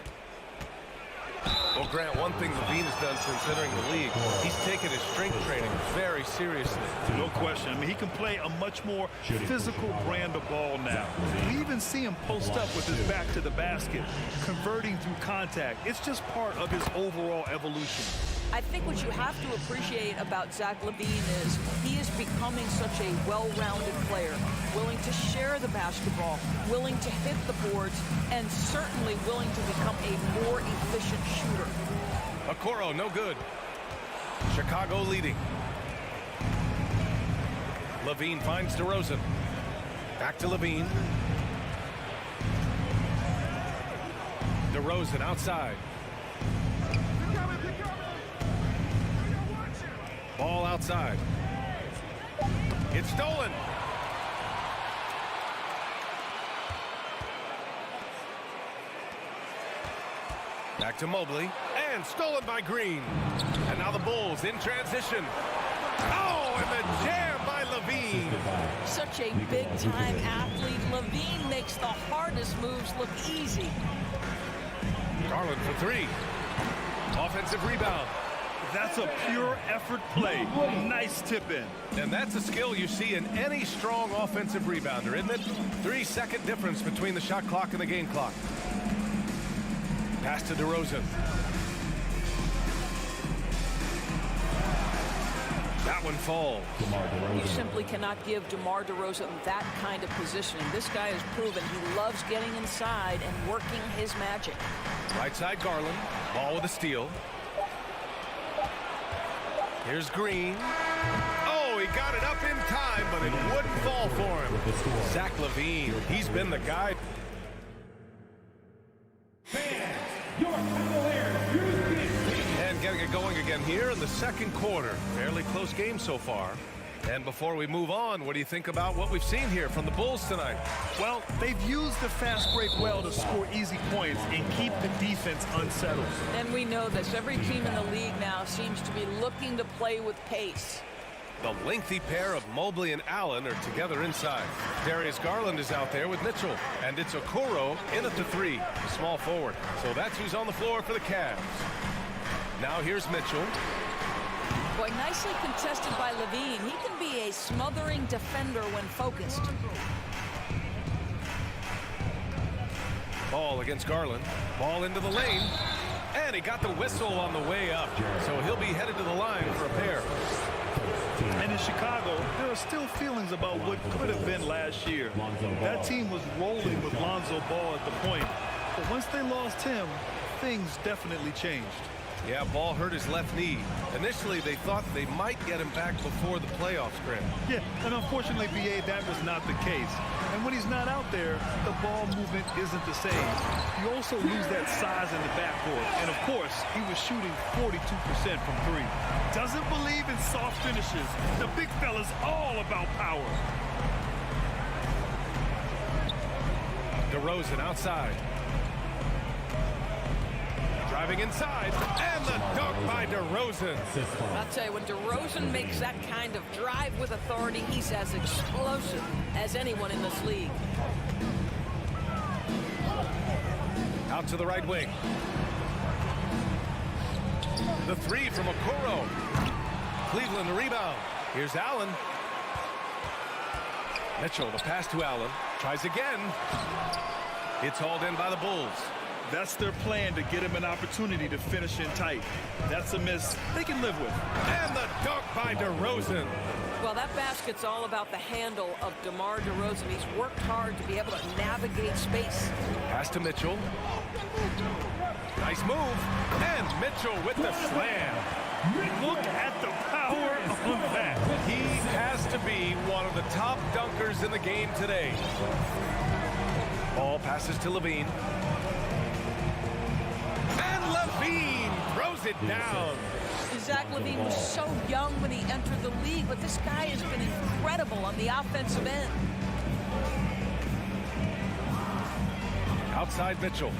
Well, Grant, one thing Levine has done since entering the league, he's taken his strength training very seriously. No question. I mean, he can play a much more physical brand of ball now. We even see him post up with his back to the basket, converting through contact. It's just part of his overall evolution. I think what you have to appreciate about Zach LaVine is he is becoming such a well-rounded player, willing to share the basketball, willing to hit the boards, and certainly willing to become a more efficient shooter. Okoro, no good. Chicago leading. LaVine finds DeRozan. Back to LaVine. DeRozan outside. Ball outside. It's stolen. Back to Mobley. And stolen by Green. And now the Bulls in transition. Oh, and the jam by LaVine. Such a big-time athlete. LaVine makes the hardest moves look easy. Garland for three. Offensive rebound. That's a pure effort play. Nice tip in. And that's a skill you see in any strong offensive rebounder, isn't it? 3-second difference between the shot clock and the game clock. Pass to DeRozan. That one falls. You simply cannot give DeMar DeRozan that kind of positioning. This guy has proven he loves getting inside and working his magic. Right side Garland. Ball with a steal. Here's Green. Oh, he got it up in time, but it wouldn't fall for him. Zach LaVine, he's been the guy. And getting it going again here in the second quarter. Fairly close game so far. And before we move on, what do you think about what we've seen here from the Bulls tonight? Well, they've used the fast break well to score easy points and keep the defense unsettled. And we know this. Every team in the league now seems to be looking to play with pace. The lengthy pair of Mobley and Allen are together inside. Darius Garland is out there with Mitchell. And it's Okoro in at the three, small forward. So that's who's on the floor for the Cavs. Now here's Mitchell. Boy, nicely contested by LaVine. He can be a smothering defender when focused. Ball against Garland. Ball into the lane. And he got the whistle on the way up. So he'll be headed to the line for a pair. And in Chicago, there are still feelings about what could have been last year. That team was rolling with Lonzo Ball at the point. But once they lost him, things definitely changed. Yeah, Ball hurt his left knee. Initially, they thought they might get him back before the playoffs, Grant. Yeah, and unfortunately, BA, that was not the case. And when he's not out there, the ball movement isn't the same. You also lose that size in the backcourt. And, of course, he was shooting 42% from three. Doesn't believe in soft finishes. The big fella's all about power. DeRozan outside. Driving inside, and the dunk by DeRozan. I'll tell you, when DeRozan makes that kind of drive with authority, he's as explosive as anyone in this league. Out to the right wing. The three from Okoro. Cleveland the rebound. Here's Allen. Mitchell, the pass to Allen. Tries again. It's hauled in by the Bulls. That's their plan, to get him an opportunity to finish in tight. That's a miss they can live with. And the dunk by DeRozan. Well, that basket's all about the handle of DeMar DeRozan. He's worked hard to be able to navigate space. Pass to Mitchell. Nice move. And Mitchell with the slam. Look at the power on that. He has to be one of the top dunkers in the game today. Ball passes to LaVine. LaVine throws it down. Zach LaVine was so young when he entered the league, but this guy has been incredible on the offensive end. Outside Mitchell.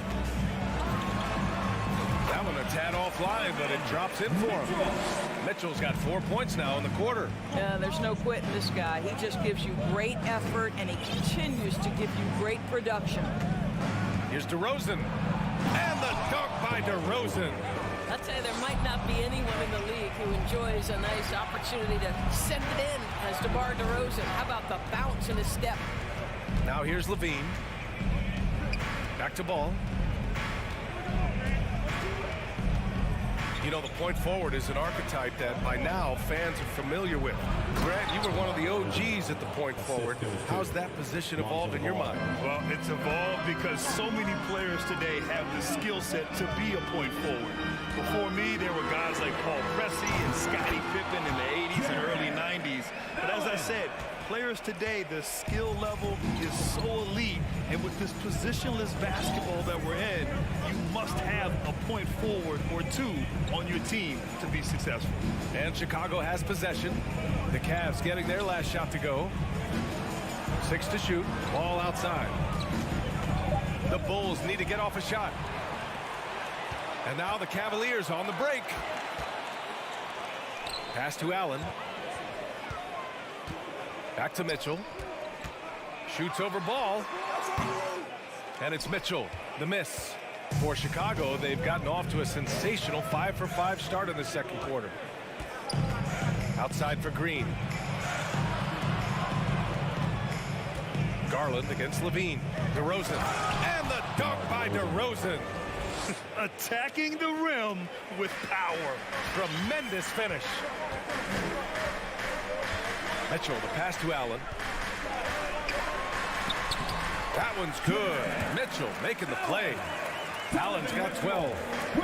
That one a tad offline, but it drops in for him. Mitchell's got 4 points now in the quarter. There's no quitting this guy. He just gives you great effort, and he continues to give you great production. Here's DeRozan. And the dunk by DeRozan. DeRozan. I'd say there might not be anyone in the league who enjoys a nice opportunity to send it in as DeMar DeRozan. How about the bounce in his step? Now here's Levine. Back to ball. You know, the point forward is an archetype that by now fans are familiar with. Grant, you were one of the OGs at the point forward. How's that position evolved in your mind? Well, it's evolved because so many players today have the skill set to be a point forward. Before me, there were guys like Paul Pressey and Scottie Pippen in the 80s and early 90s. But as I said, players today, the skill level is so elite, and with this positionless basketball that we're in, you must have a point forward or two on your team to be successful. And Chicago has possession. The Cavs getting their last shot to go. 6 to shoot, ball outside. The Bulls need to get off a shot. And now the Cavaliers on the break. Pass to Allen. Back to Mitchell. Shoots over ball. And it's Mitchell, the miss. For Chicago, they've gotten off to a sensational 5-for-5 start in the second quarter. Outside for Green. Garland against Levine. DeRozan. And the dunk by DeRozan. Attacking the rim with power. Tremendous finish. Mitchell, the pass to Allen. That one's good. Mitchell making the play. Allen's got 12.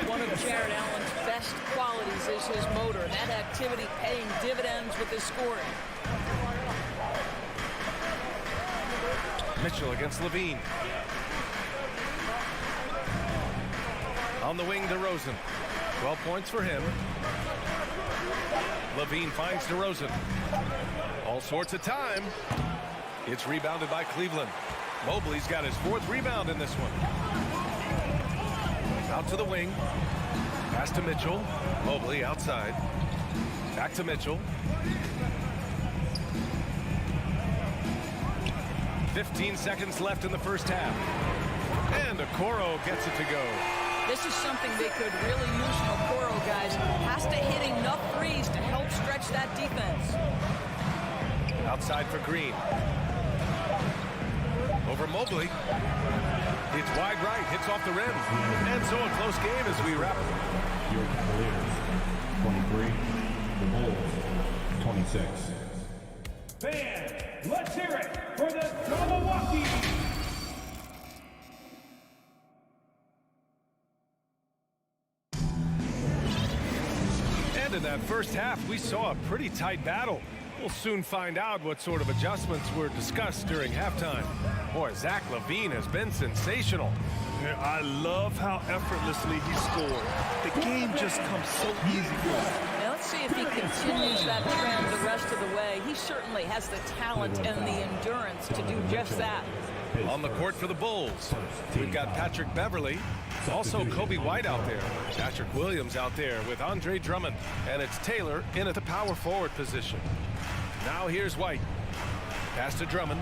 One of Jared Allen's best qualities is his motor, and that activity paying dividends with his scoring. Mitchell against Levine. On the wing, DeRozan. 12 points for him. Levine finds DeRozan. All sorts of time. It's rebounded by Cleveland. Mobley's got his 4th rebound in this one. Out to the wing. Pass to Mitchell. Mobley outside. Back to Mitchell. 15 seconds left in the first half. And Okoro gets it to go. This is something they could really use from Okoro, guys. Has to hit enough threes to help stretch that defense. Outside for Green. Over Mobley. It's wide right, hits off the rim. And so a close game as we wrap it. Your Cavaliers, 23. The Bulls, 26. Fans, let's hear it for the Milwaukee. And in that first half, we saw a pretty tight battle. We'll soon find out what sort of adjustments were discussed during halftime. Boy, Zach LaVine has been sensational. I love how effortlessly he scored. The game just comes so easy for him. Now let's see if he continues that trend the rest of the way. He certainly has the talent and the endurance to do just that. On the court for the Bulls, we've got Patrick Beverly, also Kobe White out there, Patrick Williams out there with Andre Drummond, and it's Taylor in at the power forward position. Now here's White. Pass to Drummond.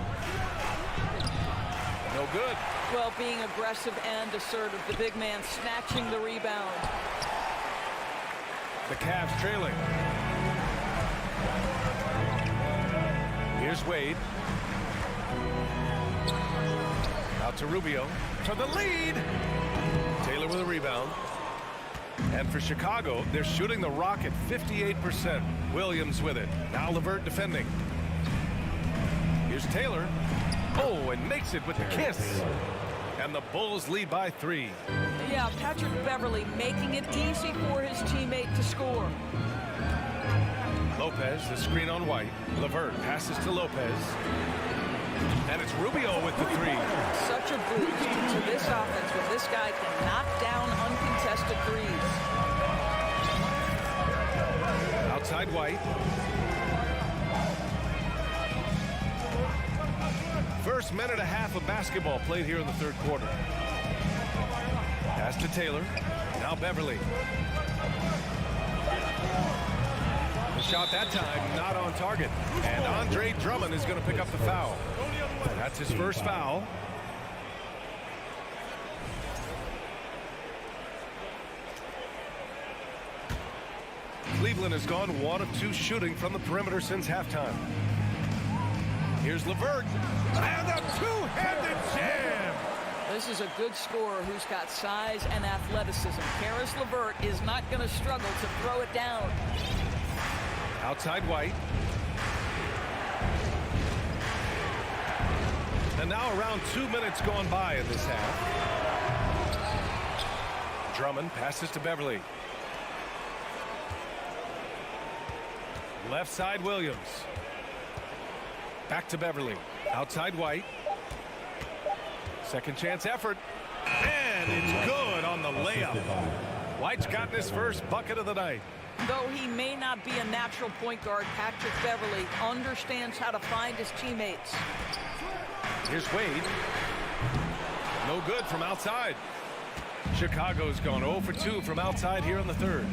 No good. Well, being aggressive and assertive, the big man snatching the rebound. The Cavs trailing. Here's Wade. Out to Rubio for the lead. Taylor with a rebound. And for Chicago, they're shooting the rock at 58%. Williams with it. Now LeVert defending. Here's Taylor. Oh, and makes it with the kiss. And the Bulls lead by 3. Yeah, Patrick Beverly making it easy for his teammate to score. Lopez, the screen on White. LeVert passes to Lopez. And it's Rubio with the 3. Such a boost to this offense when this guy can knock down uncontested threes. Outside White. First minute and a half of basketball played here in the third quarter. Pass to Taylor. Now Beverly. The shot that time not on target. And Andre Drummond is going to pick up the foul. That's his first foul. Cleveland has gone 1 of 2 shooting from the perimeter since halftime. Here's LeVert, and a two-handed jam. This is a good scorer who's got size and athleticism. Caris LeVert is not going to struggle to throw it down. Outside White. And now around 2 minutes gone by in this half. Drummond passes to Beverly. Left side Williams. Back to Beverly. Outside White. Second chance effort. And it's good on the layup. White's gotten his first bucket of the night. Though he may not be a natural point guard, Patrick Beverly understands how to find his teammates. Here's Wade. No good from outside. Chicago's gone 0 for 2 from outside here in the third.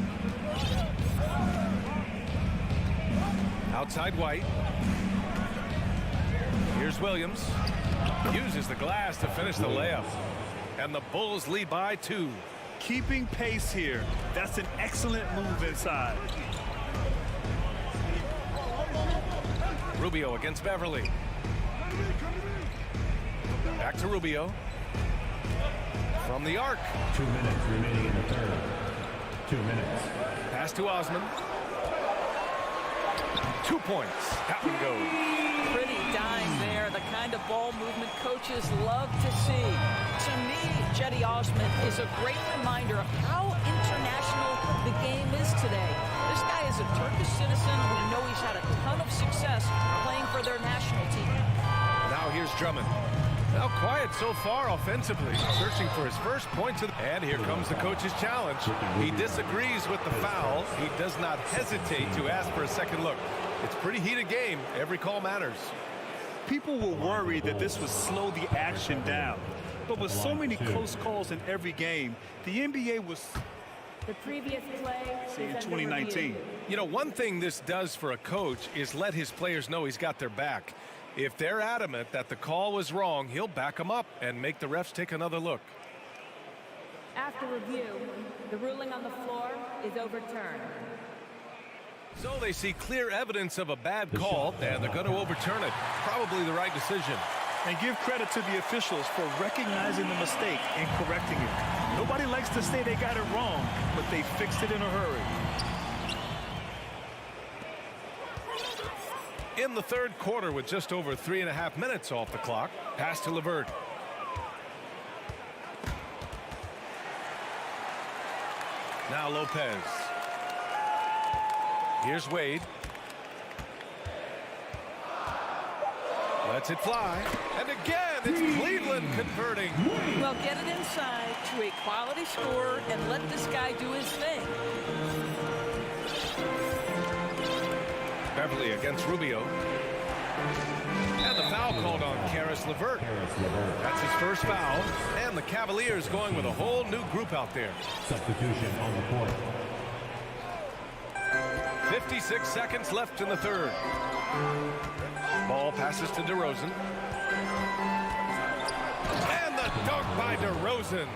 Outside White. Here's Williams. Uses the glass to finish the layup. And the Bulls lead by 2. Keeping pace here. That's an excellent move inside. Rubio against Beverly. Back to Rubio. From the arc. 2 minutes remaining in the third. 2 minutes. Pass to Osman. 2 points. That one goes. Pretty dime there. The kind of ball movement coaches love to see. To me, Cedi Osman is a great reminder of how international the game is today. This guy is a Turkish citizen. We know he's had a ton of success playing for their national team. Now here's Drummond. Now quiet so far offensively, searching for his first points. And here comes the coach's challenge. He disagrees with the foul. He does not hesitate to ask for a second look. It's a pretty heated game. Every call matters. People were worried that this would slow the action down. But with so many close calls in every game, the NBA was... The previous play in 2019. You know, one thing this does for a coach is let his players know he's got their back. If they're adamant that the call was wrong, he'll back them up and make the refs take another look. After review, the ruling on the floor is overturned. So they see clear evidence of a bad call, and they're going to overturn it. Probably the right decision. And give credit to the officials for recognizing the mistake and correcting it. Nobody likes to say they got it wrong, but they fixed it in a hurry. In the third quarter with just over 3.5 minutes off the clock. Pass to LeVert. Now Lopez. Here's Wade. Lets it fly. And again, it's Cleveland converting. Well, get it inside to a quality scorer and let this guy do his thing. Beverly against Rubio. And the foul called on Caris LeVert. That's his first foul. And the Cavaliers going with a whole new group out there. Substitution on the court. 56 seconds left in the third. Ball passes to DeRozan. And the dunk by DeRozan.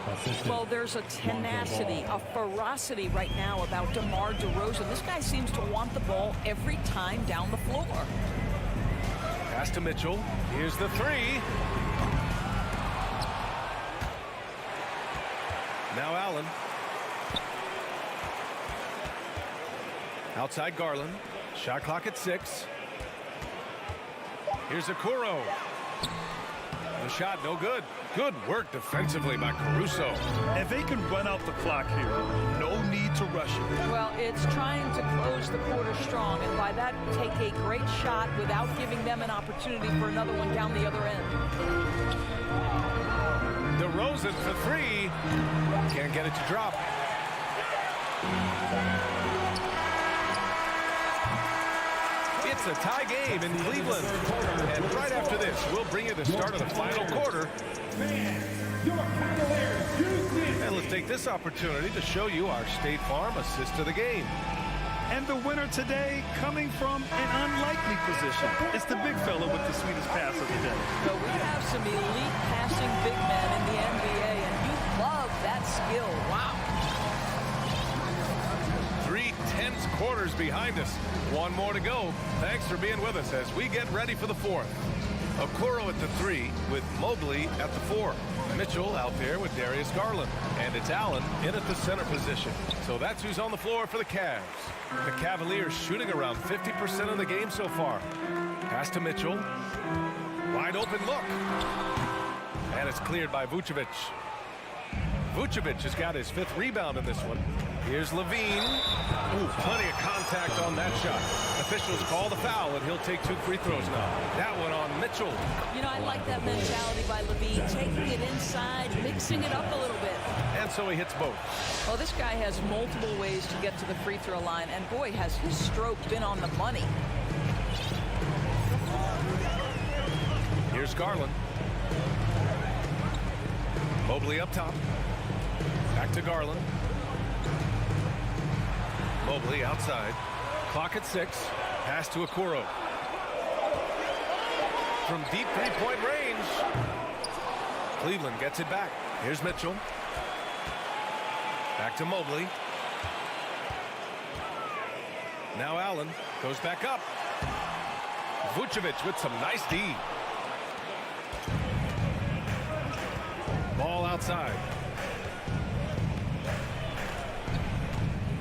Well, there's a tenacity, a ferocity right now about DeMar DeRozan. This guy seems to want the ball every time down the floor. Pass to Mitchell. Here's the three. Now Allen. Outside Garland. Shot clock at 6. Here's Okoro. The shot no good. Good work defensively by Caruso. And they can run out the clock here. No need to rush it. Well, it's trying to close the quarter strong, and by that, take a great shot without giving them an opportunity for another one down the other end. DeRozan for 3. Can't get it to drop. It's a tie game in Cleveland. And right after this, we'll bring you the start of the final quarter. And let's take this opportunity to show you our State Farm assist to the game. And the winner today coming from an unlikely position. It's the big fella with the sweetest pass of the day. Well, we have some elite passing big men in the NBA, and you love that skill. Wow. 3 tense quarters quarters behind us. One more to go. Thanks for being with us as we get ready for the fourth. Okoro at the 3 with Mobley at the 4. Mitchell out there with Darius Garland. And it's Allen in at the center position. So that's who's on the floor for the Cavs. The Cavaliers shooting around 50% of the game so far. Pass to Mitchell. Wide open look. And it's cleared by Vucevic. Vucevic has got his 5th rebound in this one. Here's Levine. Ooh, plenty of contact on that shot. Officials call the foul, and he'll take 2 free throws now. That one on Mitchell. You know, I like that mentality by Levine, taking it inside, mixing it up a little bit. And so he hits both. Well, this guy has multiple ways to get to the free throw line, and boy, has his stroke been on the money. Here's Garland. Mobley up top. Back to Garland. Mobley outside. Clock at 6. Pass to Okoro. From deep three-point range. Cleveland gets it back. Here's Mitchell. Back to Mobley. Now Allen goes back up. Vucevic with some nice D. Ball outside.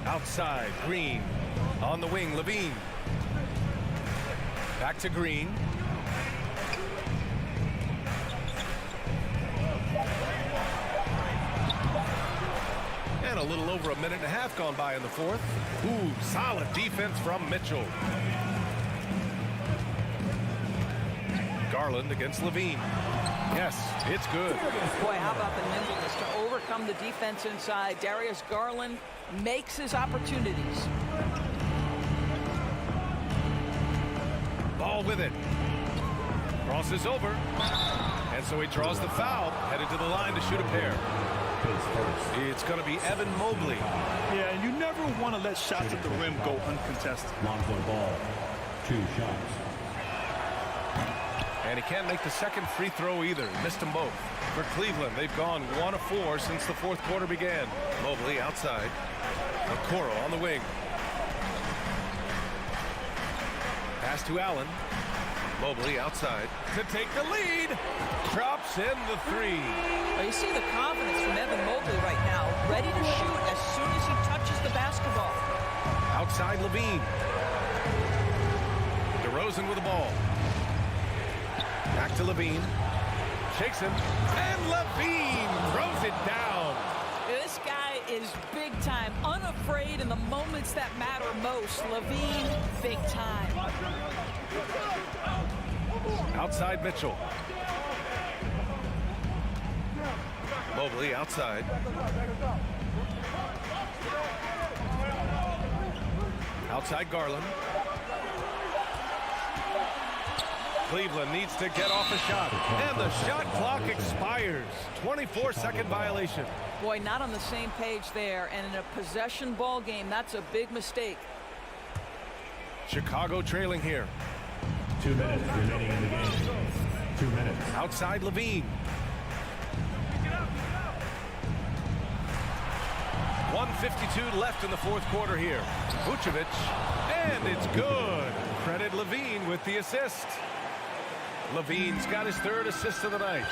Outside, Green. On the wing, Levine. Back to Green. And a little over a minute and a half gone by in the fourth. Ooh, solid defense from Mitchell. Garland against Levine. Yes, it's good. Boy, how about the nimbleness to overcome the defense inside. Darius Garland makes his opportunities. Ball with it. Crosses over. And so he draws the foul. Headed to the line to shoot a pair. It's going to be Evan Mobley. Yeah, and you never want to let shots at the rim go uncontested. Lonzo Ball, 2 shots. And he can't make the second free throw either. Missed them both. For Cleveland, they've gone 1 of 4 since the fourth quarter began. Mobley outside. Okoro on the wing. Pass to Allen. Mobley outside to take the lead. Drops in the 3. Well, you see the confidence from Evan Mobley right now. Ready to shoot as soon as he touches the basketball. Outside Levine. DeRozan with the ball. Back to Levine. Shakes him. And Levine throws it down. This guy is big time, unafraid in the moments that matter most. Levine, big time. Outside Mitchell. Mobley outside. Outside Garland. Cleveland needs to get off a shot. And the shot clock expires. 24-second violation. Boy, not on the same page there. And in a possession ball game, that's a big mistake. Chicago trailing here. 2 minutes remaining in the game. 2 minutes. Outside Levine. 1:52 left in the fourth quarter here. Vucevic. And it's good. Credit Levine with the assist. Levine's got his 3rd assist of the night.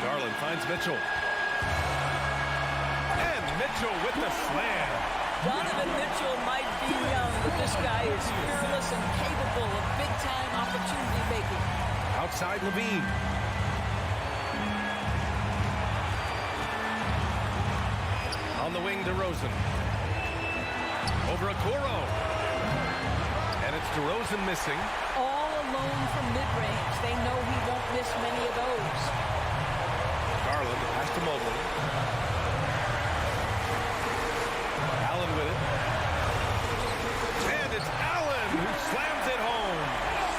Garland finds Mitchell. And Mitchell with the slam. Donovan Mitchell might be young, but this guy is fearless and capable of big-time opportunity making. Outside Levine. On the wing, DeRozan. Over Okoro. And it's DeRozan missing. All alone from mid-range. They know he won't miss many of those. Garland pass to Mobley. Allen with it. And it's Allen who slams it home.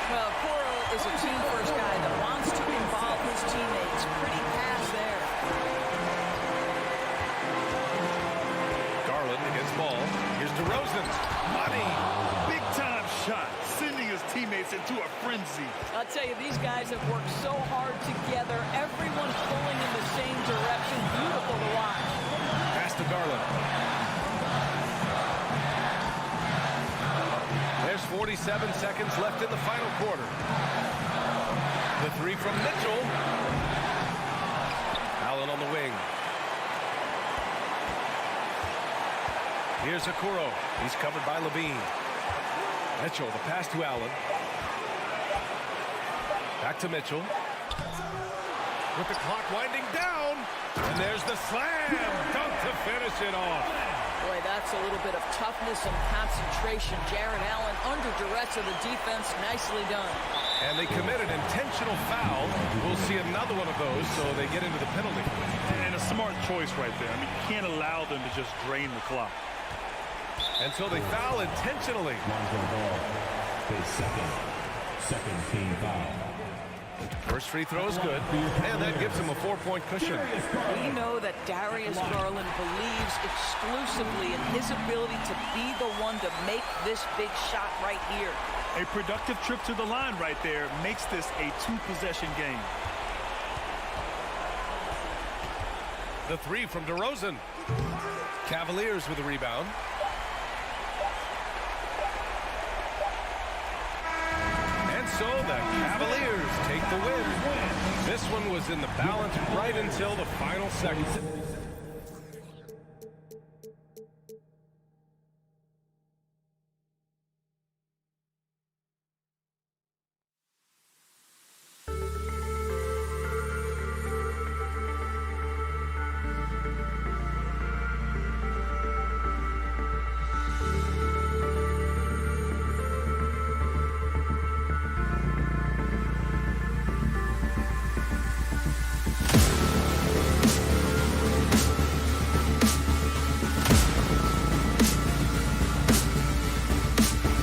Well, Okoro is a team-first guy that wants to involve his teammates. Pretty pass there. Garland against ball. Here's DeRozan. Money. Big-time shot, sending his teammates into a frenzy. I'll tell you, these guys have worked so hard together. Everyone pulling in the same direction. Beautiful to watch. Pass to Garland. 7 seconds left in the final quarter. The three from Mitchell. Allen on the wing. Here's Okoro. He's covered by Levine. Mitchell, the pass to Allen. Back to Mitchell. With the clock winding down. And there's the slam dunk to finish it off. Boy, that's a little bit of toughness and concentration. Jaron Allen under duress of the defense. Nicely done. And they committed intentional foul. We'll see another one of those, so they get into the penalty. And a smart choice right there. I mean, you can't allow them to just drain the clock. And so they foul intentionally. Second team foul. First free throw is good, and that gives him a 4-point cushion. We know that Darius Garland believes exclusively in his ability to be the one to make this big shot right here. A productive trip to the line right there makes this a two-possession game. The three from DeRozan. Cavaliers with a rebound. So the Cavaliers take the win. This one was in the balance right until the final seconds.